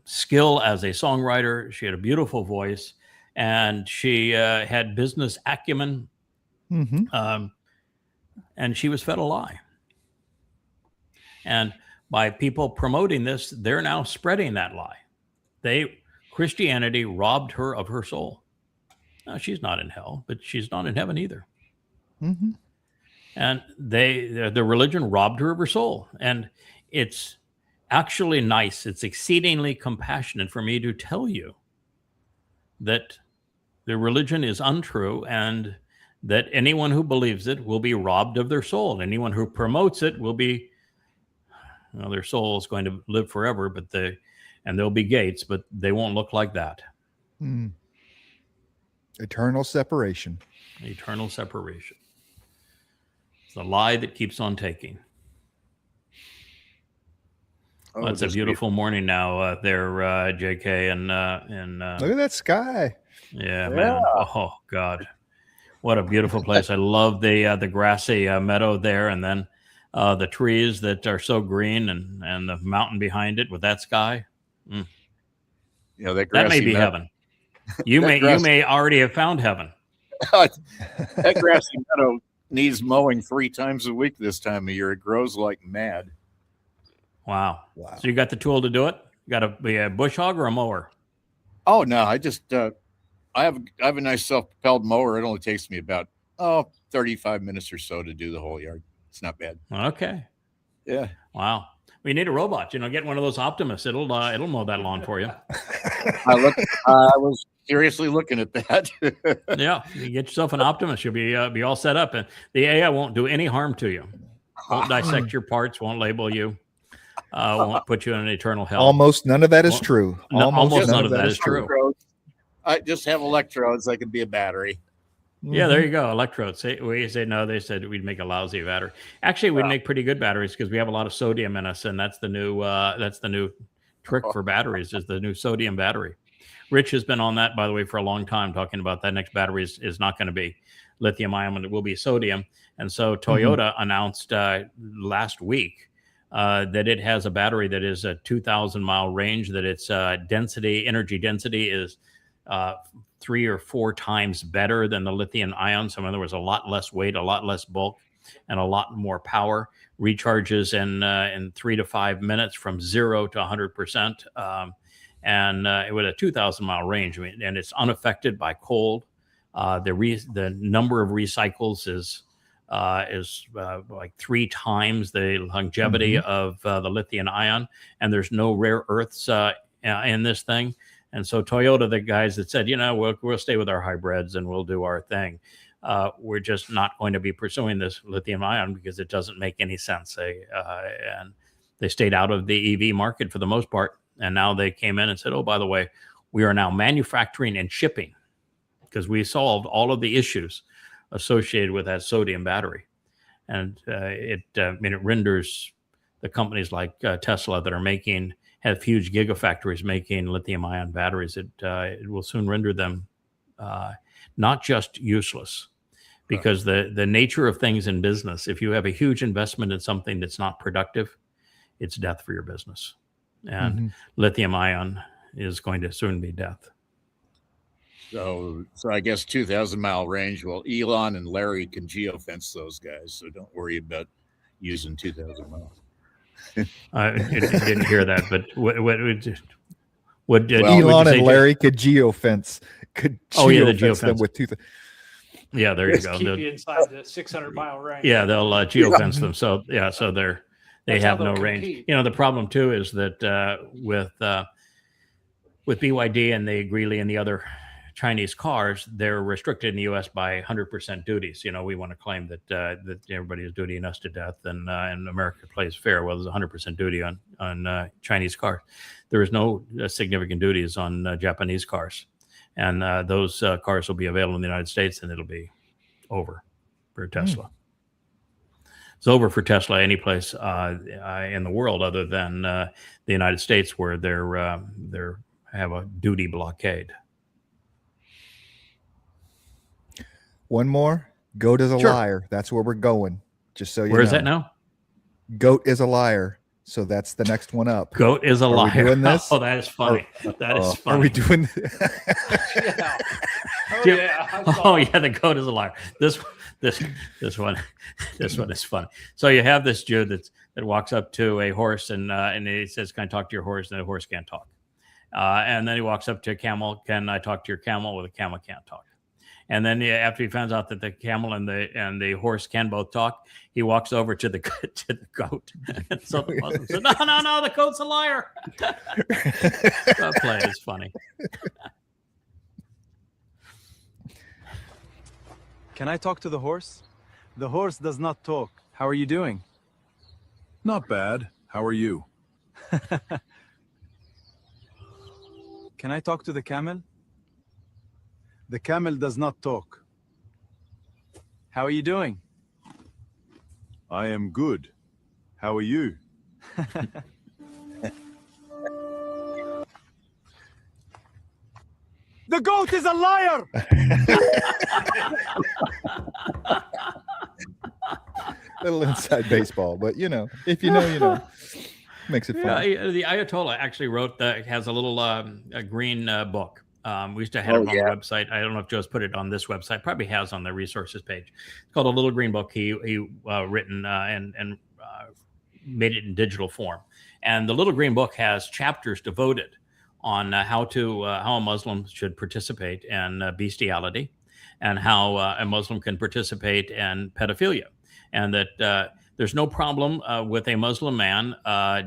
skill as a songwriter. She had a beautiful voice. And she had business acumen, and she was fed a lie. And by people promoting this, they're now spreading that lie. Christianity robbed her of her soul. Now, she's not in hell, but she's not in heaven either. And the religion robbed her of her soul. And it's actually nice. It's exceedingly compassionate for me to tell you that the religion is untrue and that anyone who believes it will be robbed of their soul. Anyone who promotes it will be, their soul is going to live forever, and there'll be gates, but they won't look like that. Eternal separation. Eternal separation. It's a lie that keeps on taking. Oh, it's a beautiful morning now there, JK, and look at that sky. Yeah, man. Oh, God. What a beautiful place. I love the grassy meadow there, and then the trees that are so green, and the mountain behind it with that sky. That may be heaven. You may already have found heaven. That grassy meadow needs mowing 3 times a week this time of year. It grows like mad. Wow. So you got the tool to do it? You got to be a bush hog or a mower? Oh, no. I just I have a nice self-propelled mower. It only takes me about 35 minutes or so to do the whole yard. It's not bad. Okay. Yeah. Wow. We need a robot. Get one of those Optimus. It'll mow that lawn for you. I was seriously looking at that. Yeah, you get yourself an Optimus. You'll be all set up, and the AI won't do any harm to you. Won't dissect your parts. Won't label you. Won't put you in an eternal hell. Almost none of that is true. Almost none of that is true. I just have electrodes. I can be a battery. Yeah, there you go. Electrodes. We say no. They said we'd make a lousy battery. Actually, we'd make pretty good batteries because we have a lot of sodium in us, and that's the new trick for batteries is the new sodium battery. Rich has been on that, by the way, for a long time, talking about that next battery is not going to be lithium ion, it will be sodium. And so Toyota announced last week that it has a battery that is a 2,000 mile range, that its energy density is 3 or 4 times better than the lithium ion. So in other words, a lot less weight, a lot less bulk, and a lot more power. Recharges in 3 to 5 minutes from 0 to 100%. And with a 2,000 mile range, and it's unaffected by cold. The number of recycles is like 3 times the longevity of the lithium ion, and there's no rare earths in this thing. And so Toyota, the guys that said, we'll stay with our hybrids and we'll do our thing. We're just not going to be pursuing this lithium ion because it doesn't make any sense. And they stayed out of the EV market for the most part. And now they came in and said, oh, by the way, we are now manufacturing and shipping because we solved all of the issues associated with that sodium battery. And it renders the companies like Tesla that have huge gigafactories making lithium ion batteries. It will soon render them not just useless, because the nature of things in business, if you have a huge investment in something that's not productive, it's death for your business. And lithium ion is going to soon be death. So I guess 2,000 mile range. Well, Elon and Larry can geofence those guys, so don't worry about using 2,000 miles. I didn't hear that, but what Elon and Larry could geofence. The geofence them with 2,000. Yeah, there you Just go. keep They'll- you inside the 600-mile range. Yeah, they'll geofence them. So they That's have how no they'll range. compete. You know, the problem too is that with BYD and the Greeley and the other Chinese cars, they're restricted in the U.S. by 100% duties. You know, we want to claim that everybody is dutying us to death, and America plays fair. Well, there's 100% duty on Chinese cars. There is no significant duties on Japanese cars, and those cars will be available in the United States, and it'll be over for Tesla. It's over for Tesla any place in the world other than the United States, where they're have a duty blockade. One more. Goat is a Sure. liar. That's where we're going. Just so you know. Where is that now? Goat is a liar. So that's the next one up. Goat is a Are we liar. doing this? Oh, that is funny. That is funny. Are we doing? Yeah. Oh, Jim- yeah. I saw Oh it. yeah, the goat is a liar. This one is funny. So you have this Jew that walks up to a horse and he says, "Can I talk to your horse?" And the horse can't talk. And then he walks up to a camel. "Can I talk to your camel?" Well, the camel can't talk. And then after he finds out that the camel and the horse can both talk, he walks over to the goat. And so the Muslim said, "No, the goat's a liar." That play is funny. Can I talk to the horse? The horse does not talk. How are you doing? Not bad. How are you? Can I talk to the camel? The camel does not talk. How are you doing? I am good. How are you? The goat is a liar! Little inside baseball, but if you know, you know. Makes it fun. Yeah, the Ayatollah actually has a little a green book. We used to have it on the website. I don't know if Joe's put it on this website. Probably has on the resources page. It's called A Little Green Book. He written and made it in digital form. And the Little Green Book has chapters devoted on how a Muslim should participate in bestiality, and how a Muslim can participate in pedophilia, and that there's no problem with a Muslim man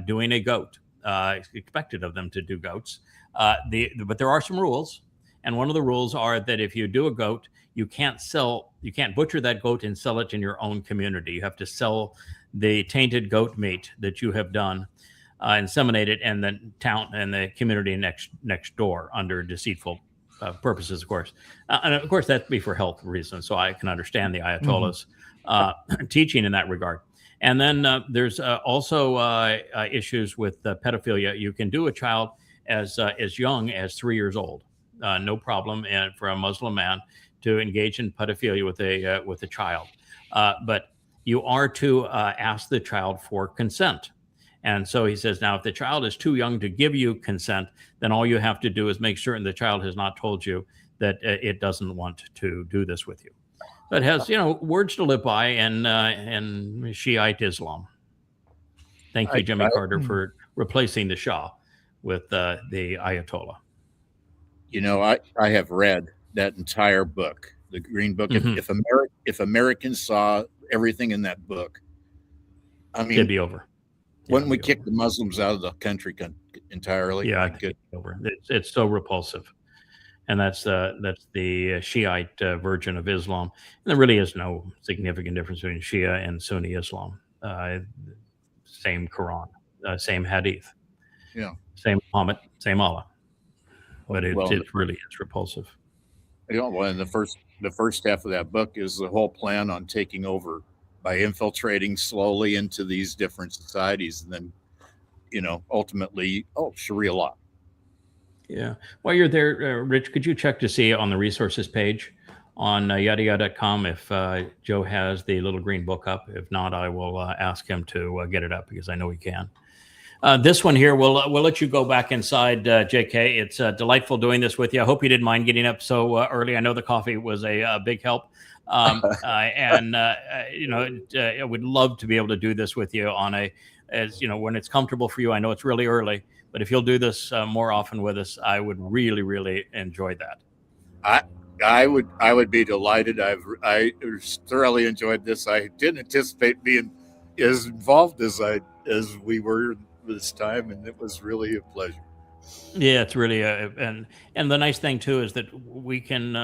doing a goat. It's expected of them to do goats. But there are some rules, and one of the rules are that if you do a goat, you can't butcher that goat and sell it in your own community. You have to sell the tainted goat meat that you have done, inseminate it in the town and the community next door under deceitful purposes, of course. And of course, that'd be for health reasons. So I can understand the Ayatollah's teaching in that regard. And then there's also issues with pedophilia. You can do a child as young as 3 years old, no problem, and for a Muslim man to engage in pedophilia with a child, but you are to ask the child for consent. And so he says, now if the child is too young to give you consent, then all you have to do is make certain the child has not told you that it doesn't want to do this with you. But it has words to live by in Shiite Islam. Thank you, Jimmy Carter, for replacing the Shah with the Ayatollah. I have read that entire book, the Green Book. Mm-hmm. If Americans saw everything in that book, I mean, it'd be over. Wouldn't we kick the Muslims out of the country entirely? Yeah, it'd be over. It's so repulsive, and that's the Shiite version of Islam. And there really is no significant difference between Shia and Sunni Islam. Same Quran, same Hadith. Yeah. Same Muhammad, same Allah. But it really is repulsive. Well, and the first half of that book is the whole plan on taking over by infiltrating slowly into these different societies, and then, ultimately, Sharia law. Yeah. While you're there, Rich, could you check to see on the resources page on yadayah.com if Joe has the little green book up? If not, I will ask him to get it up, because I know he can. This one here, we'll let you go back inside, JK. It's delightful doing this with you. I hope you didn't mind getting up so early. I know the coffee was a big help. I would love to be able to do this with you when it's comfortable for you. I know it's really early, but if you'll do this more often with us, I would really, really enjoy that. I would be delighted. I thoroughly enjoyed this. I didn't anticipate being as involved as we were this time, and it was really a pleasure. Yeah, it's really and the nice thing too is that we can.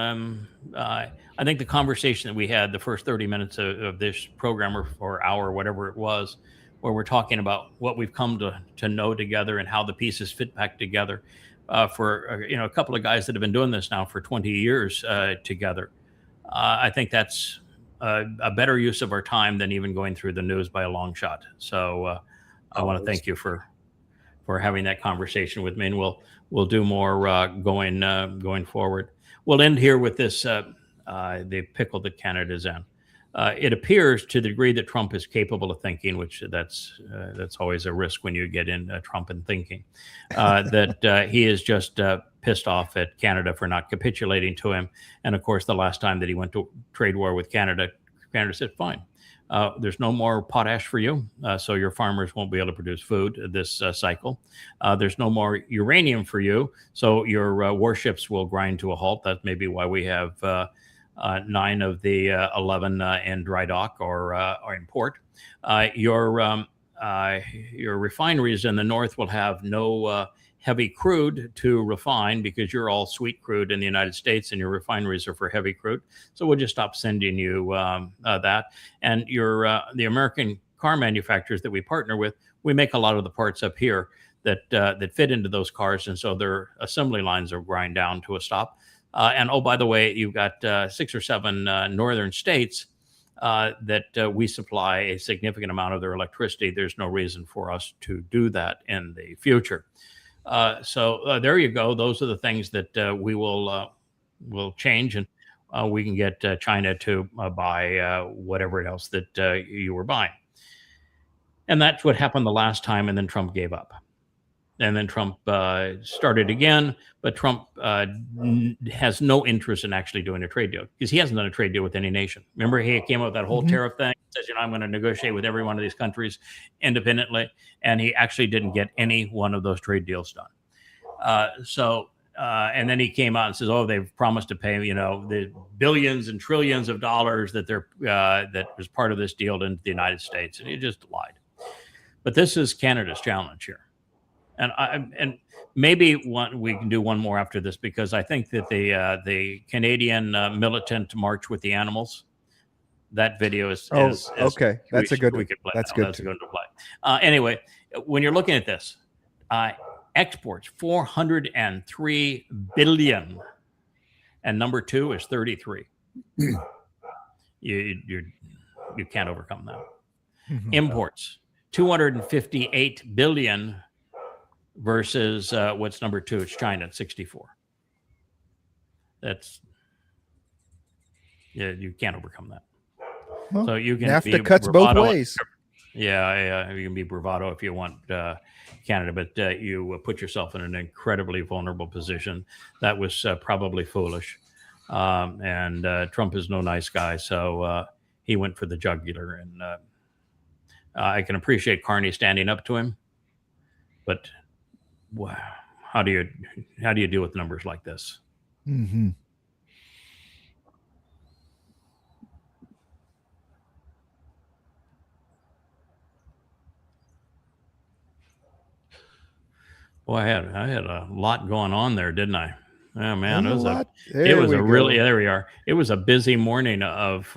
I think the conversation that we had the first 30 minutes of this program or hour, whatever it was, where we're talking about what we've come to know together and how the pieces fit back together. For a couple of guys that have been doing this now for 20 years together, I think that's a better use of our time than even going through the news by a long shot. So I want to thank you for having that conversation with me, and we'll do more going forward. We'll end here with this: the pickle that Canada's in. It appears, to the degree that Trump is capable of thinking, which that's always a risk when you get in Trump and thinking, that he is just pissed off at Canada for not capitulating to him. And of course, the last time that he went to trade war with Canada, Canada said, "Fine, there's no more potash for you, so your farmers won't be able to produce food this cycle. There's no more uranium for you, so your warships will grind to a halt." That's maybe why we have 9 of the 11 in dry dock or in port. Your refineries in the north will have no heavy crude to refine because you're all sweet crude in the United States and your refineries are for heavy crude. So we'll just stop sending you that. And the American car manufacturers that we partner with, we make a lot of the parts up here that fit into those cars. And so their assembly lines are grind down to a stop. And oh, by the way, you've got 6 or 7 northern states that we supply a significant amount of their electricity. There's no reason for us to do that in the future. So there you go. Those are the things that we will change, and we can get China to buy whatever else that you were buying. And that's what happened the last time, and then Trump gave up. And then Trump started again, but Trump has no interest in actually doing a trade deal because he hasn't done a trade deal with any nation. Remember, he came up with that whole tariff thing. He says, I'm going to negotiate with every one of these countries independently. And he actually didn't get any one of those trade deals done. And then he came out and says, they've promised to pay, the billions and trillions of dollars that that was part of this deal into the United States. And he just lied. But this is Canada's challenge here. And maybe we can do one more after this, because I think that the Canadian militant march with the animals, that video is okay. That's a good one. That's good to play. Anyway, when you're looking at this, exports 403 billion, and number 2 is 33. You can't overcome that. Imports 258 billion. Versus what's number 2? It's China at 64. You can't overcome that. Well, so you can NAFTA cuts both ways. Yeah, you can be bravado if you want Canada, but you put yourself in an incredibly vulnerable position. That was probably foolish. And Trump is no nice guy, so he went for the jugular. And I can appreciate Carney standing up to him, but wow, how do you deal with numbers like this? Mm-hmm. Well, I had a lot going on there, didn't I? Oh man, there we are. It was a busy morning of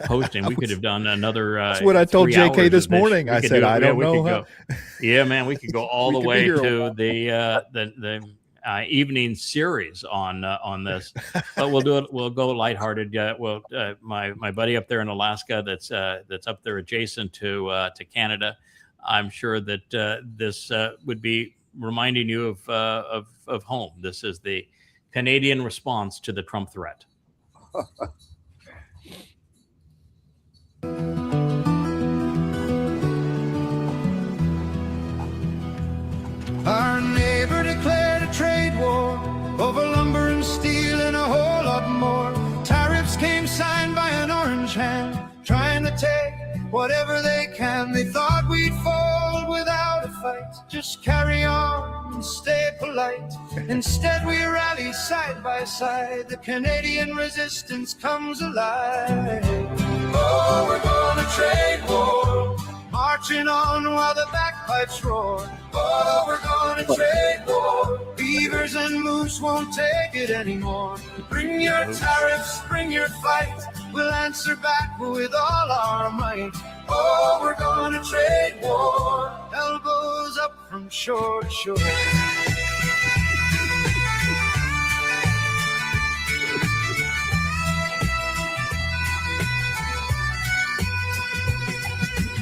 posting. We could have done another. That's what I told JK this morning. I said, I don't know. Yeah, man, we could go all the way to the evening series on this, but we'll do it. We'll go lighthearted. My buddy up there in Alaska, that's up there adjacent to Canada. I'm sure that this would be reminding you of home. This is the Canadian response to the Trump threat. Our neighbor declared a trade war over lumber and steel and a whole lot more. Tariffs came signed by an orange hand, trying to take whatever they can. They thought we'd fall without a fight, just carry on and stay polite. light. Instead, we rally side by side. The Canadian resistance comes alive. Oh, we're gonna trade war, marching on while the bagpipes roar. Oh, we're gonna trade war. Beavers and moose won't take it anymore. Bring your tariffs, bring your fight. We'll answer back with all our might. Oh, we're gonna trade war, elbows up from shore to shore.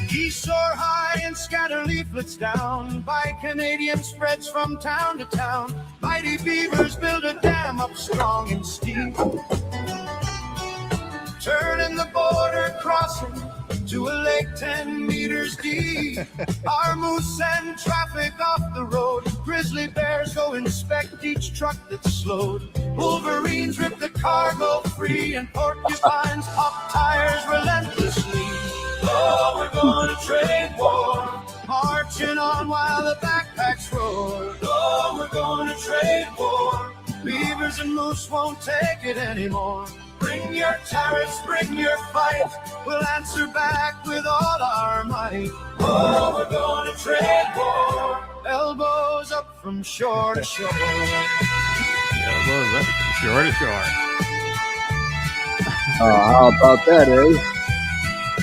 Geese soar high and scatter leaflets down. Buy Canadian spreads from town to town. Mighty beavers build a dam up strong and steep. Turning the border crossing to a lake 10 meters deep. Our moose send traffic off the road. Grizzly bears go inspect each truck that's slowed. Wolverines rip the cargo free, and porcupines pop tires relentlessly. Oh, we're gonna trade war, marching on while the backpacks roar. Oh, we're gonna trade war. Beavers and moose won't take it anymore. Bring your tariffs, bring your fight. We'll answer back with all our might. Oh, we're gonna trade war, elbows up from shore to shore. Elbows up from shore to shore. Oh, how about that, eh?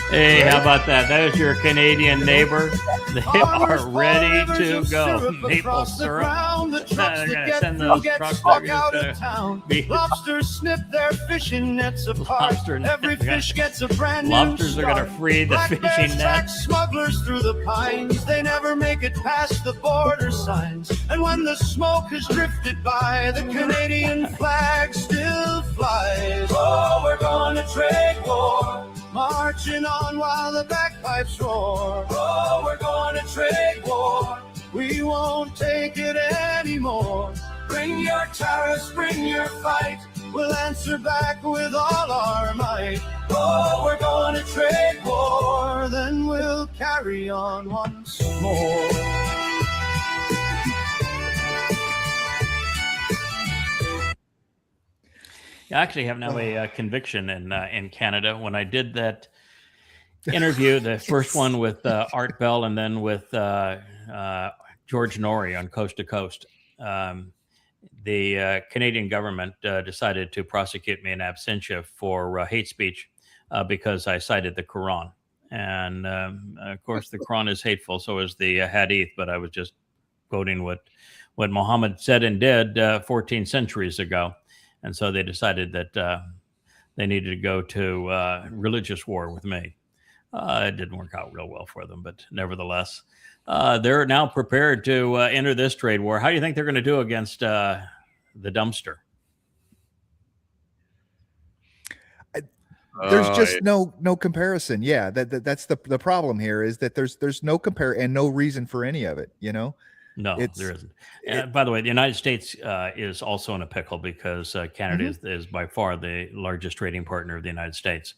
Hey, how about that? That was your Canadian neighbor. They are ready to go. Maple syrup. They're going to send those trucks out of town. Lobsters snip their fishing nets apart. Every fish gets a brand new Lobsters are going to free the fishing nets. Smugglers through the pines. They never make it past the border signs. And when the smoke has drifted by, the Canadian flag still flies. Oh, we're going to trade war, marching on while the bagpipes roar. Oh, we're gonna trade war. We won't take it anymore. Bring your tariffs, bring your fight. We'll answer back with all our might. Oh, we're gonna trade war. Then we'll carry on once more. I actually have now a conviction in Canada. When I did that interview, the first one with Art Bell and then with George Norrie on Coast to Coast, the Canadian government decided to prosecute me in absentia for hate speech because I cited the Quran. And of course, the Quran is hateful, so is the Hadith, but I was just quoting what Muhammad said and did 14 centuries ago. And so they decided that they needed to go to religious war with me. It didn't work out real well for them, but nevertheless, they're now prepared to enter this trade war. How do you think they're going to do against the dumpster? There's just no comparison. Yeah, that's the problem here, is that there's no compare and no reason for any of it. You know. No, there isn't. By the way, the United States is also in a pickle because Canada is by far the largest trading partner of the United States.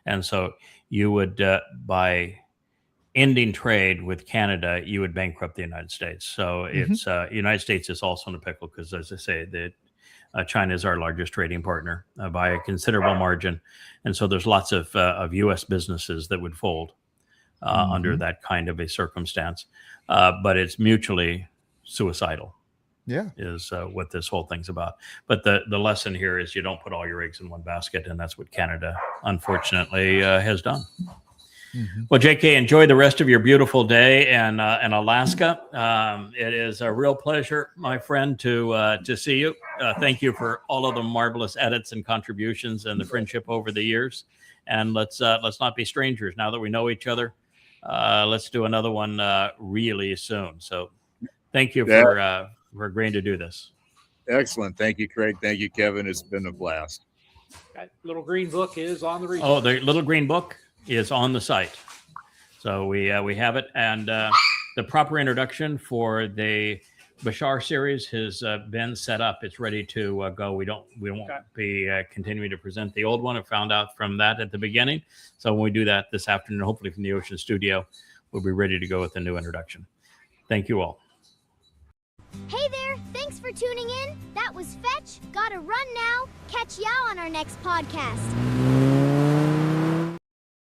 And so you would, by ending trade with Canada, you would bankrupt the United States. So it's United States is also in a pickle because, as I say, China is our largest trading partner by a considerable margin. And so there's lots of U.S. businesses that would fold under that kind of a circumstance. But it's mutually suicidal. Yeah, is what this whole thing's about. But the lesson here is you don't put all your eggs in one basket, and that's what Canada, unfortunately, has done. Well, JK, enjoy the rest of your beautiful day in Alaska. It is a real pleasure, my friend, to see you. Thank you for all of the marvelous edits and contributions and the friendship over the years. And let's not be strangers now that we know each other. Let's do another one really soon. So thank you for agreeing to do this. Excellent. Thank you, Craig. Thank you, Kevin. It's been a blast. That little green book is on the resource. Oh, the little green book is on the site. So we have it. And the proper introduction for the Bashar series has been set up. It's ready to go. We won't be continuing to present the old one. I found out from that at the beginning. So when we do that this afternoon, hopefully from the Ocean Studio, we'll be ready to go with the new introduction. Thank you all. Hey there! Thanks for for tuning in. That was Fetch. Gotta run now. Catch Yao on our next podcast.